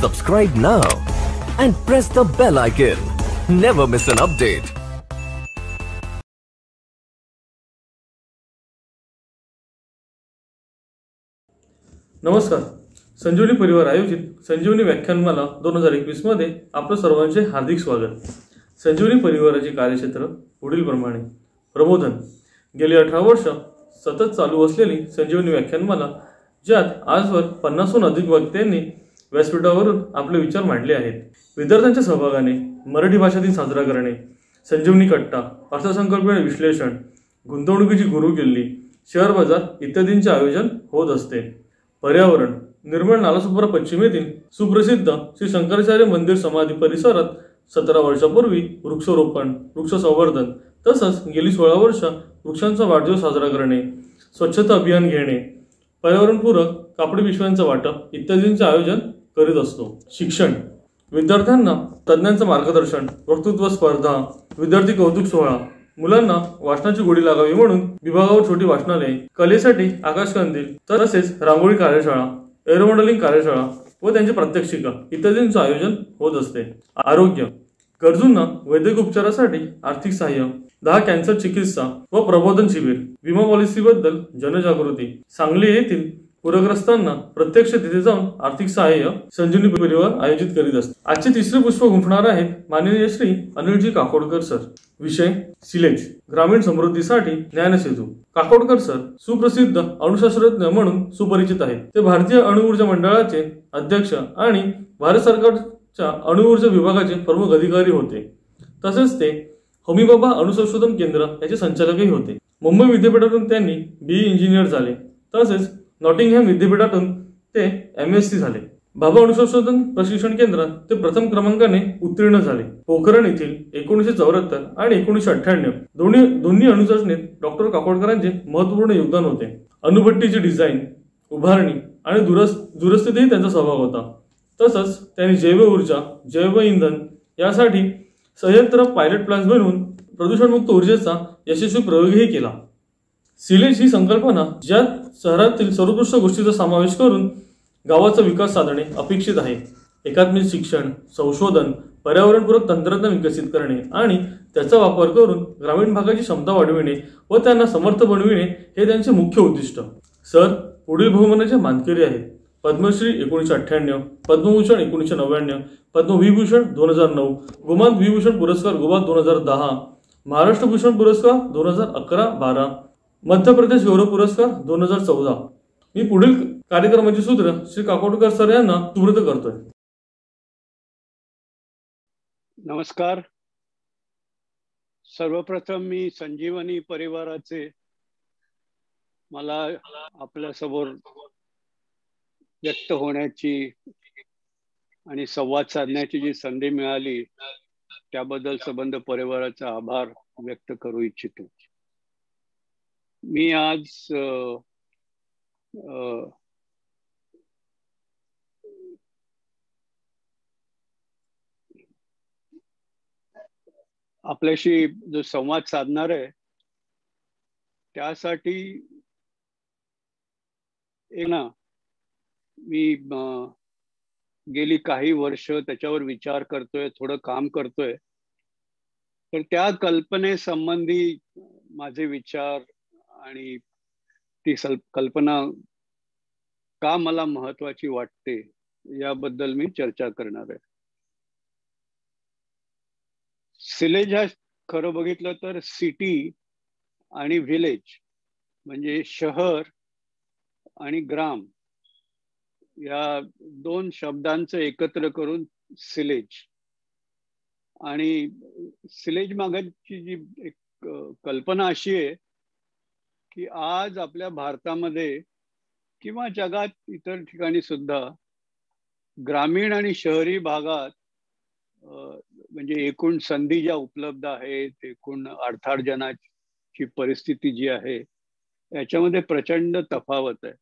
Subscribe now and press the bell icon. Never miss an update. नमस्कार. संजीवनी परिवार आयोजित संजीवनी व्याख्यानमाला 2021 मध्ये आपलं सर्वांचे हार्दिक स्वागत. संजीवनी परिवाराचे कार्यक्षेत्र पुढील प्रमाणे. प्रबोधन. गेली 18 वर्ष सतत चालू असलेली संजीवनी व्याख्यानमाला, ज्यात आजवर 50हून अधिक वक्त्यांनी व्यासपीठावरून आपले विचार मांडले आहेत. विद्यार्थ्यांच्या सहभागाने मराठी भाषा दिन साजरा करणे, संजीवनी कट्टा, अर्थसंकल्पीय विश्लेषण, गुंतवणुकीची गुरुकिल्ली, शेअर बाजार इत्यादींचे आयोजन होत असते. पर्यावरण. निर्मळ नालासोपारा पश्चिम येथील सुप्रसिद्ध श्री शंकराचार्य मंदिर समाधी परिसरात 17 वर्षापूर्वी वृक्षारोपण, वृक्ष संवर्धन तसंच गेली 16 वर्ष वृक्षांचा वाढदिवस साजरा करणे, स्वच्छता अभियान घेणे, पर्यावरणपूरक कापडी पिशव्यांचं वाटप इत्यादींचे आयोजन करीत असतो. शिक्षण. विद्यार्थ्यांना तज्ञांचं मार्गदर्शन, वक्तृत्व स्पर्धा, विद्यार्थी कौतुक सोहळा, मुलांना वाचनाची गोडी लागावी म्हणून विभागावर छोटी वाचनालय, कलेसाठी आकाशकंदील तसेच रांगोळी कार्यशाळा, एअरो मॉडेलिंग कार्यशाळा व त्यांची प्रात्यक्षिका इत्यादींचं आयोजन होत असते. आरोग्य. गरजूंना वैद्यकीय उपचारासाठी आर्थिक सहाय्य, 10 कॅन्सर चिकित्सा व प्रबोधन शिबिर, विमा पॉलिसीबद्दल जनजागृती, सांगली येथील पूरग्रस्तांना प्रत्यक्ष तिथे जाऊन आर्थिक सहाय्य संजीवनी परिवार आयोजित करीत असते. आजचे तिसरे पुष्प गुंफणार आहेत माननीय श्री अनिलजी काकोडकर सर. विषय सिलेज, ग्रामीण समृद्धीसाठी ज्ञानसेतू. काकोडकर सर सुप्रसिद्ध अणुशास्त्रज्ञ म्हणून सुपरिचित आहेत. ते भारतीय अणुऊर्जा मंडळाचे अध्यक्ष आणि भारत सरकारच्या अणुऊर्जा विभागाचे प्रमुख अधिकारी होते. तसेच ते होमीबाबा अणुसंशोधन केंद्र याचे संचालकही होते. मुंबई विद्यापीठातून त्यांनी BE इंजिनियर झाले. तसेच नॉटिंगहॅम विद्यापीठातून ते MSc झाले. भाभा अणुसंशोधन प्रशिक्षण केंद्रात ते प्रथम क्रमांकाने उत्तीर्ण झाले. पोखरण येथील 1974 आणि 1998 दोन्ही अणुचाचणीत डॉक्टर काकोडकरांचे महत्त्वपूर्ण योगदान होते. अणुभट्टीची डिझाईन, उभारणी आणि दुरुस्तीतही त्यांचा सहभाग होता. तसंच त्यांनी जैव ऊर्जा, जैव इंधन यासाठी संयंत्र पायलट प्लांट्स बनवून प्रदूषणमुक्त ऊर्जेचा यशस्वी प्रयोगही केला. सिलेज ही संकल्पना ज्यात शहरातील सर्वोत्कृष्ट गोष्टींचा समावेश करून गावाचा विकास साधणे अपेक्षित आहे. एकात्मिक शिक्षण, संशोधन, पर्यावरणपूरक तंत्रज्ञान विकसित करणे आणि त्याचा वापर करून ग्रामीण भागाची क्षमता वाढविणे व त्यांना समर्थ बनविणे हे त्यांचे मुख्य उद्दिष्ट. सर पुढील बहुमानाचे मानकरी आहेत. पद्मश्री 1998, पद्मभूषण 1999, पद्मविभूषण 2009, गोमांत विभूषण पुरस्कार गोमांत 2010, महाराष्ट्र भूषण पुरस्कार 2011-12, मध्य प्रदेश गौरव पुरस्कार 2014. मी पुढील कार्यक्रमाची सूत्र श्री काकोडकर सर यांना सुपूर्द करतोय. नमस्कार. सर्वप्रथम मी संजीवनी परिवाराचे मला आपल्या समोर व्यक्त होण्याची आणि संवाद साधण्याची जी संधी मिळाली त्याबद्दल संबंध परिवाराचा आभार व्यक्त करू इच्छितो. मी आज आपल्याशी जो संवाद साधणार आहे त्यासाठी मी गेली काही वर्ष त्याच्यावर विचार करतोय, थोडं काम करतोय. तर त्या कल्पनेसंबंधी माझे विचार आणि ती कल्पना का मला महत्वाची वाटते याबद्दल मी चर्चा करणार आहे. सिलेज हा खरं बघितलं तर सिटी आणि व्हिलेज म्हणजे शहर आणि ग्राम या दोन शब्दांचं एकत्र करून सिलेज. आणि सिलेज मागची जी एक कल्पना अशी आहे की आज आपल्या भारतामध्ये किंवा जगात इतर ठिकाणी सुद्धा ग्रामीण आणि शहरी भागात म्हणजे एकूण संधी ज्या उपलब्ध आहेत, एकूण अर्थार्जनाची परिस्थिती जी आहे याच्यामध्ये प्रचंड तफावत आहे.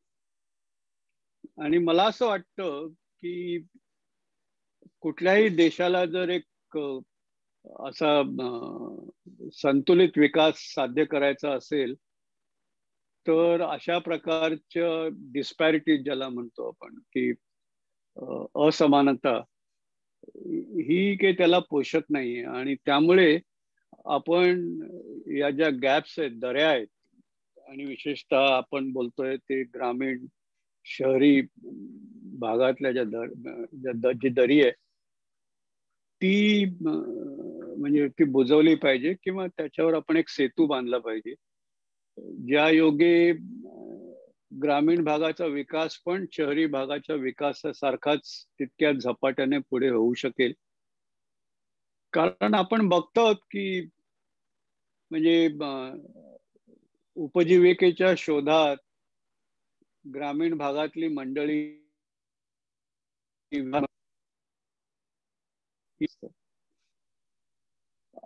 आणि मला असं वाटतं की कुठल्याही देशाला जर एक असा संतुलित विकास साध्य करायचा असेल तर अशा प्रकारच्या डिस्पॅरिटीज ज्याला म्हणतो आपण की असमानता ही काही त्याला पोषक नाही. आणि त्यामुळे आपण या ज्या गॅप्स आहेत, दऱ्या आहेत, आणि विशेषतः आपण बोलतोय ते ग्रामीण शहरी भागातल्या जी दरी आहे ती म्हणजे ती बुजवली पाहिजे, किंवा त्याच्यावर आपण एक सेतू बांधला पाहिजे, ज्या योगे ग्रामीण भागाचा विकास पण शहरी भागाच्या विकासासारखाच तितक्या झपाट्याने पुढे होऊ शकेल. कारण आपण बघतो की म्हणजे उपजीविकेच्या शोधात ग्रामीण भागातली मंडळी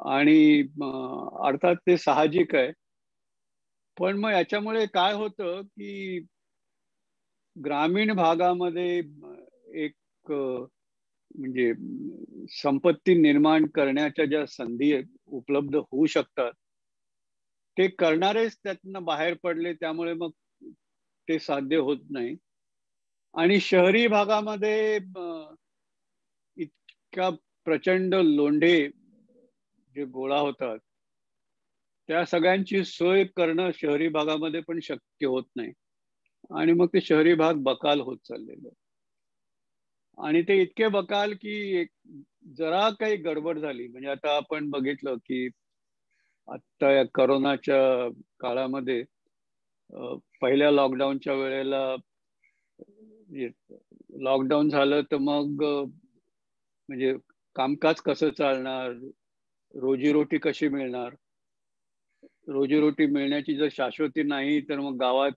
आणि अर्थात ते साहजिक आहे. पण मग याच्यामुळे काय होतं की ग्रामीण भागामध्ये एक म्हणजे संपत्ती निर्माण करण्याच्या ज्या संधी उपलब्ध होऊ शकतात ते करणारेच त्यातनं बाहेर पडले, त्यामुळे मग ते साध्य होत नाही. आणि शहरी भागामध्ये इतका प्रचंड लोंढे जे गोळा होतात त्या सगळ्यांची सोय करणं शहरी भागामध्ये पण शक्य होत नाही. आणि मग ते शहरी भाग बकाल होत चाललेले, आणि ते इतके बकाल की जरा काही गडबड झाली म्हणजे आता आपण बघितलं की आता या करोनाच्या काळामध्ये पहिल्या लॉकडाऊनच्या वेळेला लॉकडाऊन झालं तर मग म्हणजे कामकाज कसं चालणार, रोजीरोटी कशी मिळणार, रोजीरोटी मिळण्याची जर शाश्वती नाही तर मग गावात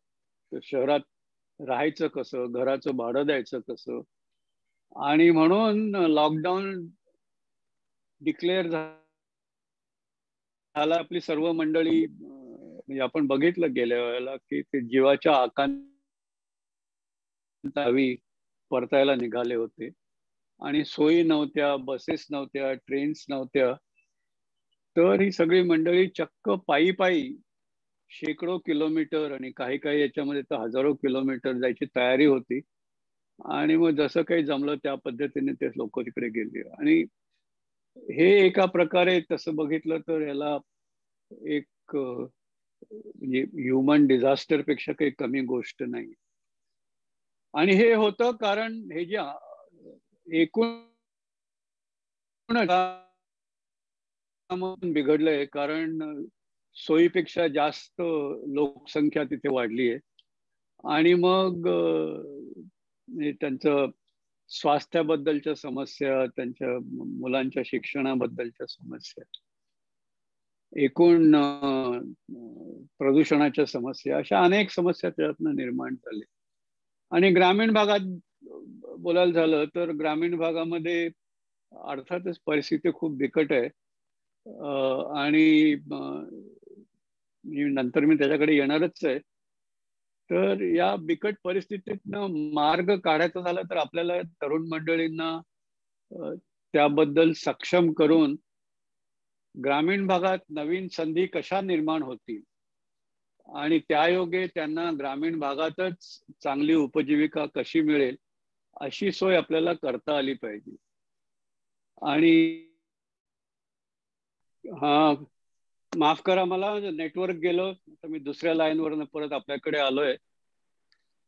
शहरात राहायचं कसं, घराचं भाडं द्यायचं कसं. आणि म्हणून लॉकडाऊन डिक्लेअर झाला, आपली सर्व मंडळी म्हणजे आपण बघितलं गेल्या वेळेला की ते जीवाच्या आकांतावी परतायला निघाले होते, आणि सोयी नव्हत्या, बसेस नव्हत्या, ट्रेन्स नव्हत्या. तर ही सगळी मंडळी चक्क पायी पायी शेकडो किलोमीटर आणि काही काही याच्यामध्ये तर हजारो किलोमीटर जायची तयारी होती. आणि मग जसं काही जमलं त्या पद्धतीने ते लोक तिकडे गेले. आणि हे एका प्रकारे तसं बघितलं तर याला एक म्हणजे ह्युमन डिझास्टर पेक्षा काही कमी गोष्ट नाही. आणि हे होतं कारण हे जे एकूण बिघडलंय, कारण सोयीपेक्षा जास्त लोकसंख्या तिथे वाढली आहे. आणि मग त्यांचं स्वास्थ्याबद्दलच्या समस्या, त्यांच्या मुलांच्या शिक्षणाबद्दलच्या समस्या, एकूण प्रदूषणाच्या समस्या, अशा अनेक समस्या त्यातनं निर्माण झाल्या. आणि ग्रामीण भागात बोलायला झालं तर ग्रामीण भागामध्ये अर्थातच परिस्थिती खूप बिकट आहे. आणि नंतर मी त्याच्याकडे येणारच आहे. तर या बिकट परिस्थितीतनं मार्ग काढायचा झाला तर आपल्याला तरुण मंडळींना त्याबद्दल सक्षम करून ग्रामीण भागात नवीन संधी कशा निर्माण होतील आणि त्यायोगे त्यांना ग्रामीण भागातच चांगली उपजीविका कशी मिळेल अशी सोय आपल्याला करता आली पाहिजे. आणि हा, माफ करा, मला नेटवर्क गेलो तर मी दुसऱ्या लाईनवरनं परत आपल्याकडे आलोय.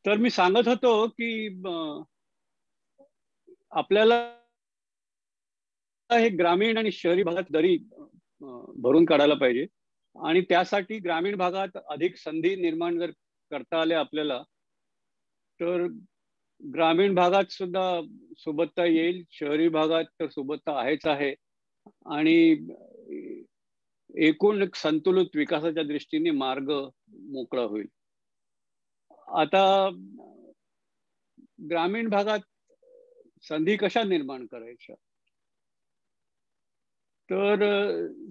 तर मी सांगत होतो की आपल्याला हे ग्रामीण आणि शहरी भागात दरी भरून काढायला पाहिजे. आणि त्यासाठी ग्रामीण भागात अधिक संधी निर्माण जर करता आल्या आपल्याला तर ग्रामीण भागात सुद्धा सुबत्ता येईल, शहरी भागात तर सुबत्ता आहेच आहे. आणि एकूण संतुलित विकासाच्या दृष्टीने मार्ग मोकळा होईल. आता ग्रामीण भागात संधी कशा निर्माण करायच्या, तर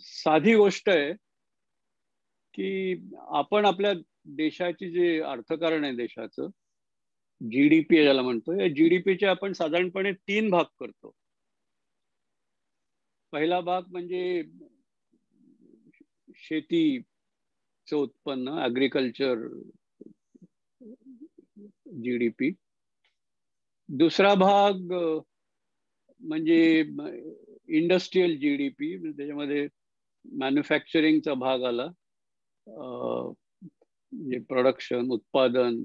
साधी गोष्ट आहे की आपण आपल्या देशाची जे अर्थकारण आहे देशाचं, जीडीपी ज्याला म्हणतो, या जीडीपीचे आपण साधारणपणे 3 भाग करतो. पहिला भाग म्हणजे शेतीचं उत्पन्न, ऍग्रिकल्चर जीडीपी. दुसरा भाग म्हणजे इंडस्ट्रीयल GDP, त्याच्यामध्ये मॅन्युफॅक्चरिंगचा भाग आला, म्हणजे प्रोडक्शन, उत्पादन,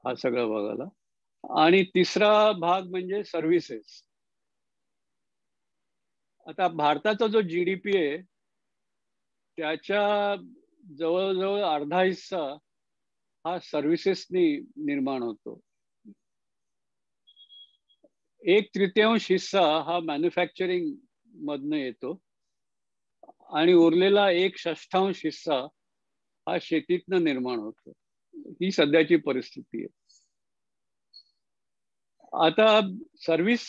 हा सगळा भाग आला. आणि तिसरा भाग म्हणजे सर्व्हिसेस. आता भारताचा जो GDP आहे त्याच्या जवळजवळ अर्धा हिस्सा हा सर्व्हिसेसनी निर्माण होतो. 1/3 हिस्सा हा मॅन्युफॅक्चरिंग मधनं येतो आणि उरलेला 1/6 हिस्सा हा शेतीतनं निर्माण होतो. ही सध्याची परिस्थिती आहे. आता सर्व्हिस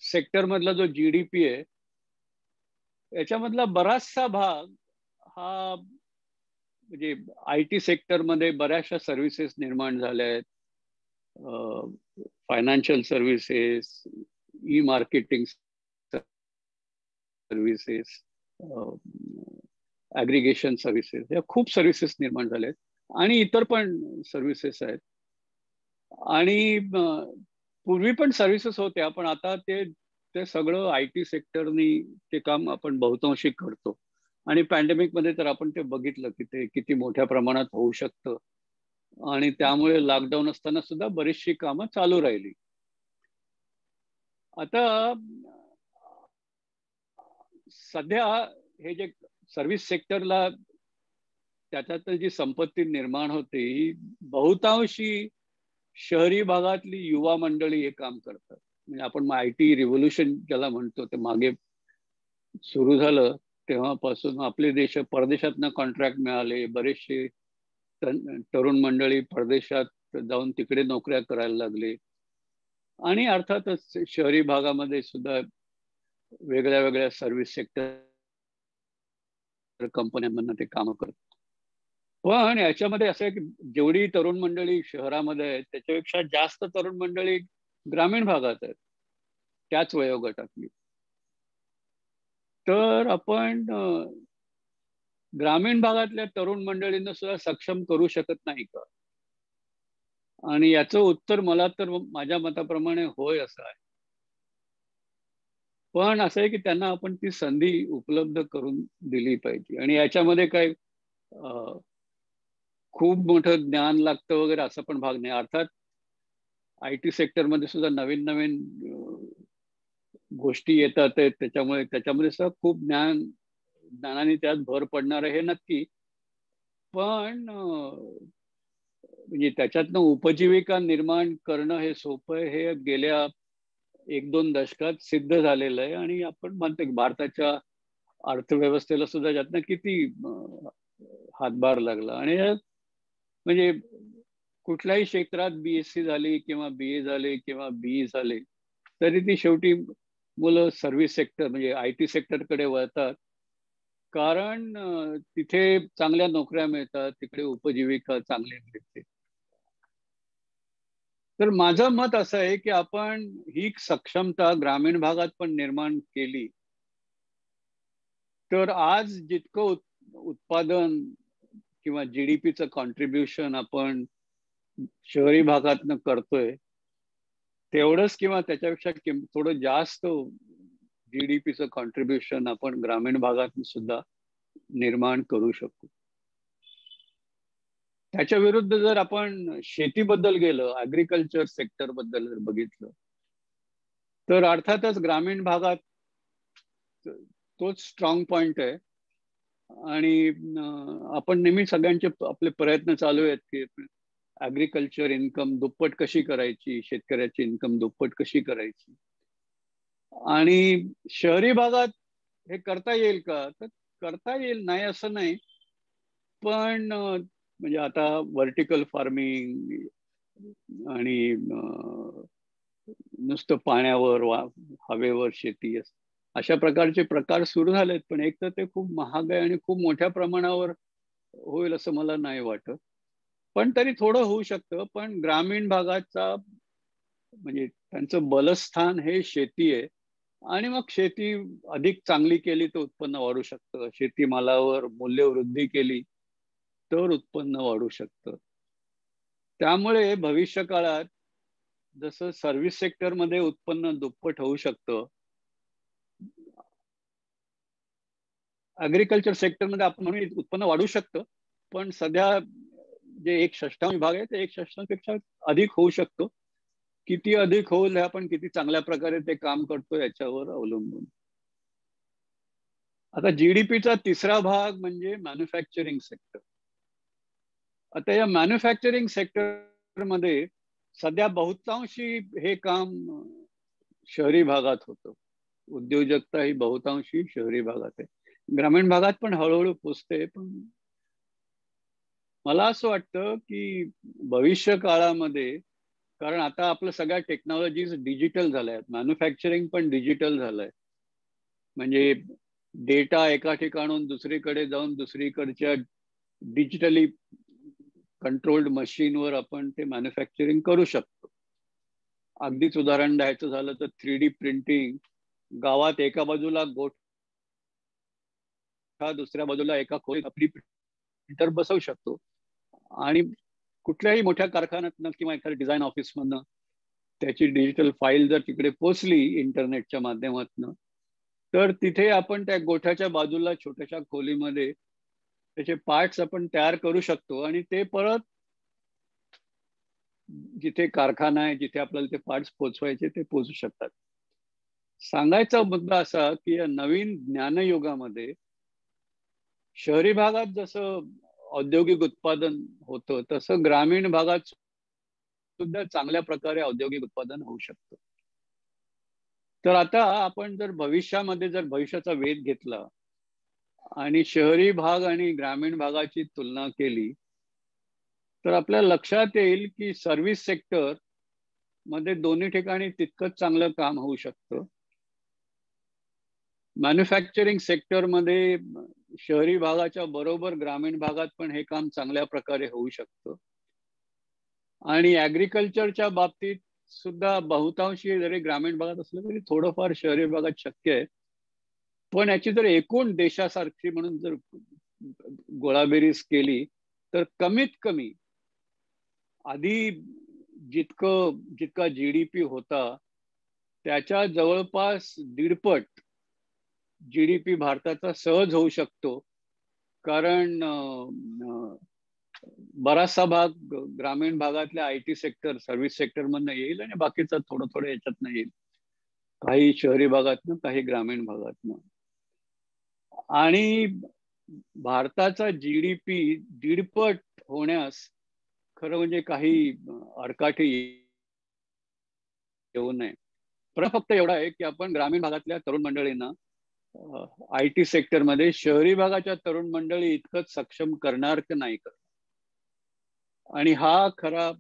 सेक्टर मधला जो GDP आहे याच्यामधला बराचसा भाग हा म्हणजे IT सेक्टरमध्ये बऱ्याचशा सर्व्हिसेस निर्माण झाल्या आहेत. Financial services, marketing services, aggregation services, या खूप सर्व्हिसेस निर्माण झाल्या आहेत आणि इतर पण सर्व्हिसेस आहेत. आणि पूर्वी पण सर्व्हिसेस होत्या, पण आता ते सगळं IT सेक्टरनी ते काम आपण बहुतांशी करतो. आणि पॅन्डेमिक मध्ये तर आपण ते बघितलं की ते किती मोठ्या प्रमाणात होऊ शकतं. आणि त्यामुळे लॉकडाऊन असताना सुद्धा बरीचशी कामं चालू राहिली. आता सध्या हे जे सर्व्हिस सेक्टरला त्याच्यात जी संपत्ती निर्माण होते ही बहुतांशी शहरी भागातली युवा मंडळी हे काम करतात. म्हणजे आपण IT रिव्होल्यूशन ज्याला म्हणतो ते मागे सुरू झालं तेव्हापासून आपले देश परदेशातनं कॉन्ट्रॅक्ट मिळाले. बरेचसे तरुण मंडळी परदेशात जाऊन तिकडे नोकऱ्या करायला लागले. आणि अर्थातच शहरी भागामध्ये सुद्धा वेगळ्या वेगळ्या सर्व्हिस सेक्टर कंपन्यांमधनं ते काम करतात. पण याच्यामध्ये असं आहे की जेवढी तरुण मंडळी शहरामध्ये आहेत त्याच्यापेक्षा जास्त तरुण मंडळी ग्रामीण भागात आहेत, त्याच वयोगटातली. तर आपण ग्रामीण भागातल्या तरुण मंडळींना सुद्धा सक्षम करू शकत नाही का? आणि याचं उत्तर मला तर माझ्या मताप्रमाणे होय असं आहे. पण असं आहे की त्यांना आपण ती संधी उपलब्ध करून दिली पाहिजे. आणि याच्यामध्ये काय खूप मोठं ज्ञान लागतं वगैरे असं पण भाग नाही. अर्थात IT सेक्टरमध्ये सुद्धा नवीन नवीन गोष्टी येतात आहेत, त्याच्यामध्ये सुद्धा खूप ज्ञानाने त्यात भर पडणार आहे हे नक्की. पण म्हणजे त्याच्यातनं उपजीविका निर्माण करणं हे सोपं आहे हे गेल्या 1-2 दशकात सिद्ध झालेलं आहे. आणि आपण म्हणतो की भारताच्या अर्थव्यवस्थेला सुद्धा त्यातनं किती हातभार लागला. आणि म्हणजे कुठल्याही क्षेत्रात BSc झाली किंवा BA झाले किंवा BE झाले तरी ती शेवटी मुलं सर्व्हिस सेक्टर म्हणजे IT सेक्टरकडे वळतात. कारण तिथे चांगल्या नोकऱ्या मिळतात, तिकडे उपजीविका चांगली मिळते. तर माझं मत असं आहे की आपण ही सक्षमता ग्रामीण भागात पण निर्माण केली तर आज जितकं उत्पादन किंवा GDPचं कॉन्ट्रीब्युशन आपण शहरी भागातनं करतोय तेवढंच किंवा त्याच्यापेक्षा थोडं जास्त GDPचं कॉन्ट्रीब्युशन आपण ग्रामीण भागात सुद्धा निर्माण करू शकतो. त्याच्या विरुद्ध जर आपण शेतीबद्दल गेलं, ऍग्रिकल्चर सेक्टर बद्दल जर बघितलं तर अर्थातच ग्रामीण भागात तोच स्ट्रॉंग पॉइंट आहे. आणि आपण नेहमी सगळ्यांचे आपले प्रयत्न चालू आहेत की ऍग्रिकल्चर इन्कम दुप्पट कशी करायची, शेतकऱ्याची इन्कम दुप्पट कशी करायची. आणि शहरी भागात हे करता येईल का? तर करता येईल, नाही असं नाही. पण म्हणजे आता व्हर्टिकल फार्मिंग आणि नुसतं पाण्यावर हवेवर शेती अशा प्रकारचे प्रकार सुरू झालेत. पण एक तर ते खूप महाग आहे आणि खूप मोठ्या प्रमाणावर होईल असं मला नाही वाटत. पण तरी थोडं होऊ शकतं. पण ग्रामीण भागाचा म्हणजे त्यांचं बलस्थान हे शेती आहे. आणि मग शेती अधिक चांगली केली तर उत्पन्न वाढू शकतं. शेतीमालावर मूल्यवृद्धी केली तर उत्पन्न वाढू शकतं. त्यामुळे भविष्य काळात जसं सर्व्हिस सेक्टरमध्ये उत्पन्न दुप्पट होऊ शकतं, ऍग्रिकल्चर सेक्टरमध्ये आपण म्हणून उत्पन्न वाढू शकतं, पण सध्या जे 1/6 विभाग आहे ते 1/6 पेक्षा अधिक होऊ शकतो. किती अधिक होईल हे आपण किती चांगल्या प्रकारे ते काम करतो याच्यावर अवलंबून. आता जीडीपीचा तिसरा भाग म्हणजे मॅन्युफॅक्चरिंग सेक्टर. आता या मॅन्युफॅक्चरिंग सेक्टरमध्ये सध्या बहुतांशी हे काम शहरी भागात होतं. उद्योजकता ही बहुतांशी शहरी भागात आहे. ग्रामीण भागात पण हळूहळू पोचते. पण मला असं वाटतं की भविष्य काळामध्ये, कारण आता आपलं सगळ्या टेक्नॉलॉजीज डिजिटल झाल्या आहेत, मॅन्युफॅक्चरिंग पण डिजिटल झालंय. म्हणजे डेटा एका ठिकाणून दुसरीकडे जाऊन दुसरीकडच्या डिजिटली कंट्रोल्ड मशीनवर आपण ते मॅन्युफॅक्चरिंग करू शकतो. अगदीच उदाहरण द्यायचं झालं तर 3D प्रिंटिंग. गावात एका बाजूला गोठा, दुसऱ्या बाजूला एका खोलीत आपली प्रिंटर बसवू शकतो आणि कुठल्याही मोठ्या कारखान्यातनं किंवा एखाद्या डिझाईन ऑफिसमधनं त्याची डिजिटल फाईल जर तिकडे पोचली इंटरनेटच्या माध्यमातून, तर तिथे आपण त्या गोठ्याच्या बाजूला छोट्याशा खोलीमध्ये त्याचे पार्ट्स आपण तयार करू शकतो आणि ते परत जिथे कारखाना आहे, जिथे आपल्याला ते पार्ट्स पोचवायचे ते पोचू शकतात. सांगायचा मुद्दा असा की या नवीन ज्ञानयुगामध्ये शहरी भागात जसं औद्योगिक उत्पादन होतं, तसं ग्रामीण भागात सुद्धा चांगल्या प्रकारे औद्योगिक उत्पादन होऊ शकतं. तर आता आपण जर भविष्याचा वेध घेतला आणि शहरी भाग आणि ग्रामीण भागाची तुलना केली, तर आपल्या लक्षात येईल की सर्व्हिस सेक्टर मध्ये दोन्ही ठिकाणी तितकंच चांगलं काम होऊ शकतं. मॅन्युफॅक्चरिंग सेक्टरमध्ये शहरी भागाच्या बरोबर ग्रामीण भागात पण हे काम चांगल्या प्रकारे होऊ शकतं. आणि ऍग्रिकल्चरच्या बाबतीत सुद्धा बहुतांशी जरी ग्रामीण भागात असलं तरी थोडंफार शहरी भागात शक्य आहे. पण याची जर एकूण देशासारखी म्हणून जर गोळाबेरीज केली तर कमीत कमी आधी जितका जीडीपी होता त्याच्या जवळपास 1.5 पट जीडीपी भारताचा सहज होऊ शकतो. कारण बराचसा भाग ग्रामीण भागातल्या आयटी सेक्टर, सर्व्हिस सेक्टर मधनं येईल आणि बाकीचा थोडं थोडं याच्यातनं येईल. काही शहरी भागातनं, काही ग्रामीण भागातनं. आणि भारताचा जीडीपी 1.5 पट होण्यास खरं म्हणजे काही अडकाठी येऊ नये. फक्त एवढा आहे की आपण ग्रामीण भागातल्या तरुण मंडळींना आयटी सेक्टरमध्ये शहरी भागाच्या तरुण मंडळी इतकंच सक्षम करणार की नाही करणार, आणि हा खरा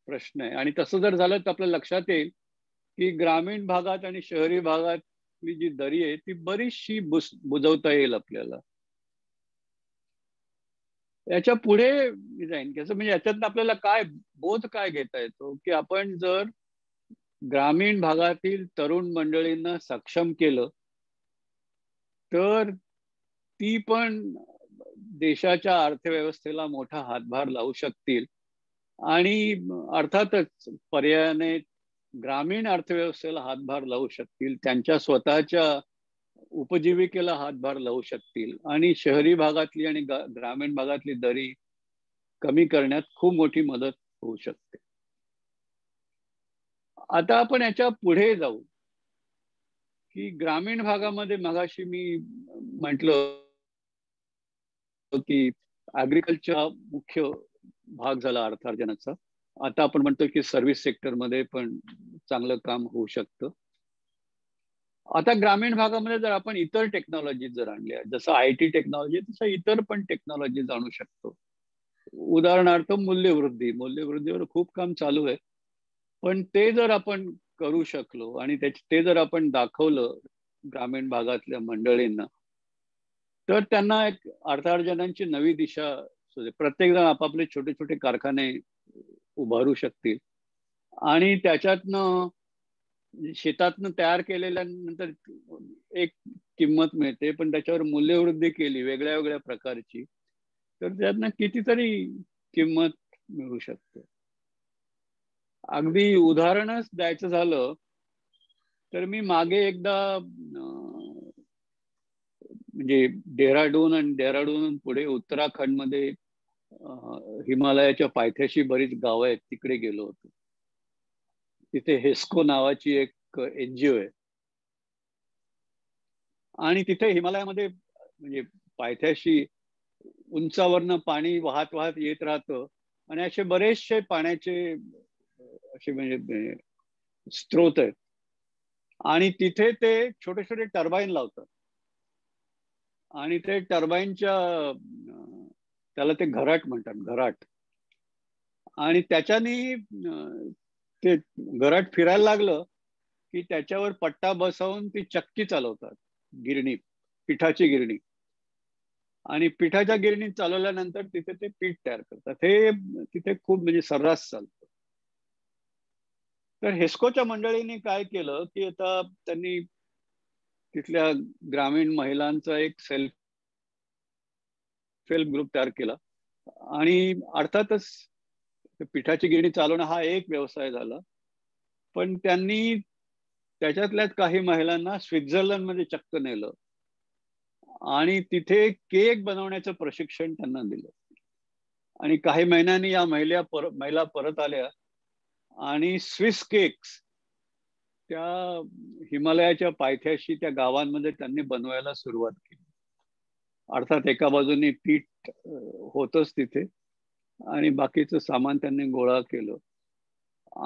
प्रश्न आहे. आणि तसं जर झालं तर आपल्या लक्षात येईल की ग्रामीण भागात आणि शहरी भागातली जी दरी आहे ती बरीचशी बुजवता येईल आपल्याला. याच्या पुढे जाईन कसं, म्हणजे याच्यात आपल्याला बोध काय घेता येतो की आपण जर ग्रामीण भागातील तरुण मंडळींना सक्षम केलं तर ती पण देशाच्या अर्थव्यवस्थेला मोठा हातभार लावू शकतील. आणि अर्थातच पर्यायाने ग्रामीण अर्थव्यवस्थेला हातभार लावू शकतील, त्यांच्या स्वतःच्या उपजीविकेला हातभार लावू शकतील आणि शहरी भागातली आणि ग्रामीण भागातली दरी कमी करण्यात खूप मोठी मदत होऊ शकते. आता आपण याच्या पुढे जाऊ की ग्रामीण भागामध्ये मगाशी मी म्हटलं की ऍग्रिकल्चर हा मुख्य भाग झाला अर्थार्जनाचा. आता आपण म्हणतो की सर्व्हिस सेक्टरमध्ये पण चांगलं काम होऊ शकतं. आता ग्रामीण भागामध्ये जर आपण इतर टेक्नॉलॉजी जर आणल्या, जसं आयटी टेक्नॉलॉजी, तसं इतर पण टेक्नॉलॉजी आणू शकतो. उदाहरणार्थ मूल्यवृद्धीवर खूप काम चालू आहे. पण ते जर आपण करू शकलो आणि ते जर आपण दाखवलं ग्रामीण भागातल्या मंडळींना, तर त्यांना एक अर्थार्जनाची नवी दिशा, प्रत्येक जण आपापले छोटे छोटे कारखाने उभारू शकतील आणि त्याच्यातनं शेतातनं तयार केलेल्यानंतर एक किंमत मिळते, पण त्याच्यावर मूल्यवृद्धी केली वेगळ्या वेगळ्या प्रकारची तर त्यातनं कितीतरी किंमत मिळू शकते. अगदी उदाहरणच द्यायचं झालं तर मी मागे एकदा म्हणजे डेहराडून आणि डेहराडून पुढे उत्तराखंडमध्ये हिमालयाच्या पायथ्याशी बरीच गावं आहेत, तिकडे गेलो होतो. तिथे हेस्को नावाची एक NGO आहे आणि तिथे हिमालयामध्ये म्हणजे पायथ्याशी उंचावरनं पाणी वाहत वाहत येत राहतं आणि असे बरेचसे पाण्याचे असे म्हणजे स्त्रोत आहेत आणि तिथे ते छोटे छोटे टर्बाईन लावतात आणि ते टर्बाईनच्या त्याला ते घराट म्हणतात, घराट. आणि त्याच्यानी ते घराट फिरायला लागलं की त्याच्यावर पट्टा बसवून ती चक्की चालवतात, गिरणी, पिठाची गिरणी. आणि पिठाच्या गिरणीत चालवल्यानंतर तिथे ते पीठ तयार करतात. हे तिथे खूप म्हणजे सर्रास चालतं. तर हेस्कोच्या मंडळींनी काय केलं की आता त्यांनी तिथल्या ग्रामीण महिलांचा एक सेल्फ हेल्प ग्रुप तयार केला आणि अर्थातच पिठाची गिरणी चालवणं हा एक व्यवसाय झाला. पण त्यांनी त्याच्यातल्याच काही महिलांना स्वित्झर्लंडमध्ये चक्क नेलं आणि तिथे केक बनवण्याचं प्रशिक्षण त्यांना दिलं. आणि काही महिन्यांनी या महिला परत आल्या आणि स्विस केक्स त्या हिमालयाच्या पायथ्याशी त्या गावांमध्ये त्यांनी बनवायला सुरुवात केली. अर्थात एका बाजूने पीठ होतच तिथे आणि बाकीचं सामान त्यांनी गोळा केलं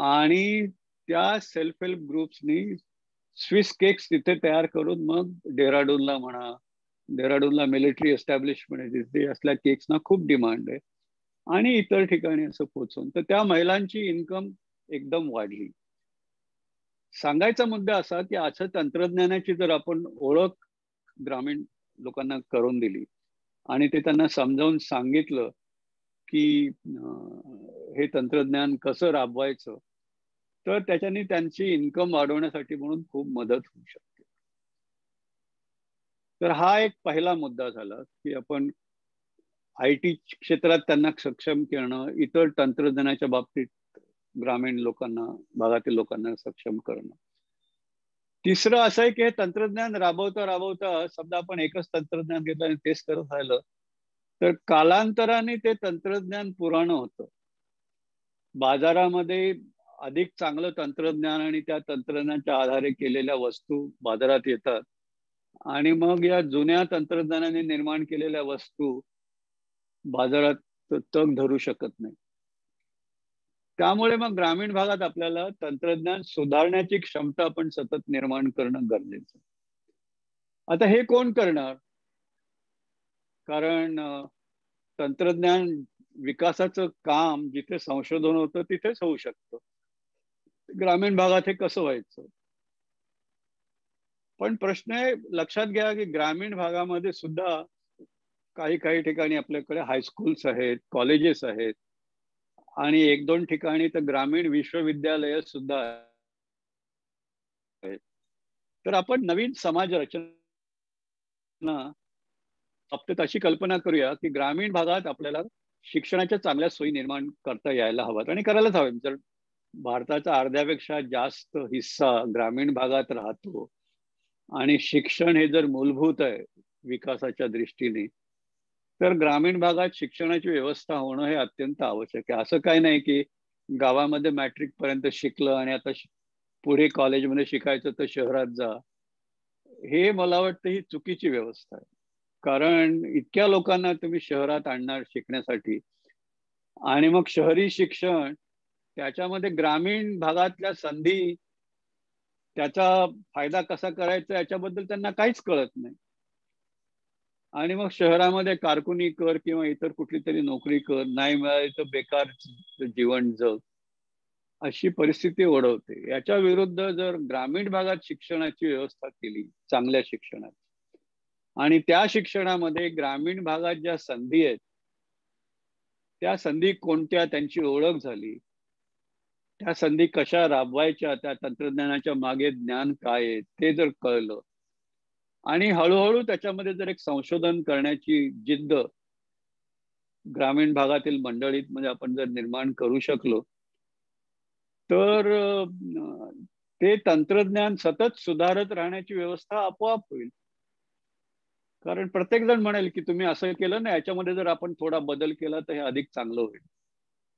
आणि त्या सेल्फ हेल्प ग्रुप्सनी स्विस केक्स तिथे तयार करून मग डेहराडूनला म्हणा, डेहराडूनला मिलिटरी एस्टॅब्लिशमेंट आहे, तिथे असल्या केक्सना खूप डिमांड आहे आणि इतर ठिकाणी असं पोहोचवून तर त्या महिलांची इन्कम एकदम वाढली. सांगायचा मुद्दा असा की असं तंत्रज्ञानाची जर आपण ओळख ग्रामीण लोकांना करून दिली आणि ते त्यांना समजावून सांगितलं की हे तंत्रज्ञान कसं राबवायचं, तर त्याच्याने त्यांची इन्कम वाढवण्यासाठी म्हणून खूप मदत होऊ शकते. तर हा एक पहिला मुद्दा झाला की आपण IT क्षेत्रात त्यांना सक्षम करणं, इतर तंत्रज्ञानाच्या बाबतीत ग्रामीण लोकांना, भागातील लोकांना सक्षम करणं. तिसरं असं आहे की हे तंत्रज्ञान राबवता राबवता समजा आपण एकच तंत्रज्ञान घेतलं आणि तेच करत राहिलं तर कालांतराने ते तंत्रज्ञान पुराणं होतं. बाजारामध्ये अधिक चांगलं तंत्रज्ञान आणि त्या तंत्रज्ञानाच्या आधारे केलेल्या वस्तू बाजारात येतात आणि मग या जुन्या तंत्रज्ञानाने निर्माण केलेल्या वस्तू बाजारात तग धरू शकत नाही. त्यामुळे मग ग्रामीण भागात आपल्याला तंत्रज्ञान सुधारण्याची क्षमता आपण सतत निर्माण करणं गरजेचं. आता हे कोण करणार? कारण तंत्रज्ञान विकासाचं काम जिथे संशोधन होतं तिथेच होऊ शकतं. ग्रामीण भागात हे कसं व्हायचं? पण प्रश्न आहे, लक्षात घ्या की ग्रामीण भागामध्ये सुद्धा काही काही ठिकाणी आपल्याकडे हायस्कूल्स आहेत, कॉलेजेस आहेत आणि एक दोन ठिकाणी तर ग्रामीण विश्वविद्यालय सुद्धा आहेत. तर आपण नवीन समाज रचना फक्त अशी कल्पना करूया की ग्रामीण भागात आपल्याला शिक्षणाच्या चांगल्या सोयी निर्माण करता यायला हव्यात आणि करायलाच हव्यात. जर भारताचा अर्ध्यापेक्षा जास्त हिस्सा ग्रामीण भागात राहतो आणि शिक्षण हे जर मूलभूत आहे विकासाच्या दृष्टीने, तर ग्रामीण भागात शिक्षणाची व्यवस्था होणं हे अत्यंत आवश्यक आहे. असं काही नाही की गावामध्ये मॅट्रिक पर्यंत शिकलं आणि आता पुढे कॉलेजमध्ये शिकायचं तर शहरात जा. हे मला वाटतं ही चुकीची व्यवस्था आहे. कारण इतक्या लोकांना तुम्ही शहरात आणणार शिकण्यासाठी आणि मग शहरी शिक्षण त्याच्यामध्ये ग्रामीण भागातल्या संधी, त्याचा फायदा कसा करायचा याच्याबद्दल त्यांना काहीच कळत नाही आणि मग शहरामध्ये कारकुनी कर किंवा इतर कुठली तरी नोकरी कर, नाही मिळाली तर बेकार जीवन जग, अशी परिस्थिती ओढवते. याच्या विरुद्ध जर ग्रामीण भागात शिक्षणाची व्यवस्था केली, चांगल्या शिक्षणाची, आणि त्या शिक्षणामध्ये ग्रामीण भागात ज्या संधी आहेत त्या संधी कोणत्या, त्यांची ओळख झाली, त्या संधी कशा राबवायच्या, त्या तंत्रज्ञानाच्या मागे ज्ञान काय आहे ते जर कळलं आणि हळूहळू त्याच्यामध्ये जर एक संशोधन करण्याची जिद्द ग्रामीण भागातील मंडळीत म्हणजे आपण जर निर्माण करू शकलो तर ते तंत्रज्ञान सतत सुधारत राहण्याची व्यवस्था आपोआप होईल. कारण प्रत्येक जण म्हणेल की तुम्ही असं केलं ना, याच्यामध्ये जर आपण थोडा बदल केला तर हे अधिक चांगलं होईल,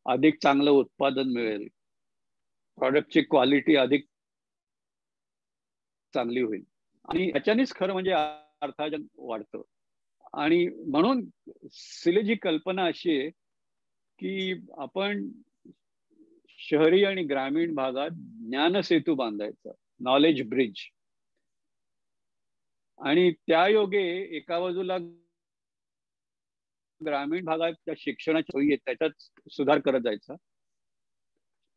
अधिक चांगलं उत्पादन मिळेल, प्रॉडक्टची क्वालिटी अधिक चांगली होईल आणि याच्यानेच खरं म्हणजे अर्थार्जन वाढतं. आणि म्हणून सिलेची कल्पना अशी आहे की आपण शहरी आणि ग्रामीण भागात ज्ञानसेतू बांधायचा, नॉलेज ब्रिज. आणि त्या योगे एका बाजूला ग्रामीण भागात ज्या शिक्षणाची सोयी आहेत त्याच्यात सुधार करत जायचा.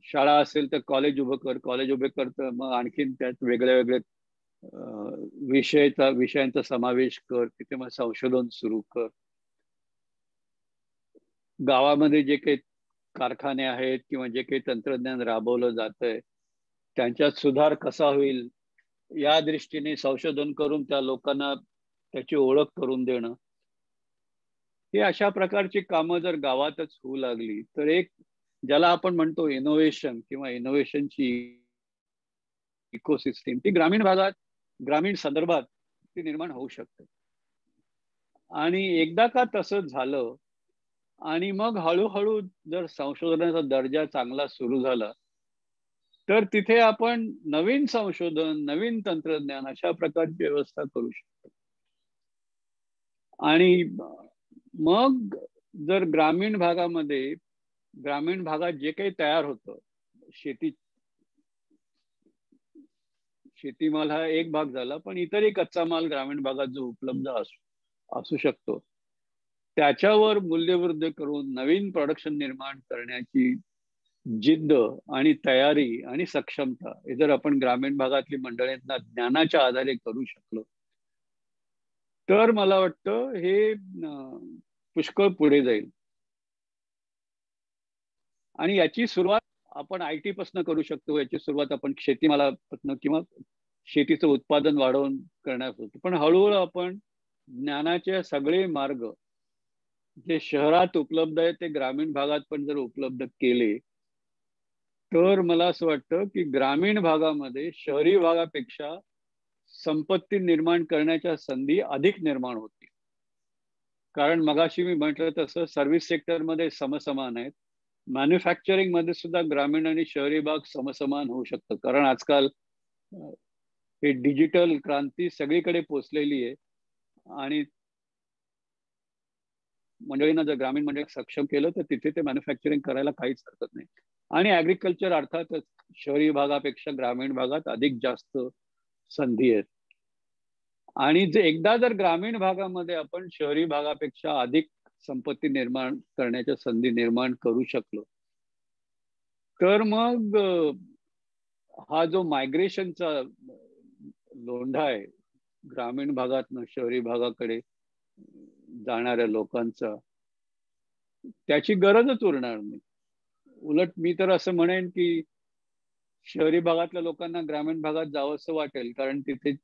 शाळा असेल तर कॉलेज उभं कर, कॉलेज उभे कर मग आणखीन त्यात वेगळ्या वेगळ्या विषयांचा समावेश कर, तिथे मग संशोधन सुरू कर. गावामध्ये जे काही कारखाने आहेत किंवा जे काही तंत्रज्ञान राबवलं जातंय त्यांच्यात सुधार कसा होईल या दृष्टीने संशोधन करून त्या लोकांना त्याची ओळख करून देणं, हे अशा प्रकारची कामं जर गावातच होऊ लागली तर एक ज्याला आपण म्हणतो इनोव्हेशन किंवा इनोव्हेशनची इकोसिस्टीम ती ग्रामीण भागात, ग्रामीण संदर्भात ती निर्माण होऊ शकते. आणि एकदा का तसं झालं आणि मग हळूहळू जर संशोधनाचा दर्जा चांगला सुरू झाला तर तिथे आपण नवीन संशोधन, नवीन तंत्रज्ञान अशा प्रकारची व्यवस्था करू शकतो. आणि मग जर ग्रामीण भागात जे काही तयार होतं, शेतीमाल हा एक भाग झाला, पण इतरही कच्चा माल ग्रामीण भागात जो उपलब्ध असू शकतो त्याच्यावर मूल्यवृद्धी करून नवीन प्रोडक्शन निर्माण करण्याची जिद्द आणि तयारी आणि सक्षमता हे जर आपण ग्रामीण भागातली मंडळींना ज्ञानाच्या आधारे करू शकलो तर मला वाटतं हे पुष्कळ पुढे जाईल. आणि याची सुरुवात आपण IT पासून करू शकतो, याची सुरुवात आपण शेतीमालापासून किंवा शेतीचं उत्पादन वाढवून करण्यास होतं. पण हळूहळू आपण ज्ञानाचे सगळे मार्ग जे शहरात उपलब्ध आहेत ते ग्रामीण भागात पण जर उपलब्ध केले तर मला असं वाटतं की ग्रामीण भागामध्ये शहरी भागापेक्षा संपत्ती निर्माण करण्याच्या संधी अधिक निर्माण होतील. कारण मगाशी मी म्हटलं तसं सर्व्हिस सेक्टरमध्ये समसमान आहेत, मॅन्युफॅक्चरिंग मध्ये सुद्धा ग्रामीण आणि शहरी भाग समसमान होऊ शकतं. कारण आजकाल हे डिजिटल क्रांती सगळीकडे पोचलेली आहे आणि मंडळींना जर ग्रामीण मंडळी सक्षम केलं तर तिथे ते मॅन्युफॅक्चरिंग करायला काहीच हरकत नाही. आणि ऍग्रिकल्चर अर्थातच शहरी भागापेक्षा ग्रामीण भागात अधिक जास्त संधी आहेत. आणि एकदा जर ग्रामीण भागामध्ये आपण शहरी भागापेक्षा अधिक संपत्ती निर्माण करण्याच्या संधी निर्माण करू शकलो तर मग हा जो मायग्रेशनचा लोंढा आहे ग्रामीण भागातनं शहरी भागाकडे जाणाऱ्या लोकांचा, त्याची गरजच उरणार नाही. उलट मी तर असं म्हणेन की शहरी भागातल्या लोकांना ग्रामीण भागात जावं असं वाटेल, कारण तिथे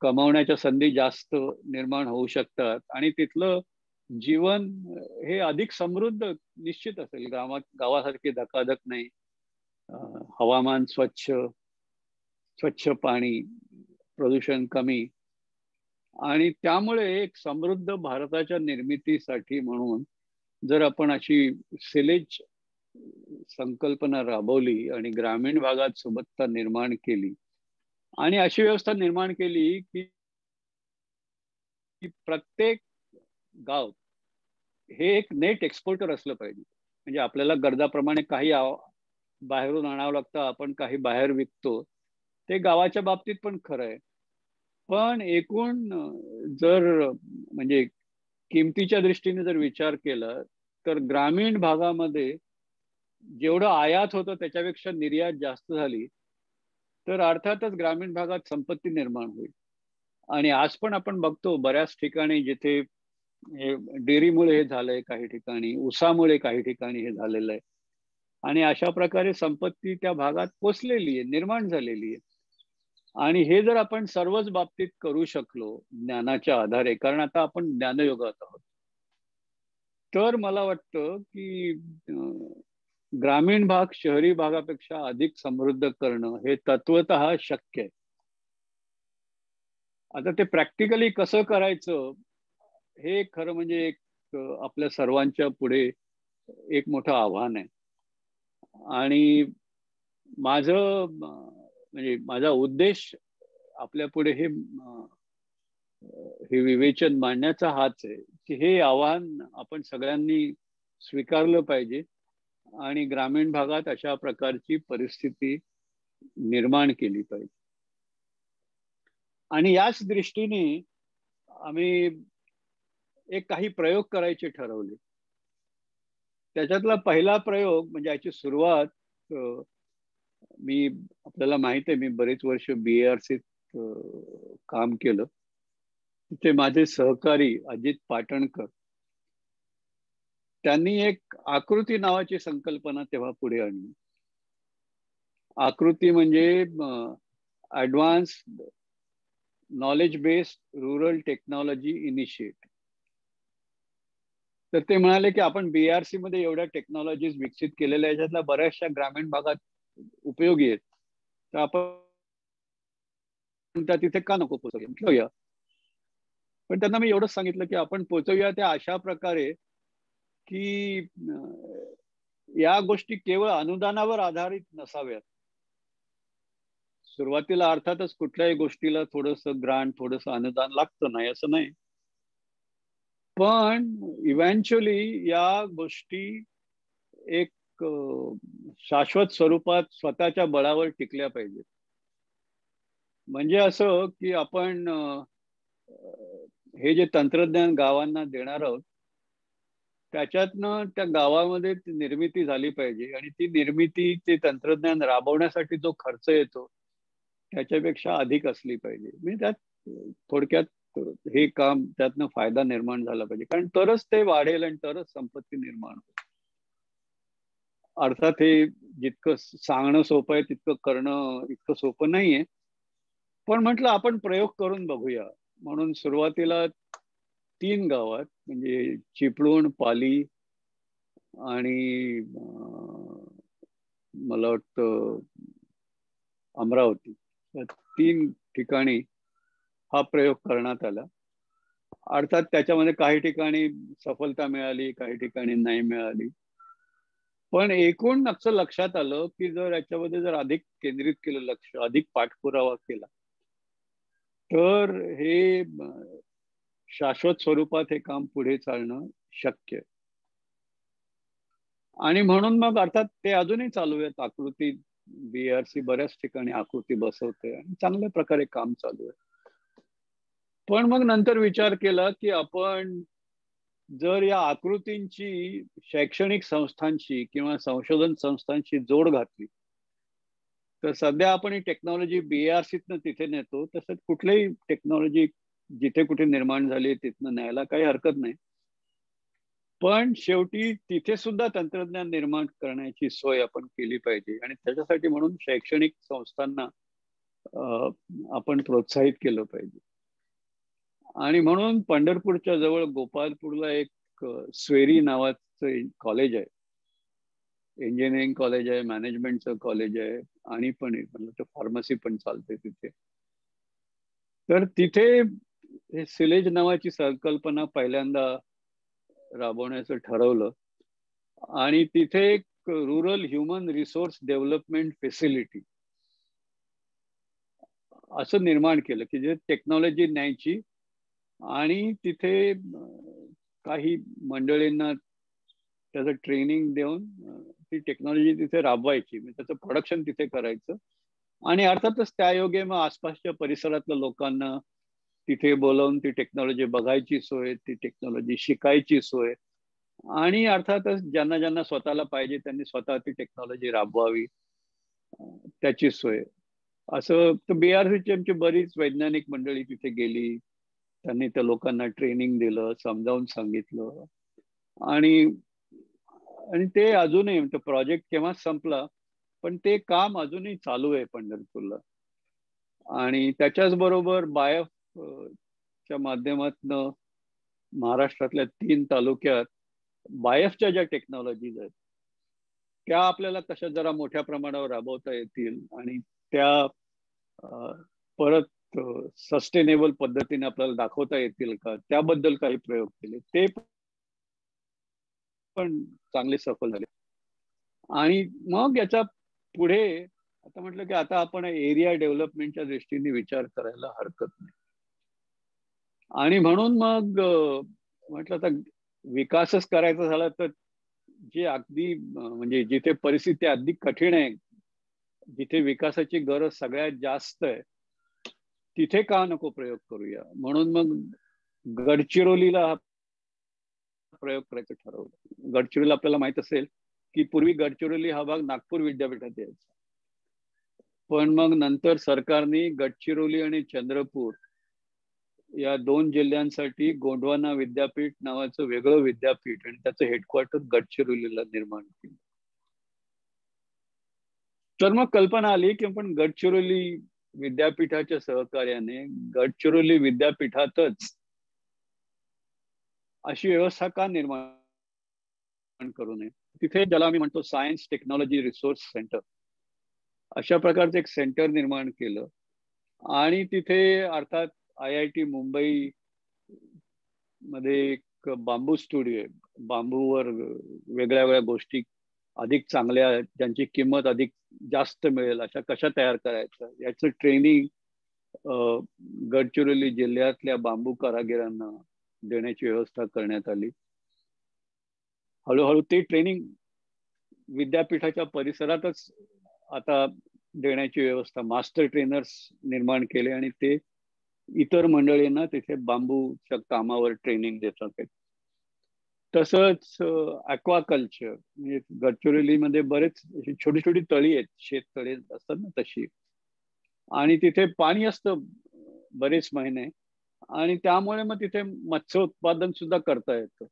कमावण्याच्या संधी जास्त निर्माण होऊ शकतात आणि तिथलं जीवन हे अधिक समृद्ध निश्चित असेल. गावासारखी धकाधक नाही, हवामान स्वच्छ पाणी, प्रदूषण कमी. आणि त्यामुळे एक समृद्ध भारताच्या निर्मितीसाठी म्हणून जर आपण अशी सिलेज संकल्पना राबवली आणि ग्रामीण भागात सुबत्ता निर्माण केली आणि अशी व्यवस्था निर्माण केली की प्रत्येक गाव हे एक नेट एक्सपोर्टर असलं पाहिजे. म्हणजे आपल्याला गरजाप्रमाणे काही बाहेरून आणावं लागतं, आपण काही बाहेर विकतो, ते गावाच्या बाबतीत पण खरं आहे. पण एकूण जर म्हणजे किमतीच्या दृष्टीने जर विचार केला तर ग्रामीण भागामध्ये जेवढं आयात होतं त्याच्यापेक्षा निर्यात जास्त झाली तर अर्थातच ग्रामीण भागात संपत्ती निर्माण होईल. आणि आज पण आपण बघतो बऱ्याच ठिकाणी जिथे डेअरीमुळे हे झालंय, काही ठिकाणी ऊसामुळे, काही ठिकाणी हे झालेलं आहे. आणि अशा प्रकारे संपत्ती त्या भागात पोचलेली आहे, निर्माण झालेली आहे. आणि हे जर आपण सर्वच बाबतीत करू शकलो ज्ञानाच्या आधारे, कारण आता आपण ज्ञानयुगात आहोत, तर मला वाटतं की ग्रामीण भाग शहरी भागापेक्षा अधिक समृद्ध करणं हे तत्वतः शक्य आहे. आता ते प्रॅक्टिकली कसं करायचं हे खरं म्हणजे एक आपल्या सर्वांच्या पुढे एक मोठं आव्हान आहे. आणि म्हणजे माझा उद्देश आपल्या पुढे हे विवेचन मांडण्याचा हाच आहे की हे आव्हान आपण सगळ्यांनी स्वीकारलं पाहिजे आणि ग्रामीण भागात अशा प्रकारची परिस्थिती निर्माण केली पाहिजे. आणि याच दृष्टीने आम्ही काही प्रयोग करायचे ठरवले. त्याच्यातला पहिला प्रयोग म्हणजे याची सुरुवात आपल्याला माहित आहे मी बरेच वर्ष BARC काम केलं. तिथे माझे सहकारी अजित पाटणकर त्यांनी एक आकृती नावाची संकल्पना तेव्हा पुढे आणली. आकृती म्हणजे advance knowledge based rural technology initiative. तर ते म्हणाले की आपण BARC मध्ये एवढ्या टेक्नॉलॉजीज विकसित केलेल्या याच्यातल्या बऱ्याचशा ग्रामीण भागात उपयोगी आहेत, तर आपण त्या तिथे का नको पोहोचवूया. पण त्यांना मी एवढंच सांगितलं की आपण पोहोचवूया त्या अशा प्रकारे की या गोष्टी केवळ अनुदानावर आधारित नसाव्यात. सुरुवातीला अर्थातच कुठल्याही गोष्टीला थोडंसं ग्रांट थोडंसं अनुदान लागतं, नाही असं नाही, पण इव्हेंच्युअली या गोष्टी एक शाश्वत स्वरूपात स्वतःच्या बळावर टिकल्या पाहिजेत. म्हणजे असं की आपण हे जे तंत्रज्ञान गावांना देणार आहोत त्याच्यातनं त्या गावामध्ये निर्मिती झाली पाहिजे आणि ती निर्मिती ते तंत्रज्ञान राबवण्यासाठी जो खर्च येतो त्याच्यापेक्षा अधिक असली पाहिजे. म्हणजे त्यात थोडक्यात हे काम त्यातनं फायदा निर्माण झाला पाहिजे, कारण तरच ते वाढेल आणि तरच संपत्ती निर्माण होईल. अर्थात हे जितकं सांगणं सोपं आहे तितकं करणं इतकं सोपं नाहीये, पण म्हटलं आपण प्रयोग करून बघूया. म्हणून सुरुवातीला 3 गावात म्हणजे चिपळूण, पाली आणि मला वाटतं अमरावती, या 3 ठिकाणी हा प्रयोग करण्यात आला. अर्थात त्याच्यामध्ये काही ठिकाणी सफलता मिळाली, काही ठिकाणी नाही मिळाली, पण एकूण असं लक्षात आलं की जर याच्यामध्ये जर अधिक केंद्रित केलं लक्ष, अधिक पाठपुरावा केला, तर हे शाश्वत स्वरूपात हे काम पुढे चालणं शक्य. आणि म्हणून मग अर्थात ते अजूनही चालू आहेत. आकृती BARC बऱ्याच ठिकाणी आकृती बसवते आणि चांगल्या प्रकारे काम चालू आहे. पण मग नंतर विचार केला की आपण जर या आकृतींची शैक्षणिक संस्थांशी किंवा संशोधन संस्थांशी जोड घातली तर सध्या आपण ही टेक्नॉलॉजी BARCतनं तिथे नेतो, तसंच कुठलीही टेक्नॉलॉजी जिथे कुठे निर्माण झाली तिथनं न्यायला काही हरकत नाही, पण शेवटी तिथे सुद्धा तंत्रज्ञान निर्माण करण्याची सोय आपण केली पाहिजे. आणि त्याच्यासाठी म्हणून शैक्षणिक संस्थांना आपण प्रोत्साहित केलं पाहिजे. आणि म्हणून पंढरपूरच्या जवळ गोपालपूरला एक स्वेरी नावाचं कॉलेज आहे, इंजिनिअरिंग कॉलेज आहे, मॅनेजमेंटचं कॉलेज आहे आणि पण फार्मसी पण चालते तिथे. तर तिथे हे सिलेज नावाची संकल्पना पहिल्यांदा राबवण्याचं ठरवलं आणि तिथे एक rural human resource development facility असं निर्माण केलं की जे टेक्नॉलॉजी न्यायची आणि तिथे काही मंडळींना त्याचं ट्रेनिंग देऊन ती टेक्नॉलॉजी तिथे राबवायची, त्याचं प्रोडक्शन तिथे करायचं. आणि अर्थातच त्यायोगे मग आसपासच्या परिसरातल्या लोकांना तिथे बोलावून ती टेक्नॉलॉजी बघायची सोय, ती टेक्नॉलॉजी शिकायची सोय, आणि अर्थातच ज्यांना ज्यांना स्वतःला पाहिजे त्यांनी स्वतः ती टेक्नॉलॉजी राबवावी त्याची सोय. असं तर BARCची आमची बरीच वैज्ञानिक मंडळी तिथे गेली, त्यांनी त्या लोकांना ट्रेनिंग दिलं, समजावून सांगितलं. आणि ते अजूनही तो प्रोजेक्ट केव्हा संपला पण ते काम अजूनही चालू आहे पंढरपूरला. आणि त्याच्याच बरोबर बायफच्या माध्यमातून महाराष्ट्रातल्या 3 तालुक्यात बायफच्या ज्या टेक्नॉलॉजीज आहेत त्या आपल्याला कशा जरा मोठ्या प्रमाणावर राबवता येतील आणि त्या परत सस्टेनेबल पद्धतीने आपल्याला दाखवता येतील का, त्याबद्दल काही प्रयोग केले, ते पण चांगले सफल झाले. आणि मग याच्या पुढे आता म्हटलं की आता आपण एरिया डेव्हलपमेंटच्या दृष्टीने विचार करायला हरकत नाही. आणि म्हणून मग म्हटलं आता विकासच करायचा झाला तर जे अगदी म्हणजे जिथे परिस्थिती अगदी कठीण आहे, जिथे विकासाची गरज सगळ्यात जास्त आहे, तिथे का नको प्रयोग करूया. म्हणून मग गडचिरोलीला हा प्रयोग करायचं ठरवलं. गडचिरोली आपल्याला माहित असेल की पूर्वी गडचिरोली हा भाग नागपूर विद्यापीठात यायचा, पण मग नंतर सरकारने गडचिरोली आणि चंद्रपूर या 2 जिल्ह्यांसाठी गोंडवाना विद्यापीठ नावाचं वेगळं विद्यापीठ आणि त्याचं हेडक्वार्टर गडचिरोलीला निर्माण केलं. तर मग कल्पना आली की आपण गडचिरोली विद्यापीठाच्या सहकार्याने गडचिरोली विद्यापीठातच अशी व्यवस्था का निर्माण करू नये. तिथे ज्याला आम्ही म्हणतो सायन्स टेक्नॉलॉजी रिसोर्स सेंटर, अशा प्रकारचं एक सेंटर निर्माण केलं. आणि तिथे अर्थात IIT मुंबई मध्ये एक बांबू स्टुडिओ आहे. बांबूवर वेगळ्या वेगळ्या गोष्टी अधिक चांगल्या, ज्यांची किंमत अधिक जास्त मिळेल अशा कशा तयार करायच्या, याचं ट्रेनिंग गडचिरोली जिल्ह्यातल्या बांबू कारागिरांना देण्याची व्यवस्था करण्यात आली. हळूहळू ते ट्रेनिंग विद्यापीठाच्या परिसरातच आता देण्याची व्यवस्था, मास्टर ट्रेनर्स निर्माण केले आणि ते इतर मंडळींना तिथे बांबूच्या कामावर ट्रेनिंग देतात. तसंच ॲक्वाकल्चर, म्हणजे गडचिरोलीमध्ये बरेच छोटी छोटी तळी आहेत, शेततळे असतात ना तशी, आणि तिथे पाणी असतं बरेच महिने, आणि त्यामुळे मग तिथे मत्स्य उत्पादन सुद्धा करता येतं.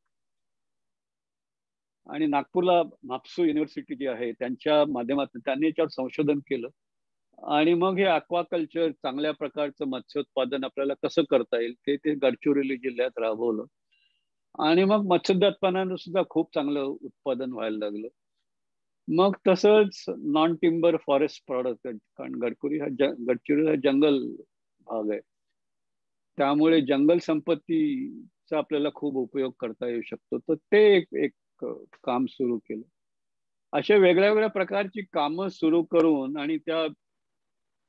आणि नागपूरला म्हापसू युनिव्हर्सिटी जी आहे त्यांच्या माध्यमातून त्यांनी याच्यावर संशोधन केलं आणि मग हे अक्वाकल्चर, चांगल्या प्रकारचं मत्स्योत्पादन आपल्याला कसं करता येईल ते गडचिरोली जिल्ह्यात राबवलं. आणि मग मत्स्योत्पादनानं सुद्धा खूप चांगलं उत्पादन व्हायला लागलं. मग तसंच नॉन टिम्बर फॉरेस्ट प्रॉडक्ट, कारण गडचिरोली हा जंगल भाग आहे, त्यामुळे जंगल संपत्तीचा आपल्याला खूप उपयोग करता येऊ शकतो. तर ते एक काम सुरू केलं. अशा वेगळ्या वेगळ्या प्रकारची कामं सुरू करून आणि त्या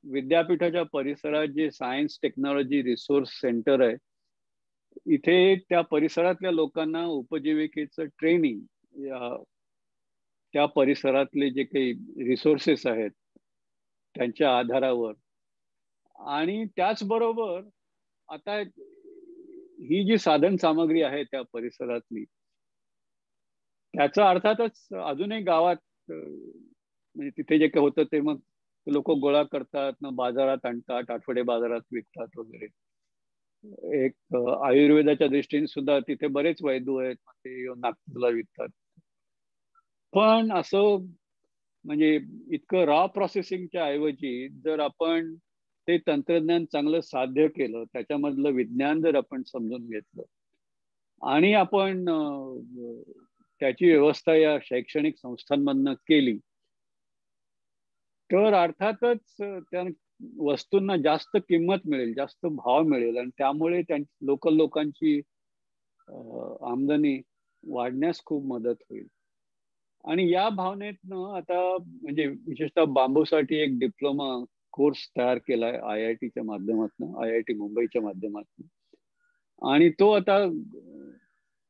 विद्यापीठाच्या परिसरात जे सायन्स टेक्नॉलॉजी रिसोर्स सेंटर आहे, इथे त्या परिसरातल्या लोकांना उपजीविकेचं ट्रेनिंग, त्या परिसरातले जे काही रिसोर्सेस आहेत त्यांच्या आधारावर, आणि त्याचबरोबर आता ही जी साधन सामग्री आहे त्या परिसरातली, त्याचा अर्थातच अजूनही गावात म्हणजे तिथे जे काही होतं ते मग लोक गोळा करतात, मग बाजारात आणतात, आठवडे बाजारात विकतात वगैरे. एक आयुर्वेदाच्या दृष्टीने सुद्धा तिथे बरेच वैद्य आहेत, ते नागपूरला विकतात. पण असं म्हणजे इतकं रॉ प्रोसेसिंगच्या ऐवजी जर आपण ते तंत्रज्ञान चांगलं साध्य केलं, त्याच्यामधलं विज्ञान जर आपण समजून घेतलं आणि आपण त्याची व्यवस्था या शैक्षणिक संस्थांमधनं केली, तर अर्थातच त्या वस्तूंना जास्त किंमत मिळेल, जास्त भाव मिळेल आणि त्यामुळे लोकल लोकांची आमदनी वाढण्यास खूप मदत होईल. आणि या भावनेतनं आता म्हणजे विशेषतः बांबूसाठी एक डिप्लोमा कोर्स तयार केलाय IITच्या माध्यमातून, IIT मुंबईच्या माध्यमातून, आणि तो आता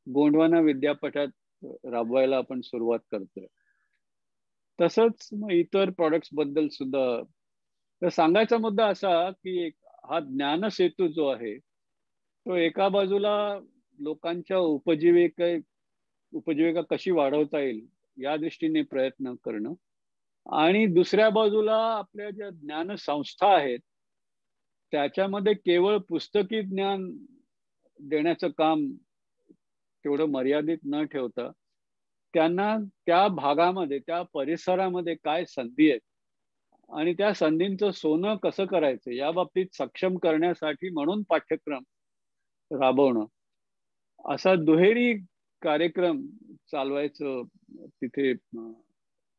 गोंडवाना विद्यापीठात राबवायला आपण सुरुवात करतोय. तसंच मग इतर प्रॉडक्ट्स बद्दल सुद्धा तर सांगायचा मुद्दा असा की हा ज्ञानसेतू जो आहे तो एका बाजूला लोकांच्या उपजीविका कशी वाढवता येईल या दृष्टीने प्रयत्न करणं, आणि दुसऱ्या बाजूला आपल्या ज्या ज्ञान संस्था आहेत त्याच्यामध्ये केवळ पुस्तकी ज्ञान देण्याचं काम तेवढं मर्यादित न ठेवता त्यांना त्या भागामध्ये, त्या परिसरामध्ये काय संधी आहेत आणि त्या संधींचं सोनं कसं करायचं या बाबतीत सक्षम करण्यासाठी म्हणून पाठ्यक्रम राबवणं, असा दुहेरी कार्यक्रम चालवायचं तिथे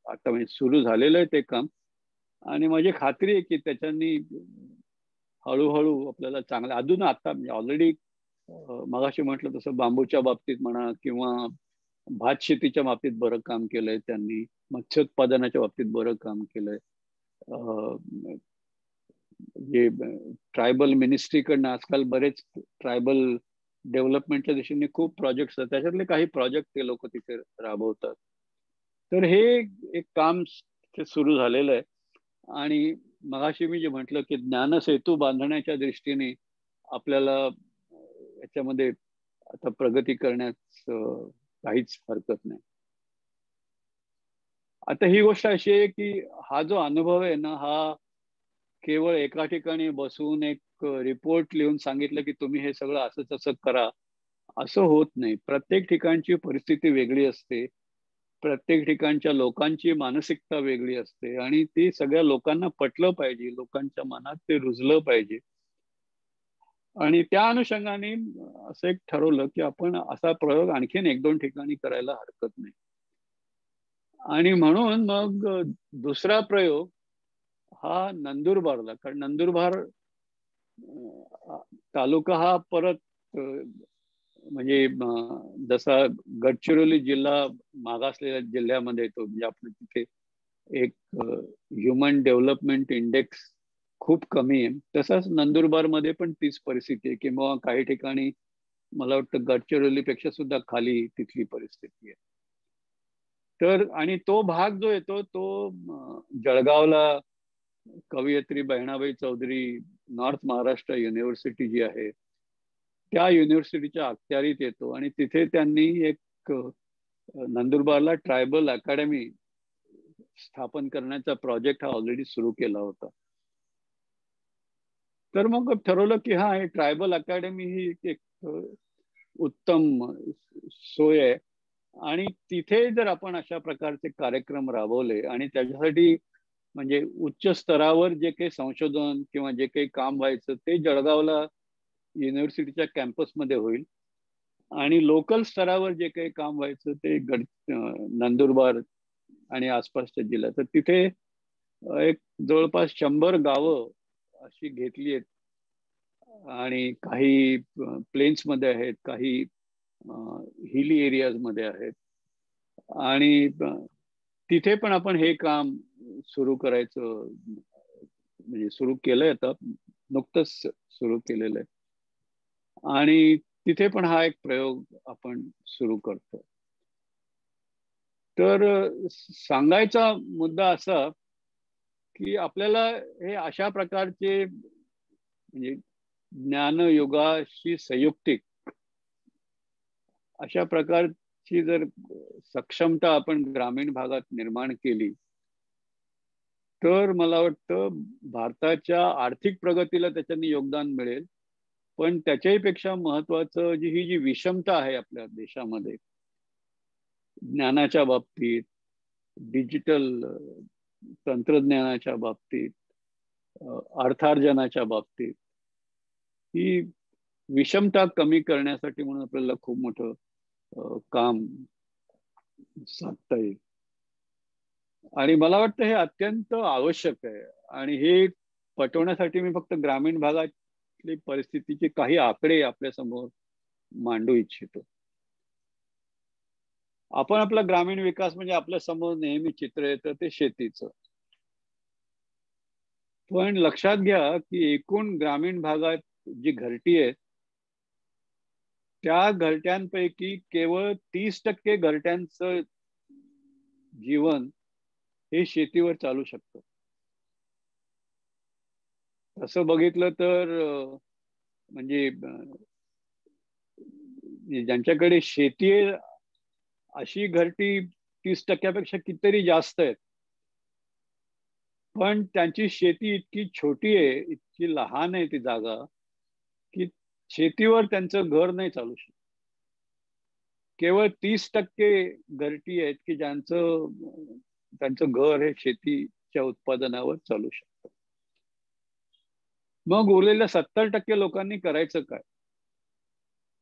आता म्हणजे सुरू झालेलं आहे ते काम, आणि माझी खात्री आहे की त्याच्यानी हळूहळू आपल्याला चांगलं अजून आता म्हणजे ऑलरेडी मगाशी म्हटलं तसं बांबूच्या बाबतीत म्हणा किंवा भात शेतीच्या बाबतीत बरं काम केलंय त्यांनी, मत्स्योत्पादनाच्या बाबतीत बरं काम केलंय. जे ट्रायबल मिनिस्ट्रीकडनं आजकाल बरेच ट्रायबल डेव्हलपमेंटच्या दिशेने खूप प्रोजेक्ट्स आहेत, त्याच्यातले काही प्रोजेक्ट ते लोक तिथे राबवतात. तर हे एक काम सुरू झालेलं आहे. आणि मगाशी मी जे म्हटलं की ज्ञानसेतू बांधण्याच्या दृष्टीने आपल्याला याच्यामध्ये आता प्रगती करण्यास काहीच हरकत नाही. आता ही गोष्ट अशी आहे की हा जो अनुभव आहे ना, हा केवळ एका ठिकाणी बसून एक रिपोर्ट लिहून सांगितलं की तुम्ही हे सगळं असंच असं करा, असं होत नाही. प्रत्येक ठिकाणची परिस्थिती वेगळी असते, प्रत्येक ठिकाणच्या लोकांची मानसिकता वेगळी असते, आणि ती सगळ्या लोकांना पटलं पाहिजे, लोकांच्या मनात ते रुजलं पाहिजे. आणि त्या अनुषंगाने असं एक ठरवलं की आपण असा प्रयोग आणखीन 1-2 ठिकाणी करायला हरकत नाही. आणि म्हणून मग दुसरा प्रयोग हा नंदुरबारला, कारण नंदुरबार तालुका हा परत म्हणजे जसा गडचिरोली जिल्हा मागासलेल्या जिल्ह्यामध्ये येतो, म्हणजे आपण तिथे एक ह्युमन डेव्हलपमेंट इंडेक्स खूप कमी आहे, तसाच नंदुरबारमध्ये पण तीच परिस्थिती आहे, किंवा काही ठिकाणी मला वाटतं गडचिरोलीपेक्षा सुद्धा खाली तिथली परिस्थिती आहे. तर आणि तो भाग जो येतो तो जळगावला कवयित्री बहिणाबाई चौधरी नॉर्थ महाराष्ट्र युनिव्हर्सिटी जी आहे त्या युनिव्हर्सिटीच्या अखत्यारीत येतो, आणि तिथे त्यांनी एक नंदुरबारला ट्रायबल अकॅडमी स्थापन करण्याचा प्रोजेक्ट हा ऑलरेडी सुरू केला होता. तर मग ठरवलं की हा, हे ट्रायबल अकॅडमी ही एक उत्तम सोय आहे, आणि तिथे जर आपण अशा प्रकारचे कार्यक्रम राबवले आणि त्याच्यासाठी म्हणजे उच्च स्तरावर जे काही संशोधन किंवा जे काही काम व्हायचं ते जळगावला युनिव्हर्सिटीच्या कॅम्पसमध्ये होईल, आणि लोकल स्तरावर जे काही काम व्हायचं ते नंदुरबार आणि आसपासच्या जिल्ह्यात, तर तिथे एक जवळपास 100 गावं अशी घेतली आहेत, आणि काही प्लेन्स मध्ये आहेत, काही हिली एरियाज मध्ये आहेत, आणि तिथे पण आपण हे काम सुरू करायचं म्हणजे सुरू केलंय, आता नुकतंच सुरू केलेलं आहे, आणि तिथे पण हा एक प्रयोग आपण सुरू करतो. तर सांगायचा मुद्दा असा की आपल्याला हे अशा प्रकारचे म्हणजे ज्ञानयुगाशी संयुक्तिक अशा प्रकारची जर सक्षमता आपण ग्रामीण भागात निर्माण केली तर मला वाटतं भारताच्या आर्थिक प्रगतीला त्याच्याने योगदान मिळेल. पण त्याच्याही पेक्षा महत्वाचं ही जी विषमता आहे आपल्या देशामध्ये ज्ञानाच्या बाबतीत, डिजिटल तंत्रज्ञानाच्या बाबतीत, अर्थार्जनाच्या बाबतीत, ही विषमता कमी करण्यासाठी म्हणून आपल्याला खूप मोठं काम साधता येईल. आणि मला वाटतं हे अत्यंत आवश्यक आहे. आणि हे पटवण्यासाठी मी फक्त ग्रामीण भागातली परिस्थितीचे काही आकडे आपल्या समोर मांडू इच्छितो. आपण आपला ग्रामीण विकास म्हणजे आपल्या समोर नेहमी चित्र येतं ते शेतीचं. पण लक्षात घ्या की एकूण ग्रामीण भागात जी घरटी आहेत त्या घरट्यांपैकी केवळ 30% घरट्यांचं जीवन हे शेतीवर चालू शकतं. असं बघितलं तर म्हणजे ज्यांच्याकडे शेती आहे अशी घरटी 30% कितीतरी जास्त आहेत. पण त्यांची शेती इतकी छोटी आहे, इतकी लहान आहे ती जागा की शेतीवर त्यांचं घर नाही चालू शकत. केवळ 30% घरटी आहेत की त्यांचं घर हे शेतीच्या उत्पादनावर चालू शकतं. मग उरलेल्या 70% लोकांनी करायचं काय?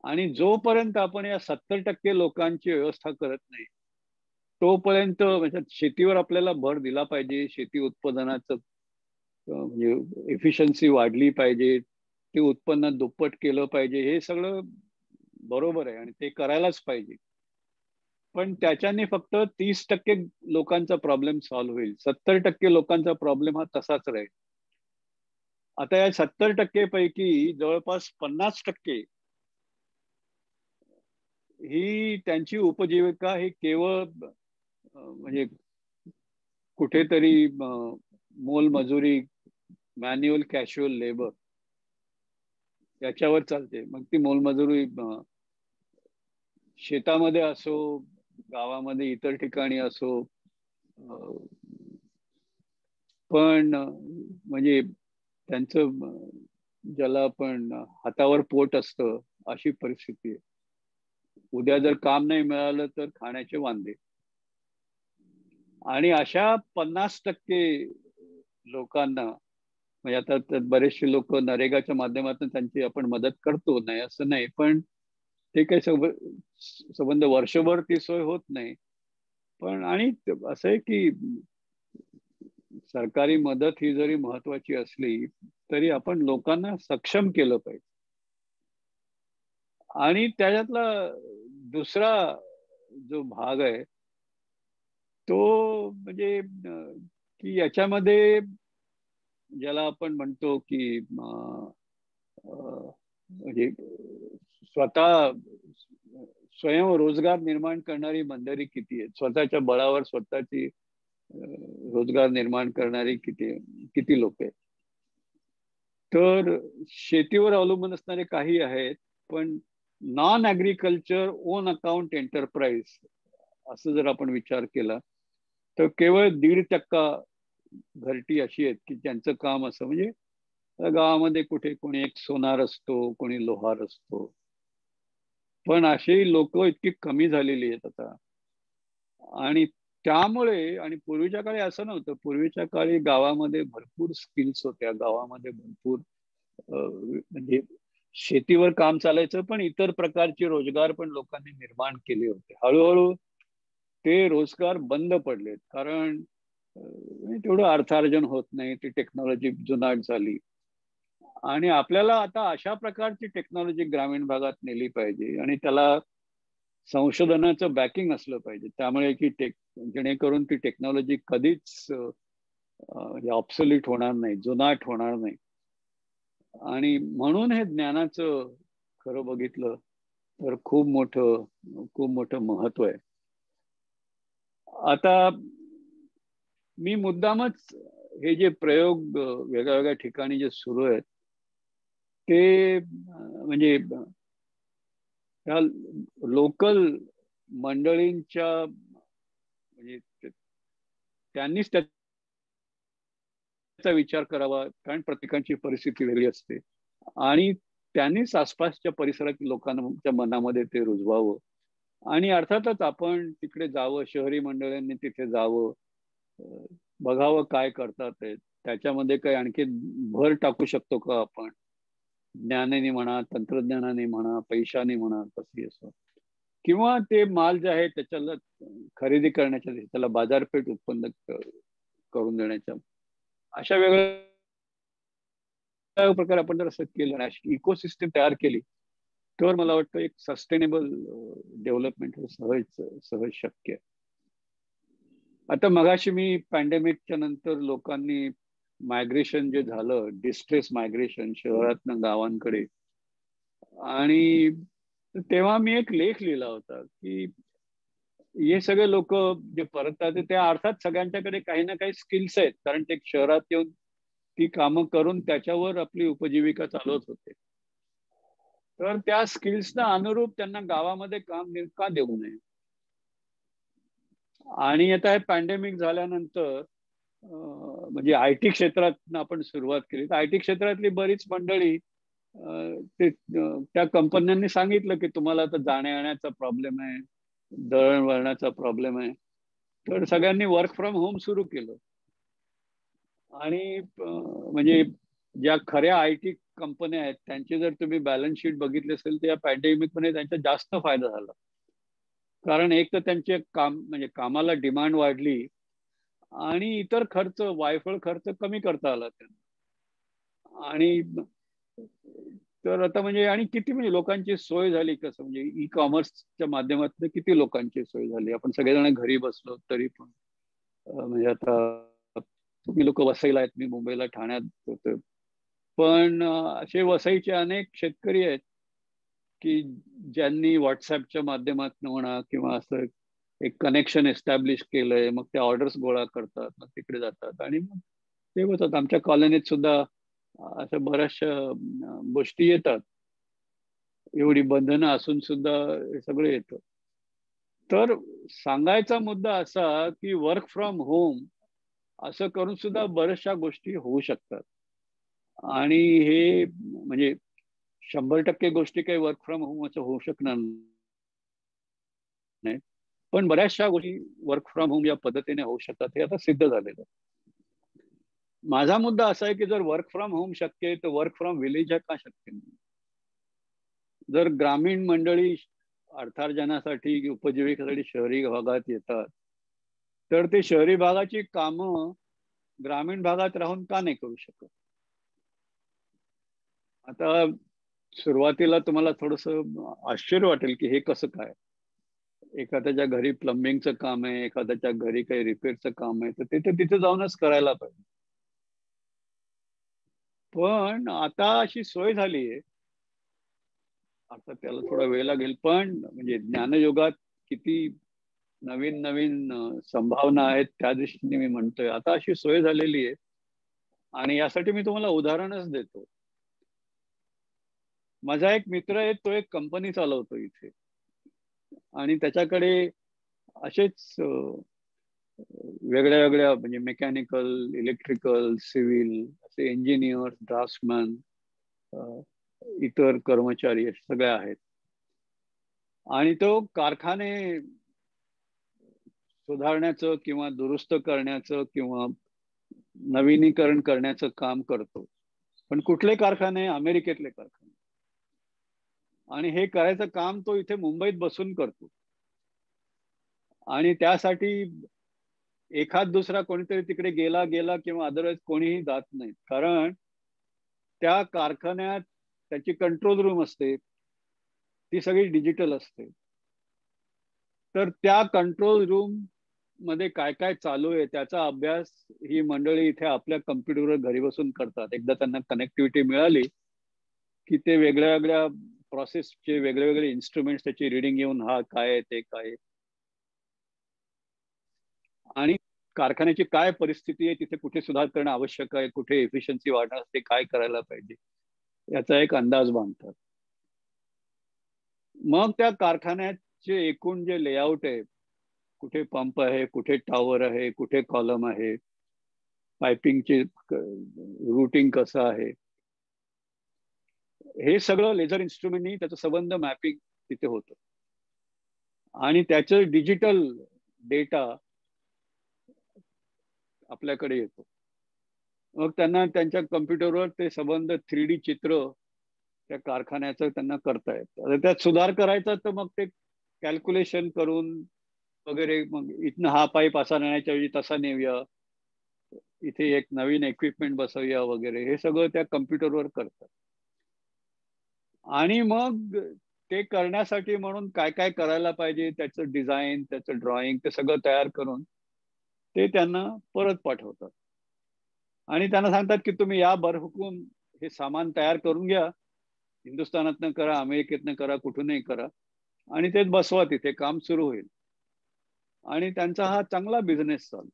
आणि जोपर्यंत आपण या 70% लोकांची व्यवस्था करत नाही तोपर्यंत म्हणजे शेतीवर आपल्याला भर दिला पाहिजे. शेती उत्पादनाचं म्हणजे एफिशियन्सी वाढली पाहिजे, ते उत्पन्न दुप्पट केलं पाहिजे, हे सगळं बरोबर आहे आणि ते करायलाच पाहिजे. पण त्याच्याने फक्त 30% लोकांचा प्रॉब्लेम सॉल्व्ह होईल, 70% लोकांचा प्रॉब्लेम हा तसाच राहील. आता या 70% पैकी जवळपास 50% ही त्यांची उपजीविका ही केवळ म्हणजे कुठेतरी मोलमजुरी, मॅन्युअल कॅज्युअल लेबर याच्यावर चालते. मग ती मोलमजुरी शेतामध्ये असो, गावामध्ये इतर ठिकाणी असो, पण म्हणजे त्यांचं ज्याला आपण हातावर पोट असतं अशी परिस्थिती आहे. उद्या जर काम नाही मिळालं तर खाण्याचे वांदे. आणि अशा 50% लोकांना म्हणजे आता बरेचसे लोक नरेगाच्या माध्यमातून त्यांची आपण मदत करतो, नाही असं नाही, पण ते काही संबंध वर्षभर ती सोय होत नाही. पण आणि असं आहे की सरकारी मदत ही जरी महत्वाची असली तरी आपण लोकांना सक्षम केलं पाहिजे. आणि त्याच्यातला दुसरा जो भाग आहे तो म्हणजे की याच्यामध्ये ज्याला आपण म्हणतो की म्हणजे स्वतः स्वयंरोजगार निर्माण करणारी मंडळी किती आहेत, स्वतःच्या बळावर स्वतःची रोजगार निर्माण करणारी किती लोक आहेत. तर शेतीवर अवलंबून असणारे काही आहेत, पण non agriculture on account enterprise असं जर आपण विचार केला तर केवळ 1.5% घरटी अशी आहेत की ज्यांचं काम असं म्हणजे गावामध्ये कुठे कोणी एक सोनार असतो, कोणी लोहार असतो. पण अशी लोक इतकी कमी झालेली आहेत आता. आणि त्यामुळे आणि पूर्वीच्या काळी असं नव्हतं. पूर्वीच्या काळी गावामध्ये भरपूर स्किल्स होत्या, गावामध्ये भरपूर म्हणजे शेतीवर काम चालायचं, पण इतर प्रकारचे रोजगार पण लोकांनी निर्माण केले होते. हळूहळू ते रोजगार बंद पडलेत कारण तेवढं अर्थार्जन होत नाही, ती टेक्नॉलॉजी जुनाट झाली. आणि आपल्याला आता अशा प्रकारची टेक्नॉलॉजी ग्रामीण भागात नेली पाहिजे आणि त्याला संशोधनाचं बॅकिंग असलं पाहिजे. त्यामुळे की जेणेकरून ती टेक्नॉलॉजी कधीच ऑब्सोल्यूट होणार नाही, जुनाट होणार नाही. आणि म्हणून हे ज्ञानाचं खरं बघितलं तर खूप मोठं महत्व आहे. आता मी मुद्दामच हे जे प्रयोग वेगळ्या वेगळ्या ठिकाणी जे सुरू आहेत ते म्हणजे त्या लोकल मंडळींच्या म्हणजे त्यांनीच त्याचा विचार करावा, कारण प्रत्येकाची परिस्थिती वेगळी असते आणि त्यांनीच आसपासच्या परिसरातील लोकांच्या मनामध्ये ते रुजवावं. आणि अर्थातच आपण तिकडे जावं, शहरी मंडळींनी तिथे जावं, बघावं काय करतात ते, त्याच्यामध्ये काही आणखी भर टाकू शकतो का आपण, ज्ञानाने म्हणा, तंत्रज्ञानाने म्हणा, पैशाने म्हणा, कशी असो, किंवा ते माल जे आहे त्याच्याला खरेदी करण्याच्या, त्याला बाजारपेठ उत्पन्न करून देण्याच्या, अशा वेगवेगळ्या प्रकारे आपण जर असं केलं, अशी इकोसिस्टम तयार केली तर मला वाटतं एक सस्टेनेबल डेव्हलपमेंट सहज शक्य आहे. आता मगाशी मी पॅन्डेमिकच्या नंतर लोकांनी मायग्रेशन जे झालं, डिस्ट्रेस मायग्रेशन शहरातनं गावांकडे, आणि तेव्हा मी एक लेख लिहिला होता की हे सगळे लोक जे परततात त्या अर्थात सगळ्यांच्याकडे काही ना काही स्किल्स आहेत, कारण ते शहरात येऊन ती कामं करून त्याच्यावर आपली उपजीविका चालवत होते. तर त्या स्किल्सना अनुरूप त्यांना गावामध्ये काम का देऊ नये. आणि आता हे पॅन्डेमिक झाल्यानंतर म्हणजे IT क्षेत्रात आपण सुरुवात केली, तर IT क्षेत्रातली बरीच मंडळी त्या कंपन्यांनी सांगितलं की तुम्हाला आता जाण्या येण्याचा प्रॉब्लेम आहे, दळणवळणाचा प्रॉब्लेम आहे, तर सगळ्यांनी वर्क फ्रॉम होम सुरू केलं. आणि म्हणजे ज्या खऱ्या IT कंपन्या आहेत त्यांचे जर तुम्ही बॅलन्स शीट बघितले असेल तर या पॅन्डेमिक मध्ये त्यांचा जास्त फायदा झाला. कारण एक तर त्यांचे काम म्हणजे कामाला डिमांड वाढली आणि इतर खर्च वायफळ खर्च कमी करता आला त्यांना. आणि तर आता म्हणजे आणि किती म्हणजे लोकांची सोय झाली, कसं म्हणजे ई कॉमर्सच्या माध्यमातून किती लोकांची सोय झाली. आपण सगळेजण घरी बसलो तरी पण म्हणजे आता तुम्ही लोक वसईला आहेत, मी मुंबईला ठाण्यात होतो, पण असे वसईचे अनेक शेतकरी आहेत की ज्यांनी व्हॉट्सअपच्या माध्यमातून म्हणा किंवा असं एक कनेक्शन एस्टॅब्लिश केलंय, मग ते ऑर्डर्स गोळा करतात, मग तिकडे जातात आणि मग ते होतात. आमच्या कॉलनीत सुद्धा अशा बऱ्याचशा गोष्टी येतात. एवढी बंधनं असून सुद्धा हे सगळं येतं. तर सांगायचा मुद्दा असा की वर्क फ्रॉम होम असं करून सुद्धा बऱ्याचशा गोष्टी होऊ शकतात. आणि हे म्हणजे 100% गोष्टी काही वर्क फ्रॉम होम असं होऊ शकणार नाही, पण बऱ्याचशा गोष्टी वर्क फ्रॉम होम या पद्धतीने होऊ शकतात, हे आता सिद्ध झालेलं आहे. माझा मुद्दा असा आहे की जर वर्क फ्रॉम होम शक्य आहे तर वर्क फ्रॉम विलेज का शक्य नाही? जर ग्रामीण मंडळी अर्थार्जनासाठी उपजीविकेसाठी शहरी भागात येतात, तर ते शहरी भागाची कामं ग्रामीण भागात राहून का नाही करू शकत? आता सुरुवातीला तुम्हाला थोडस आश्चर्य वाटेल की हे कसं काय. एखाद्याच्या घरी प्लंबिंगचं काम आहे, एखाद्याच्या घरी काही रिपेअरचं काम आहे, तर तिथे जाऊनच करायला पाहिजे. पण आता अशी सोय झाली आहे, आता त्याला थोडा वेळ लागेल, पण म्हणजे ज्ञानयुगात किती नवीन नवीन संभावना आहेत त्या दृष्टीने मी म्हणतोय. आता अशी सोय झालेली आहे आणि यासाठी मी तुम्हाला उदाहरणच देतो. माझा एक मित्र आहे, तो एक कंपनी चालवतो इथे आणि त्याच्याकडे असेच वेगळ्या वेगळ्या म्हणजे मेकॅनिकल, इलेक्ट्रिकल, सिव्हिल असे इंजिनियर, ड्राफ्ट्समन, इतर कर्मचारी सगळे आहेत. आणि तो कारखाने सुधारण्याचं किंवा दुरुस्त करण्याचं किंवा नवीनीकरण करण्याचं काम करतो. पण कुठले कारखाने? अमेरिकेतले कारखाने. आणि हे करायचं काम तो इथे मुंबईत बसून करतो. आणि त्यासाठी एखाद दुसरा कोणीतरी तिकडे गेला किंवा अदरवाईज कोणीही जात नाही, कारण त्या कारखान्यात त्याची कंट्रोल रूम असते, ती सगळी डिजिटल असते. तर त्या कंट्रोल रूम मध्ये काय काय चालू आहे त्याचा अभ्यास ही मंडळी इथे आपल्या कम्प्युटरवर घरी बसून करतात. एकदा त्यांना कनेक्टिव्हिटी मिळाली की ते वेगळ्या वेगळ्या प्रोसेसचे वेगळे वेगळे इन्स्ट्रुमेंट्स त्याची रिडिंग घेऊन हा काय आहे ते काय आहे आणि कारखान्याची काय परिस्थिती आहे, तिथे कुठे सुधार करणं आवश्यक आहे, कुठे एफिशियन्सी वाढणार ते काय करायला पाहिजे याचा एक अंदाज बांधतात. मग त्या कारखान्याचे एकूण जे लेआउट आहे, कुठे पंप आहे, कुठे टॉवर आहे, कुठे कॉलम आहे, पायपिंगचे रूटिंग कसं आहे, हे सगळं लेझर इन्स्ट्रुमेंटनी त्याचा संबंध मॅपिंग तिथे होतं आणि त्याचं डिजिटल डेटा आपल्याकडे येतो. मग त्यांना त्यांच्या कम्प्युटरवर ते संबंध 3D चित्र त्या कारखान्याचं त्यांना करता येतं. त्यात सुधार करायचा तर मग ते कॅल्क्युलेशन करून वगैरे, मग इथनं हा पाईप असा नेण्याच्या ऐवजी तसा नेऊया, इथे एक नवीन इक्विपमेंट बसवूया वगैरे, हे सगळं त्या कम्प्युटरवर करतात. आणि मग ते करण्यासाठी म्हणून काय काय करायला पाहिजे त्याचं डिझाईन, त्याचं ड्रॉइंग, ते सगळं तयार करून ते त्यांना परत पाठवतात आणि त्यांना सांगतात की तुम्ही या बरहुकूम हे सामान तयार करून घ्या, हिंदुस्थानातनं करा, अमेरिकेतनं करा, कुठूनही करा आणि तेच बसवा, तिथे काम सुरू होईल. आणि त्यांचा हा चांगला बिझनेस चालतो.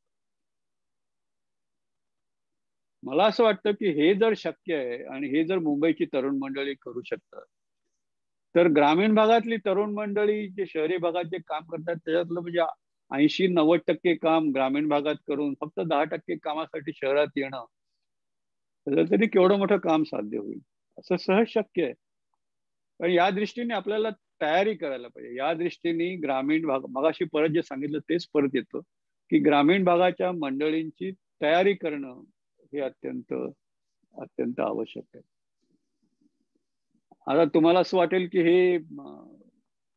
मला असं वाटतं की हे जर शक्य आहे आणि हे जर मुंबईची तरुण मंडळी करू शकतात, तर ग्रामीण भागातली तरुण मंडळी जे शहरी भागात जे काम करतात त्याच्यातलं म्हणजे 80-90% काम ग्रामीण भागात करून फक्त 10% कामासाठी शहरात येणं, तरी केवढं मोठं काम साध्य होईल. असं सहज शक्य आहे. पण या दृष्टीने आपल्याला तयारी करायला पाहिजे. या दृष्टीने ग्रामीण भाग, मगाशी परत जे सांगितलं तेच परत येतं की ग्रामीण भागाच्या मंडळींची तयारी करणं हे अत्यंत अत्यंत आवश्यक आहे. आता तुम्हाला असं वाटेल की हे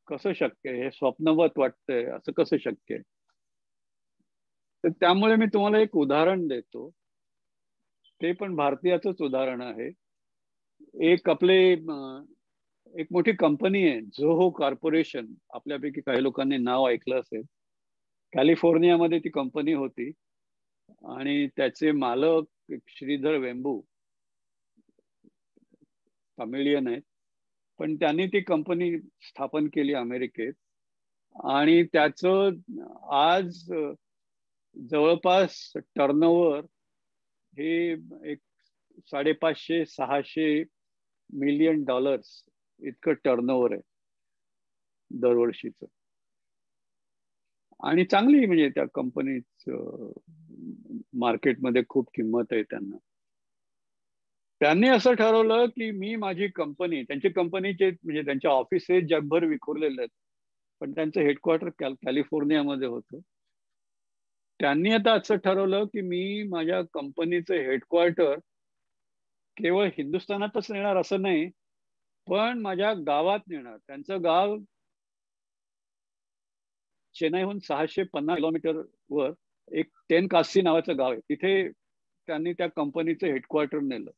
कसं शक्य आहे? हे स्वप्नवत वाटतंय, असं कसं शक्य आहे? तर त्यामुळे मी तुम्हाला एक उदाहरण देतो. ते पण भारतीयाचंच उदाहरण आहे. एक आपले एक मोठी कंपनी आहे, झोहो कॉर्पोरेशन. आपल्यापैकी काही लोकांनी नाव ऐकलं असेल. कॅलिफोर्नियामध्ये ती कंपनी होती आणि त्याचे मालक एक श्रीधर वेंबू, तामिळियन आहेत. पण त्यांनी ती कंपनी स्थापन केली अमेरिकेत आणि त्याचं आज जवळपास टर्नओव्हर हे एक 550-600 मिलियन डॉलर्स इतकं टर्नओव्हर आहे दरवर्षीचं. आणि चांगली म्हणजे त्या कंपनीच मार्केटमध्ये खूप किंमत आहे त्यांना. त्यांनी असं ठरवलं की मी माझी कंपनी, त्यांची कंपनीचे म्हणजे त्यांच्या ऑफिसेस जगभर विखुरलेले आहेत, पण त्यांचं हेडक्वार्टर कॅलिफोर्नियामध्ये होतं. त्यांनी आता असं ठरवलं की मी माझ्या कंपनीचं हेडक्वार्टर केवळ हिंदुस्थानातच नेणार असं नाही, पण माझ्या गावात नेणार. त्यांचं गाव चेन्नईहून 650 किलोमीटर वर एक टेनकासी नावाचं गाव आहे. तिथे त्यांनी त्या कंपनीचं हेडक्वार्टर नेलं,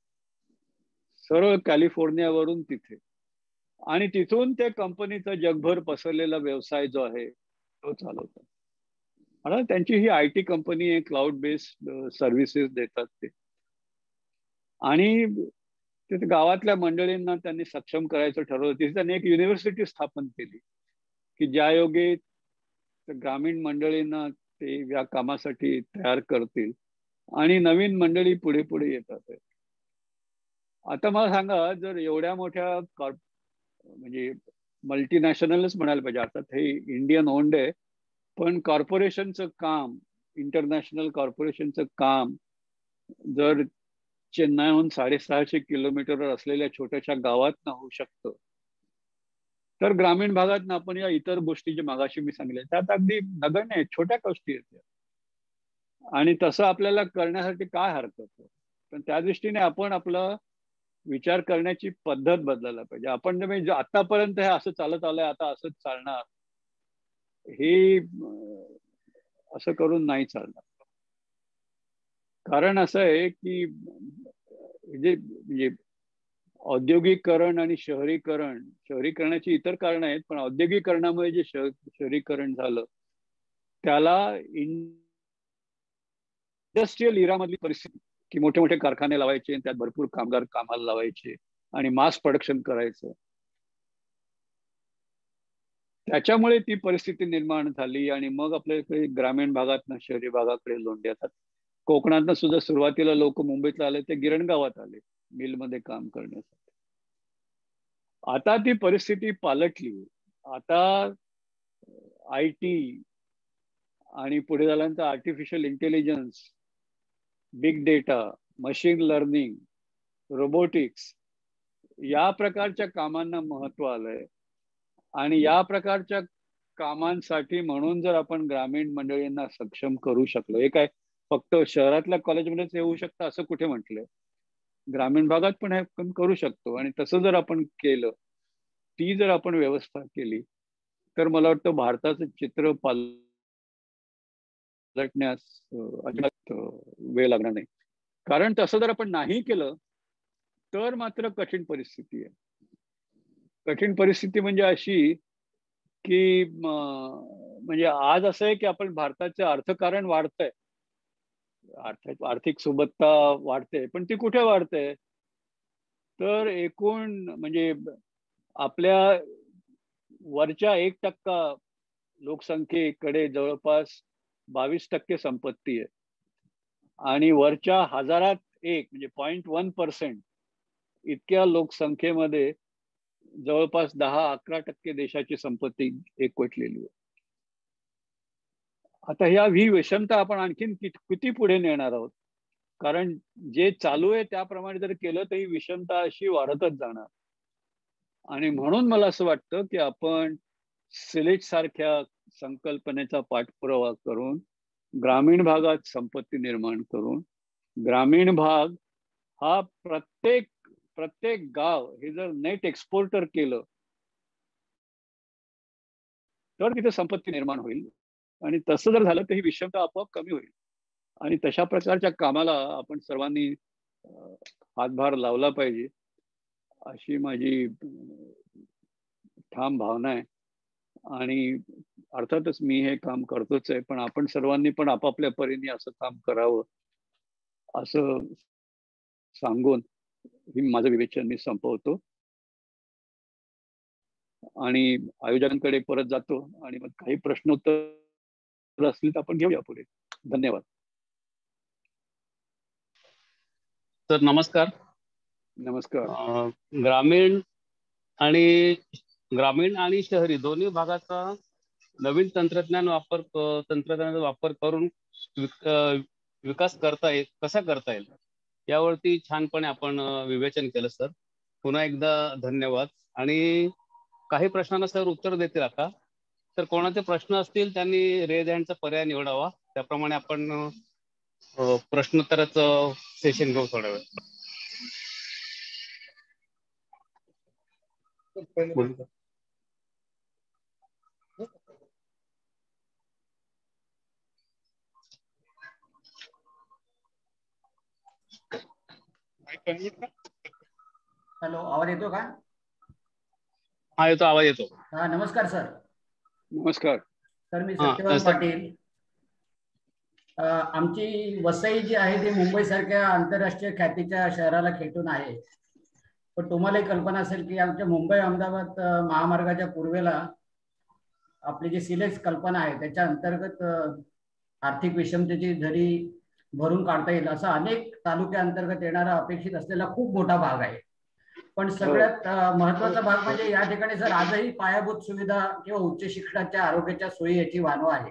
सरळ कॅलिफोर्नियावरून तिथे. आणि तिथून त्या कंपनीचा जगभर पसरलेला व्यवसाय जो आहे तो चालवतात. आणि त्यांची ही IT कंपनी आहे, क्लाउड बेस्ड सर्व्हिसेस देतात ते. आणि तिथे गावातल्या मंडळींना त्यांनी सक्षम करायचं ठरवलं. तिथे त्यांनी एक युनिव्हर्सिटी स्थापन केली की ज्या योगे ग्रामीण मंडळींना ते या कामासाठी तयार करतील आणि नवीन मंडळी पुढे पुढे येतात. आता मला सांगा, जर एवढ्या मोठ्या म्हणजे मल्टीनॅशनलच म्हणायला पाहिजे, अर्थात हे इंडियन ओन्ड आहे, पण कॉर्पोरेशनचं काम, इंटरनॅशनल कॉर्पोरेशनचं काम जर चेन्नईहून 650 किलोमीटरवर असलेल्या छोट्याशा गावात ना होऊ शकतं, तर ग्रामीण भागात आपण या इतर गोष्टी जे मागाशी मी सांगितल्या त्यात अगदी नगण्य आहेत, छोट्या गोष्टी आहेत. आणि तसं आपल्याला करण्यासाठी काय हरकत आहे? पण त्या दृष्टीने आपण आपला विचार करण्याची पद्धत बदलायला पाहिजे. आपण म्हणजे आतापर्यंत हे असं चालत आलंय, आता असंच चालणार, हे असं करून नाही चालणार. कारण असं आहे की म्हणजे औद्योगिकरण आणि शहरीकरणाची इतर कारणं आहेत, पण औद्योगिकरणामुळे जे शहरीकरण झालं त्याला इंडस्ट्रियल इरामधली परिस्थिती, की मोठे मोठे कारखाने लावायचे आणि त्यात भरपूर कामगार कामाला लावायचे आणि मास प्रोडक्शन करायचं, त्याच्यामुळे ती परिस्थिती निर्माण झाली. आणि मग आपल्याकडे ग्रामीण भागातनं शहरी भागाकडे लोंढे येतात. कोकणातनं सुद्धा सुरुवातीला लोक मुंबईतला आले ते गिरणगावात आले मिलमध्ये काम करण्यासाठी. आता ती परिस्थिती पालटली. आता IT आणि पुढे झाल्यानंतर artificial intelligence, big data, machine learning, robotics या प्रकारच्या कामांना महत्व आलंय. आणि या प्रकारच्या कामांसाठी म्हणून जर आपण ग्रामीण मंडळींना सक्षम करू शकलो, हे काय फक्त शहरातल्या कॉलेजमध्येच हे होऊ शकतं असं कुठे म्हटलंय? ग्रामीण भागात पण हे आपण करू शकतो. आणि तसं जर आपण केलं, ती जर आपण व्यवस्था केली, तर मला वाटतं भारताचं चित्र पालटण्यास अजिबात वेळ लागणार नाही. कारण तसं जर आपण नाही केलं तर मात्र कठीण परिस्थिती आहे. कठीण परिस्थिती म्हणजे अशी की म्हणजे आज असं आहे की आपण भारताचे अर्थकारण वाढतंय, आर्थिक सुबत्ता वाढते, पण ती कुठे वाढते? तर एकूण म्हणजे आपल्या वरच्या 1% लोकसंख्येकडे जवळपास 22% संपत्ती आहे आणि वरच्या 1000 एक म्हणजे 0.1% इतक्या लोकसंख्येमध्ये जवळपास 10-11% देशाची संपत्ती एकवटलेली आहे. आता ही विषमता आपण आणखीन किती पुढे नेणार आहोत? कारण जे चालू आहे त्याप्रमाणे जर केलं तर ही विषमता अशी वाढतच जाणार. आणि म्हणून मला असं वाटतं की आपण सिलेट सारख्या संकल्पनेचा पाठपुरावा करून ग्रामीण भागात संपत्ती निर्माण करून ग्रामीण भाग हा प्रत्येक गाव हे जर नेट एक्सपोर्टर केलं तर तिथे संपत्ती निर्माण होईल. आणि तसं जर झालं तर ही विषमता आपोआप कमी होईल. आणि तशा प्रकारच्या कामाला आपण सर्वांनी हातभार लावला पाहिजे, अशी माझी ठाम भावना आहे. आणि अर्थातच मी हे काम करतोच आहे, पण आपण सर्वांनी पण आपापल्या परीने असं काम करावं असं सांगून ही माझं विवेचन मी संपवतो आणि आयोजकांकडे परत जातो. आणि मग काही प्रश्नोत्तर असतील तर आपण घेऊया पुढे. धन्यवाद. सर नमस्कार. नमस्कार. ग्रामीण आणि शहरी दोन्ही भागाचा नवीन तंत्रज्ञानाचा वापर करून विकास कसा करता येईल यावरती छानपणे आपण विवेचन केलं सर. पुन्हा एकदा धन्यवाद. आणि काही प्रश्नांना सर उत्तर देतील आता. तर कोणाचे प्रश्न असतील त्यांनी रेज हँडचा पर्याय निवडावा. त्याप्रमाणे आपण प्रश्नोत्तराचं सेशन घेऊ थोड्या वेळ. हॅलो, आवाज येतो का? हा येतो, आवाज येतो. हा, नमस्कार सर. नमस्कार सर, मी सत्यवान पाटील. आमची वसई जी आहे ती मुंबई सारख्या आंतरराष्ट्रीय ख्यातीच्या शहराला खेटून आहे. पण तुम्हालाही कल्पना असेल की आमच्या मुंबई अहमदाबाद महामार्गाच्या पूर्वेला आपली जी सिलेक्स कल्पना आहे त्याच्या अंतर्गत आर्थिक विषमतेची झरी भरून काढता येईल असा अनेक तालुक्या अंतर्गत येणारा अपेक्षित असलेला खूप मोठा भाग आहे. पण सगळ्यात महत्वाचा भाग म्हणजे या ठिकाणी सर आजही पायाभूत सुविधा किंवा उच्च शिक्षणाच्या आरोग्याच्या सोयी याची वानवा आहे.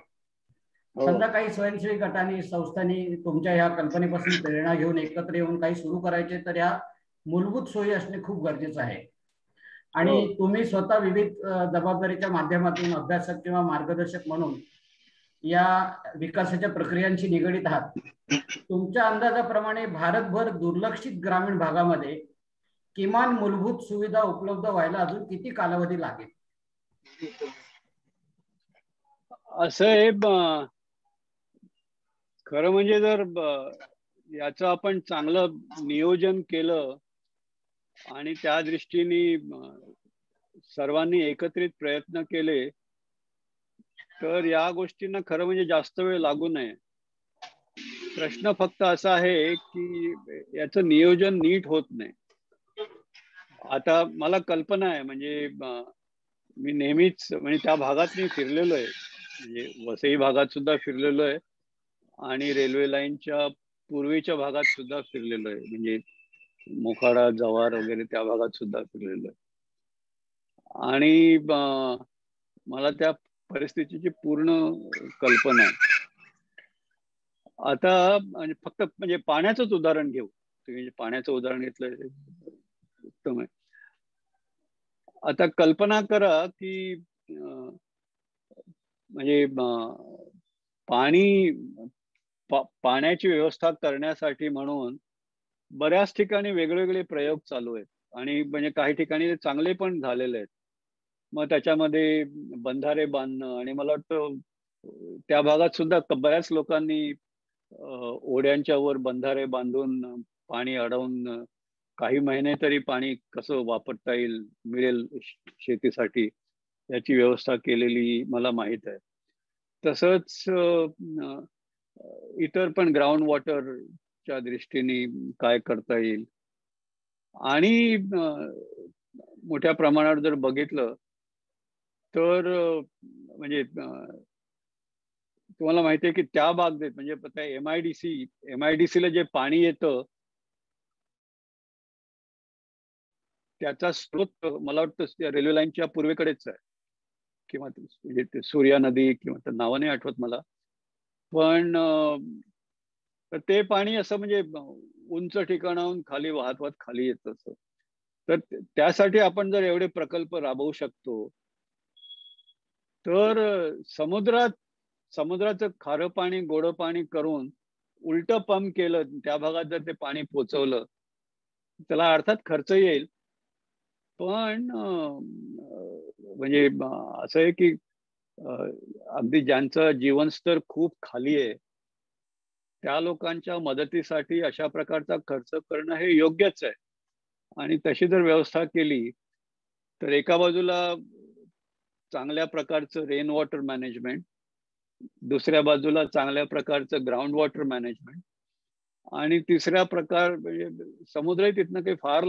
समजा काही स्वयंसेवी गटांनी संस्थांनी तुमच्या ह्या कल्पनेपासून प्रेरणा घेऊन एकत्र येऊन काही सुरू करायचे तर या मूलभूत सोयी असणे खूप गरजेचं आहे. आणि तुम्ही स्वतः विविध जबाबदारीच्या माध्यमातून अभ्यासक किंवा मार्गदर्शक म्हणून या विकासाच्या प्रक्रियांशी निगडीत आहात. तुमच्या अंदाजाप्रमाणे भारतभर दुर्लक्षित ग्रामीण भागामध्ये किमान मूलभूत सुविधा उपलब्ध व्हायला अजून किती कालावधी लागेल? असं आहे, खरं म्हणजे जर याचं आपण चांगलं नियोजन केलं आणि त्या दृष्टीने सर्वांनी एकत्रित प्रयत्न केले तर या गोष्टींना खरं म्हणजे जास्त वेळ लागू नये. प्रश्न फक्त असा आहे की याचं नियोजन नीट होत नाही. आता मला कल्पना आहे, म्हणजे मी नेहमीच म्हणजे त्या भागात मी फिरलेलो आहे, म्हणजे वसई भागात सुद्धा फिरलेलो आहे आणि रेल्वे लाईनच्या पूर्वेच्या भागात सुद्धा फिरलेलो आहे, म्हणजे मोखाडा जव्हार वगैरे त्या भागात सुद्धा फिरलेलो आहे. आणि मला त्या परिस्थितीची पूर्ण कल्पना आहे. आता म्हणजे फक्त म्हणजे पाण्याचंच उदाहरण घेऊ. तुम्ही पाण्याचं उदाहरण घेतलं उत्तम आहे. आता कल्पना करा की म्हणजे पाण्याची व्यवस्था करण्यासाठी म्हणून बऱ्याच ठिकाणी वेगवेगळे प्रयोग चालू आहेत आणि म्हणजे काही ठिकाणी चांगले पण झालेले आहेत. मग त्याच्यामध्ये बंधारे बांधणं आणि मला वाटतं त्या भागात सुद्धा बऱ्याच लोकांनी ओढ्यांच्या वर बंधारे बांधून पाणी अडवून काही महिने तरी पाणी कसं वापरता मिळेल शेतीसाठी याची व्यवस्था केलेली मला माहित आहे. तसंच इतर पण ग्राउंड वॉटरच्या दृष्टीने काय करता येईल. आणि मोठ्या प्रमाणावर जर बघितलं तर म्हणजे तुम्हाला माहिती आहे की त्या बाबतीत म्हणजे एमआयडीसीला जे पाणी येतं त्याचा स्रोत मला वाटतं रेल्वे लाईनच्या पूर्वेकडेच आहे, किंवा म्हणजे सूर्या नदी किंवा नाव नाही आठवत मला. पण ते पाणी असं म्हणजे उंच ठिकाणाहून खाली वाहत खाली येत असं. तर त्यासाठी आपण जर एवढे प्रकल्प राबवू शकतो तर समुद्राचं खारं पाणी गोडं पाणी करून उलट पंप केलं, त्या भागात जर ते पाणी पोचवलं, त्याला अर्थात खर्च येईल, पण म्हणजे असं आहे की अगदी ज्यांचं जीवनस्तर खूप खाली आहे त्या लोकांच्या मदतीसाठी अशा प्रकारचा खर्च करणं हे योग्यच आहे. आणि तशी जर व्यवस्था केली तर एका बाजूला चांगल्या प्रकारचं रेन वॉटर मॅनेजमेंट, दुसऱ्या बाजूला चांगल्या प्रकारचं ग्राउंड वॉटर मॅनेजमेंट, आणि तिसरा प्रकार म्हणजे समुद्रही तिथनं काही फार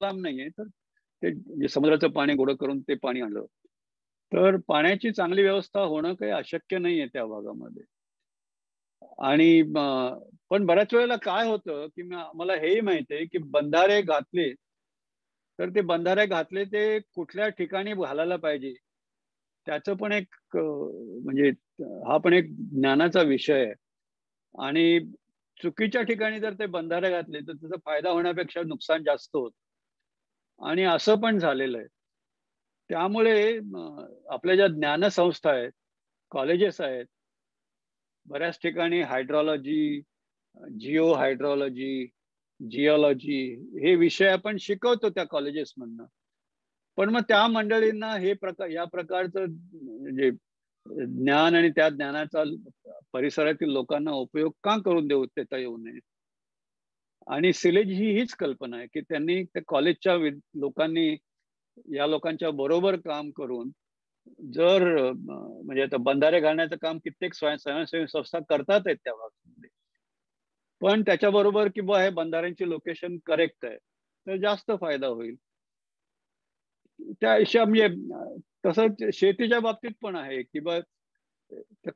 लांब नाहीये, तर ते समुद्राचं पाणी गोळा करून ते पाणी आणलं तर पाण्याची चांगली व्यवस्था होणं काही अशक्य नाहीये त्या भागामध्ये. आणि पण बऱ्याच वेळेला काय होतं की मला हेही माहिती आहे की बंधारे घातले तर ते बंधारे घातले ते कुठल्या ठिकाणी घालायला पाहिजे त्याचं पण एक म्हणजे हा पण एक ज्ञानाचा विषय आहे. आणि चुकीच्या ठिकाणी जर ते बंधारे घातले तर त्याचा फायदा होण्यापेक्षा नुकसान जास्त होत, आणि असं पण झालेलं आहे. त्यामुळे आपल्या ज्या ज्ञानसंस्था आहेत, कॉलेजेस आहेत, बऱ्याच ठिकाणी हायड्रॉलॉजी, जिओ हायड्रॉलॉजी, जिओलॉजी हे विषय आपण शिकवतो त्या कॉलेजेसमधनं. पण मग त्या मंडळींना या प्रकारचं म्हणजे ज्ञान आणि त्या ज्ञानाचा परिसरातील लोकांना उपयोग का करून देता येऊ नये. आणि सिलेज हीच कल्पना आहे की त्यांनी त्या कॉलेजच्या लोकांनी या लोकांच्या बरोबर काम करून जर म्हणजे आता बंधारे घालण्याचं काम कित्येक स्वयंसेवी संस्था करतात आहेत त्या भागामध्ये, पण त्याच्याबरोबर की हे बंधाऱ्यांची लोकेशन करेक्ट आहे तर जास्त फायदा होईल. त्या म्हणजे तसंच शेतीच्या बाबतीत पण आहे की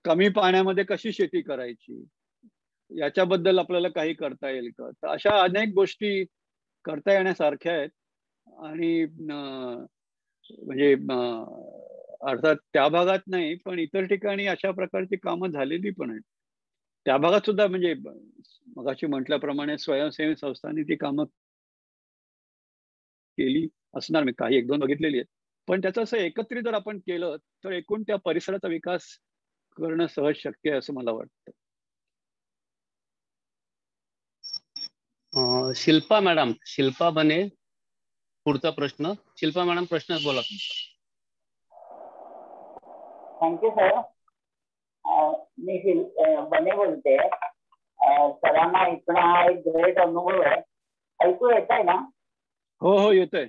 कमी पाण्यामध्ये कशी शेती करायची याच्याबद्दल आपल्याला काही करता येईल का. तर अशा अनेक गोष्टी करता येण्यासारख्या आहेत. आणि म्हणजे अर्थात त्या भागात नाही पण इतर ठिकाणी अशा प्रकारची कामं झालेली पण आहेत. त्या भागात सुद्धा म्हणजे मगाशी म्हटल्याप्रमाणे स्वयंसेवी संस्थांनी ती कामं केली असणार, मी काही एक दोन बघितलेली आहेत. पण त्याचं असं एकत्रित जर आपण केलं तर एकूण त्या परिसराचा विकास करणं सहज शक्य आहे असं मला वाटतं. शिल्पा मॅडम, शिल्पा बने, पुढचा प्रश्न. शिल्पा मॅडम प्रश्न बोला तुमचा. Thank you sir. मी बने बोलते. सरांना ऐकणं हा एक ग्रेट अनुभव आहे. ऐकू येत आहे ना? हो हो येत आहे.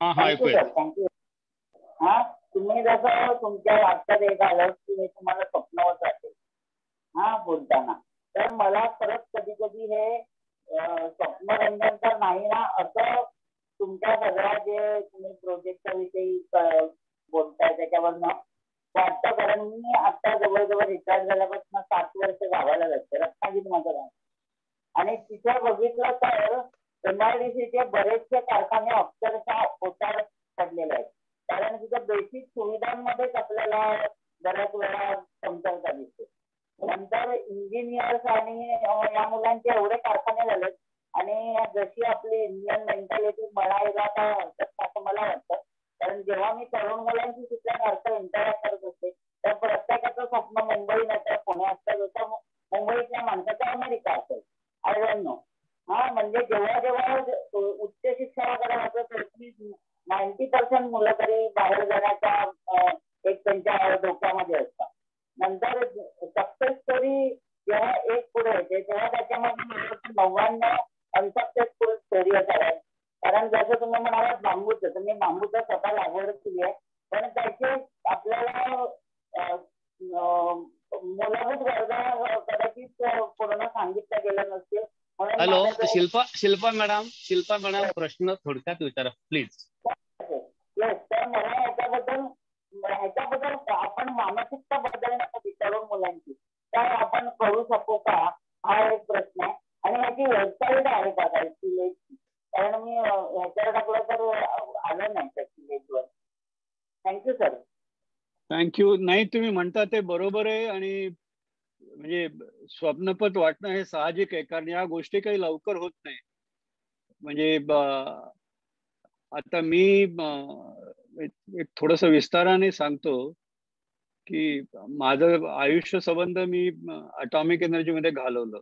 Thank you sir, thank you. हा, तुम्ही जसं तुमच्या वाटत एक आलं की मी तुम्हाला स्वप्नवत असेल बोलताना, तर मला परत कधी कधी हे स्वप्नरंजन तर नाही ना असं तुमच्या सगळ्या जे तुम्ही प्रोजेक्टच्या विषयी बोलताय त्याच्यावरनं वाटतं. कारण मी आता जवळजवळ रिटायर झाल्यापासून 7 वर्ष गावाला जाते, रत्नागिरी माझं गाव, आणि तिथे बघितलं तर MIDCचे बरेचसे कारखाने अक्षरशः ओटार पडलेले आहेत. कारण तिथे बेसिक सुविधांमध्येच आपल्याला बऱ्याच वेळा कमतरता दिसते. नंतर इंजिनियर्स आणि या मुलांचे एवढे कारखाने झालेत, आणि जशी आपली इंडियन मेंटॅलिटी म्हणायला काय हरकत असं मला वाटतं. कारण जेव्हा मी तरुण मुलांशी शिकण्यासारखं इंटरॅक्ट करत असते तर प्रत्येकाचं स्वप्न मुंबई नाही तर पुणे असतं, जसं मुंबईतल्या माणसाचा अमेरिका असेल. I don't know. म्हणजे जेव्हा जेव्हा उच्च शिक्षणाकडे होतं 90% मुलं तरी बाहेर जाण्याच्या एक त्यांच्या डोक्यामध्ये असतात. नंतर सक्सेस स्टोरी जेव्हा एक पुढे येते तेव्हा त्याच्यामध्ये 99 अनसक्सेसफुल स्टोरी असतात. कारण जसं तुम्ही म्हणालात बांबूचं, तर मी बांबूचं स्वतः लागवड केली आहे, पण त्याचे आपल्याला मूलभूत गरजा कदाचित पूर्ण सांगितल्या गेल्या नसतील. हॅलो, शिल्पा मॅडम प्रश्न थोडक्यात विचारा प्लीज. तर मला ह्याच्याबद्दल आपण मानसिकता बदलण्यासाठी तरुण मुलांची काय आपण करू शकतो का हा एक प्रश्न आहे. आणि ह्याची वेबसाईट आहे का काय सिलेजची? कारण मी ह्याच्यावर टाकलं तर आलं नाही त्या सिलेजवर. Thank you sir. थँक्यू. नाही, तुम्ही म्हणता ते बरोबर आहे. आणि म्हणजे स्वप्नपट वाटणं हे साहजिक आहे, कारण या गोष्टी काही लवकर होत नाही. म्हणजे आता मी एक थोडस विस्ताराने सांगतो की माझं आयुष्य संबंध मी अटॉमिक एनर्जी मध्ये घालवलं.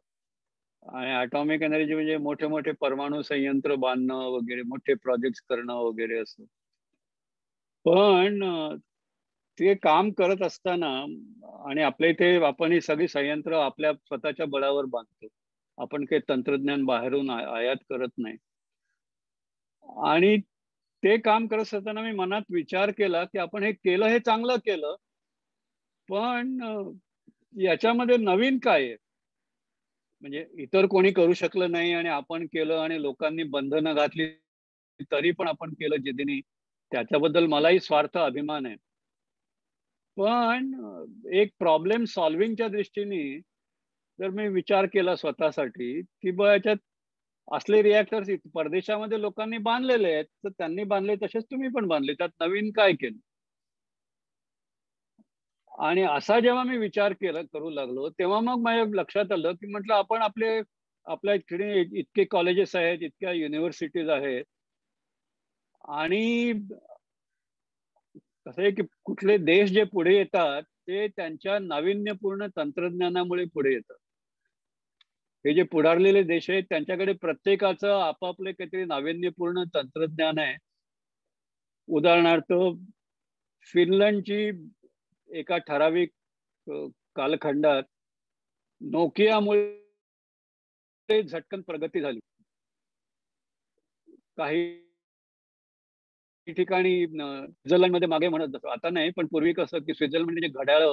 आणि अटॉमिक एनर्जी म्हणजे मोठे मोठे परमाणु संयंत्र बांधणं वगैरे, मोठे प्रोजेक्ट करणं वगैरे असं. पण ते काम करत असताना आणि आपल्या इथे आपण ही सगळी संयंत्र आपल्या स्वतःच्या बळावर बांधतो. आपण काही तंत्रज्ञान बाहेरून आयात करत नाही. आणि ते काम करत असताना मी मनात विचार केला की आपण हे केलं, हे चांगलं केलं, पण याच्यामध्ये नवीन काय आहे? म्हणजे इतर कोणी करू शकलं नाही आणि आपण केलं आणि लोकांनी बंधनं घातली तरी पण आपण केलं जिद्दीने. त्याच्याबद्दल मलाही स्वार्थ अभिमान आहे. पण एक प्रॉब्लेम सॉल्व्हिंगच्या दृष्टीने जर मी विचार केला स्वतःसाठी की बा याच्यात असले रिॲक्टर्स परदेशामध्ये लोकांनी बांधलेले आहेत, तर त्यांनी बांधले तसेच तुम्ही पण बांधले, त्यात नवीन काय केलं? आणि असा जेव्हा मी विचार करू लागलो तेव्हा मग माझ्या लक्षात आलं की म्हटलं आपण आपल्या इकडे इतके कॉलेजेस आहेत, इतक्या युनिव्हर्सिटीज आहेत, आणि कसं आहे की कुठले देश जे पुढे येतात ते त्यांच्या नाविन्यपूर्ण तंत्रज्ञानामुळे पुढे येतात. हे जे पुढारलेले देश आहेत त्यांच्याकडे प्रत्येकाचं आपापले काहीतरी नाविन्यपूर्ण तंत्रज्ञान आहे. उदाहरणार्थ फिनलंडची एका ठराविक कालखंडात नोकियामुळे झटकन प्रगती झाली. काही ठिकाणी स्वित्झर्लंडमध्ये मागे म्हणत असतो, आता नाही पण पूर्वी कसं की स्वित्झर्लंड म्हणजे घड्याळ,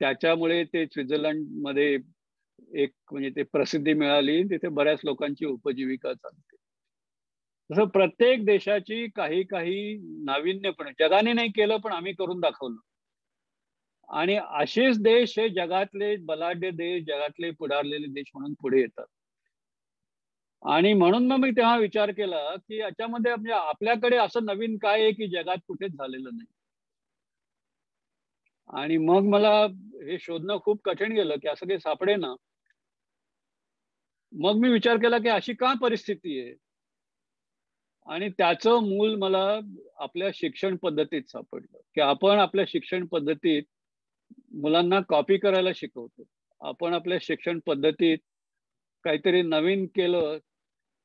त्याच्यामुळे ते स्वित्झर्लंडमध्ये एक म्हणजे ते प्रसिद्धी मिळाली, तिथे बऱ्याच लोकांची उपजीविका चालते. तसं प्रत्येक देशाची काही काही नाविन्यपणे जगाने नाही केलं पण आम्ही करून दाखवलं. आणि असेच देश हे जगातले बलाढ्य देश, जगातले पुढारलेले देश म्हणून पुढे येतात. आणि म्हणून मग मी तेव्हा विचार केला की याच्यामध्ये म्हणजे आपल्याकडे असं नवीन काय आहे की जगात कुठेच झालेलं नाही. आणि मग मला हे शोधणं खूप कठीण गेलं की असं काही सापडे ना. मग मी विचार केला की अशी का परिस्थिती आहे, आणि त्याचं मूल मला आपल्या शिक्षण पद्धतीत सापडलं की आपण आपल्या शिक्षण पद्धतीत मुलांना कॉपी करायला शिकवतो. आपण आपल्या शिक्षण पद्धतीत काहीतरी नवीन केलं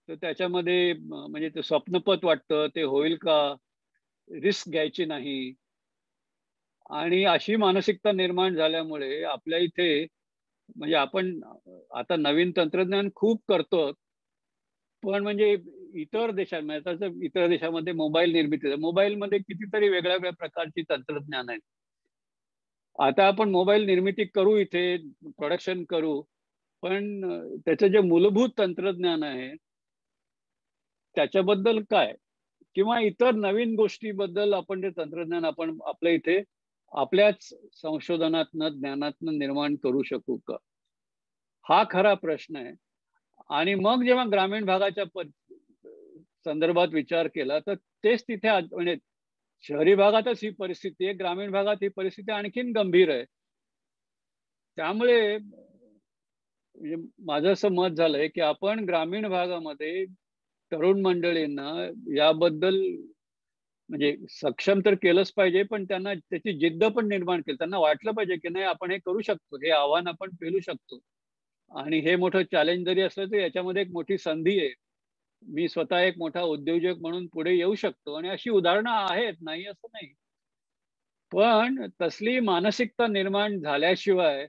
तर त्याच्यामध्ये म्हणजे ते स्वप्नपत वाटतं, ते होईल का, रिस्क घ्यायची नाही. आणि अशी मानसिकता निर्माण झाल्यामुळे आपल्या इथे म्हणजे आपण आता नवीन तंत्रज्ञान खूप करतो, पण म्हणजे इतर देशामध्ये मोबाईल निर्मिती, मोबाईलमध्ये कितीतरी वेगळ्या वेगळ्या प्रकारची तंत्रज्ञान आहे. आता आपण मोबाईल निर्मिती करू, इथे प्रोडक्शन करू, पण त्याचं जे मूलभूत तंत्रज्ञान आहे त्याच्याबद्दल काय, किंवा इतर नवीन गोष्टीबद्दल आपण ते तंत्रज्ञान आपण आपल्या इथे आपल्याच संशोधनातनं ज्ञानातनं निर्माण करू शकू का, हा खरा प्रश्न आहे. आणि मग जेव्हा ग्रामीण भागाच्या संदर्भात विचार केला तर तेच तिथे म्हणजे शहरी भागातच ही परिस्थिती आहे, ग्रामीण भागात ही परिस्थिती आणखीन गंभीर आहे. त्यामुळे म्हणजे माझं असं मत झालंय की आपण ग्रामीण भागामध्ये तरुण मंडळींना याबद्दल म्हणजे सक्षम तर केलंच पाहिजे, पण त्यांना त्याची जिद्द पण निर्माण केली. त्यांना वाटलं पाहिजे की नाही आपण हे करू शकतो, हे आव्हान आपण पेलू शकतो. आणि हे मोठं चॅलेंज जरी असलं तर याच्यामध्ये एक मोठी संधी आहे. मी स्वतः एक मोठा उद्योजक म्हणून पुढे येऊ शकतो, आणि अशी उदाहरणं आहेत, नाही असं नाही. पण तसली मानसिकता निर्माण झाल्याशिवाय,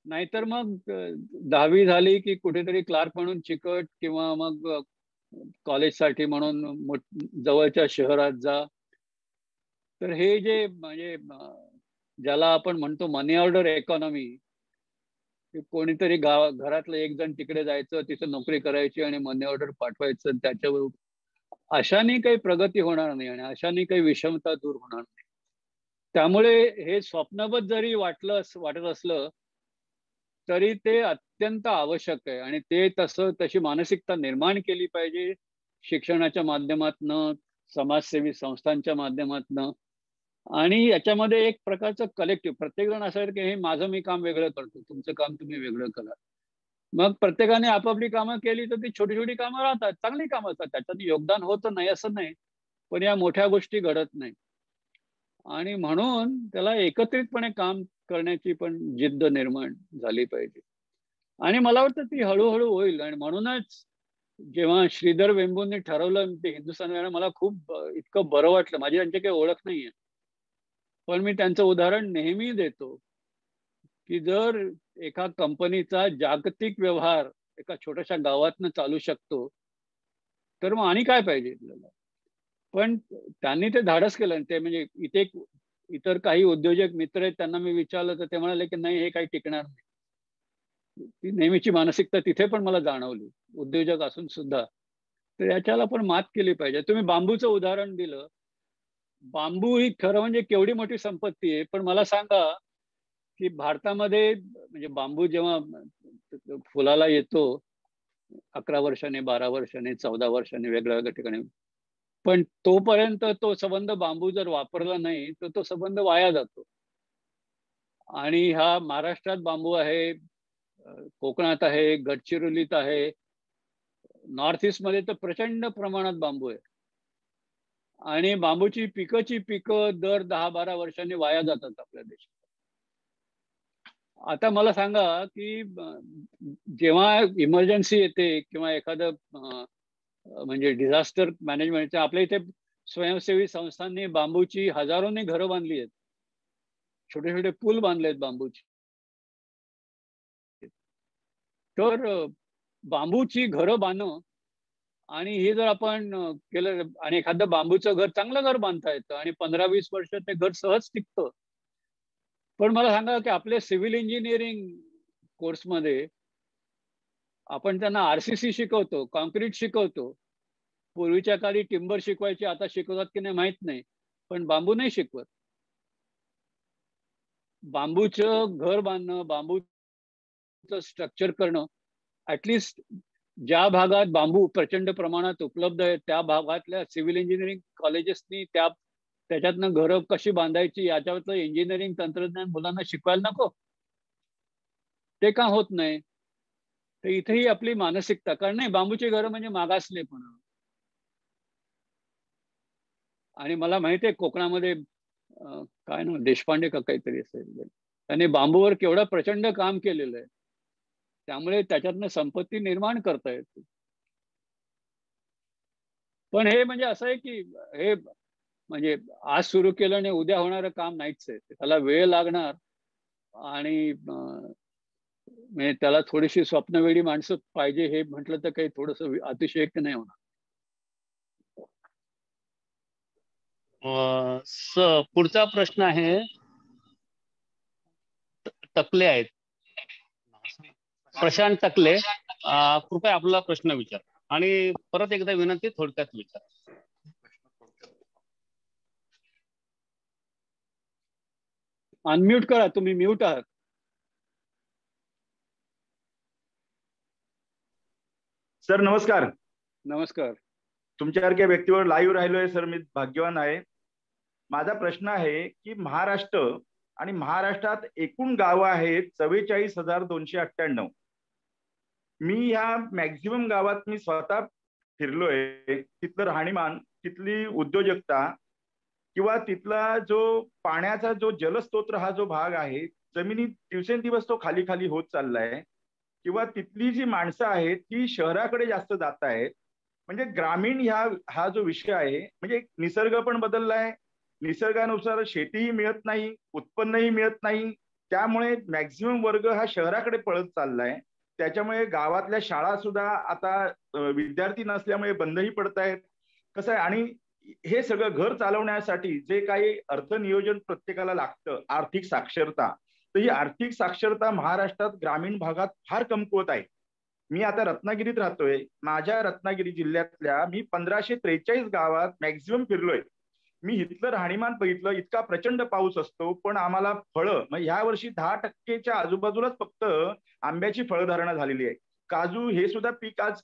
नाहीतर मग 10वी झाली की कुठेतरी क्लार्क म्हणून चिकट, किंवा मग कॉलेजसाठी म्हणून जवळच्या शहरात जा. तर हे जे म्हणजे ज्याला आपण म्हणतो मनी ऑर्डर इकॉनॉमी, कोणीतरी घरातलं एक जण तिकडे जायचं, तिथं नोकरी करायची आणि मनी ऑर्डर पाठवायचं, त्याच्यावर अशाने काही प्रगती होणार नाही आणि अशाने काही विषमता दूर होणार नाही. त्यामुळे हे स्वप्नबद्ध जरी वाटत असलं तरी ते अत्यंत आवश्यक आहे, आणि ते तशी मानसिकता निर्माण केली पाहिजे शिक्षणाच्या माध्यमातनं, समाजसेवी संस्थांच्या माध्यमातनं. आणि याच्यामध्ये एक प्रकारचं कलेक्टिव्ह, प्रत्येक जण असं आहे की हे माझं मी काम वेगळं करतो, तुमचं काम तुम्ही वेगळं करा. मग प्रत्येकाने आपापली कामं केली तर ती छोटी छोटी कामं राहतात, चांगली कामं असतात, त्याच्यात योगदान होतं नाही असं नाही, पण या मोठ्या गोष्टी घडत नाही. आणि म्हणून त्याला एकत्रितपणे काम करण्याची पण जिद्द निर्माण झाली पाहिजे. आणि मला वाटतं ती हळूहळू होईल. आणि म्हणूनच जेव्हा श्रीधर वेंबूंनी ठरवलं ते हिंदुस्थान येणं, मला खूप इतकं बरं वाटलं. माझी त्यांची काही ओळख नाहीये, पण मी त्यांचं उदाहरण नेहमी देतो की जर एका कंपनीचा जागतिक व्यवहार एका छोट्याशा गावातनं चालू शकतो तर मग आणि काय पाहिजे आपल्याला. पण त्यांनी ते धाडस केलं. ते म्हणजे इतर काही उद्योजक मित्र आहेत त्यांना मी विचारलं तर ते म्हणाले की नाही, हे काही टिकणार नाही. ती नेहमीची मानसिकता तिथे पण मला जाणवली, उद्योजक असून सुद्धा. तर याच्याला पण मात केली पाहिजे. तुम्ही बांबूचं उदाहरण दिलं. बांबू ही खरं म्हणजे केवढी मोठी संपत्ती आहे. पण मला सांगा की भारतामध्ये म्हणजे बांबू जेव्हा फुलाला येतो 11 वर्षाने, 12 वर्षाने, 14 वर्षाने वेगळ्या वेगळ्या ठिकाणी, पण तोपर्यंत तो संबंध बांबू जर वापरला नाही तर तो संबंध वाया जातो. आणि हा महाराष्ट्रात बांबू आहे, कोकणात आहे, गडचिरोलीत आहे, नॉर्थ ईस्ट मध्ये तर प्रचंड प्रमाणात बांबू आहे. आणि बांबूची पिकं दर 10-12 वर्षांनी वाया जातात आपल्या देशात. आता मला सांगा की जेव्हा इमर्जन्सी येते किंवा एखादं म्हणजे डिझास्टर मॅनेजमेंटच्या, आपल्या इथे स्वयंसेवी संस्थांनी बांबूची हजारोनी घरं बांधली आहेत, छोटे छोटे पूल बांधले आहेत बांबूची. तर बांबूची घरं बांधणं आणि हे जर आपण केलं आणि एखादं बांबूचं घर, चांगलं घर बांधता येतं आणि 15-20 वर्ष ते घर सहज टिकतं. पण मला सांगा की आपल्या सिव्हिल इंजिनिअरिंग कोर्समध्ये आपण त्यांना RCC शिकवतो, कॉन्क्रीट शिकवतो. पूर्वीच्या काळी टिंबर शिकवायचे, आता शिकवतात की नाही माहित नाही, पण बांबू नाही शिकवत. बांबूचं घर बांधणं, बांबूचं स्ट्रक्चर करणं, ऍटलिस्ट ज्या भागात बांबू प्रचंड प्रमाणात उपलब्ध आहे त्या भागातल्या सिव्हिल इंजिनिअरिंग कॉलेजेसनी त्याच्यातनं घरं कशी बांधायची याच्यावरचं इंजिनिअरिंग तंत्रज्ञान मुलांना शिकवायला नको? ते का होत नाही? तर इथेही आपली मानसिकता, कारण नाही, बांबूची घरं म्हणजे मागासलेपणा. आणि मला माहिती आहे कोकणामध्ये काय ना, देशपांडे का काहीतरी असेल, त्याने बांबूवर केवढं प्रचंड काम केलेलं आहे. त्यामुळे त्याच्यातनं संपत्ती निर्माण करता येते. पण हे म्हणजे असं आहे की हे म्हणजे आज सुरू केलं आणि उद्या होणारं काम नाहीच आहे. त्याला वेळ लागणार आणि म्हणजे त्याला थोडीशी स्वप्नवेडी माणसं पाहिजे. हे म्हटलं तर काही थोडंसं अतिशयोक्ती नाही होणार. पुढचा प्रश्न आहे, टकले आहेत, प्रशांत टकले. कृपया आपला प्रश्न विचार आणि परत एकदा विनंती, थोडक्यात विचार. अनम्यूट करा, तुम्ही म्यूट आहात. सर नमस्कार. नमस्कार. तुमच्यासारख्या व्यक्तीवर लाईव्ह राहिलोय सर, मी भाग्यवान आहे. माझा प्रश्न आहे की महाराष्ट्र आणि महाराष्ट्रात एकूण गावं आहेत 44,298. मी ह्या मॅक्झिमम गावात मी स्वतः फिरलोय. तिथलं राहणीमान, तिथली उद्योजकता किंवा तिथला जो पाण्याचा जो जलस्रोत हा जो भाग आहे, जमिनी दिवसेंदिवस तो खाली खाली होत चाललाय. किंवा तिथली जी माणसं आहेत ती शहराकडे जास्त जात आहेत. म्हणजे ग्रामीण हा जो विषय आहे, म्हणजे निसर्ग पण बदललाय, निसर्गानुसार शेतीही मिळत नाही, उत्पन्नही मिळत नाही. त्यामुळे मॅक्झिमम वर्ग हा शहराकडे पळत चाललाय. त्याच्यामुळे गावातल्या शाळा सुद्धा आता विद्यार्थी नसल्यामुळे बंदही पडत आहेत. कसं आहे, आणि हे सगळं घर चालवण्यासाठी जे काही अर्थनियोजन प्रत्येकाला लागतं, आर्थिक साक्षरता, तर ही आर्थिक साक्षरता महाराष्ट्रात ग्रामीण भागात फार कमकुवत आहे. मी आता रत्नागिरीत राहतोय. माझ्या रत्नागिरी जिल्ह्यातल्या मी 1543 गावात मॅक्झिमम फिरलोय. मी इथलं राहणीमान बघितलं. इतका प्रचंड पाऊस असतो पण आम्हाला फळं, म्हणजे ह्या वर्षी 10% आजूबाजूलाच फक्त आंब्याची फळधारणा झालेली आहे. काजू हे सुद्धा पीक आज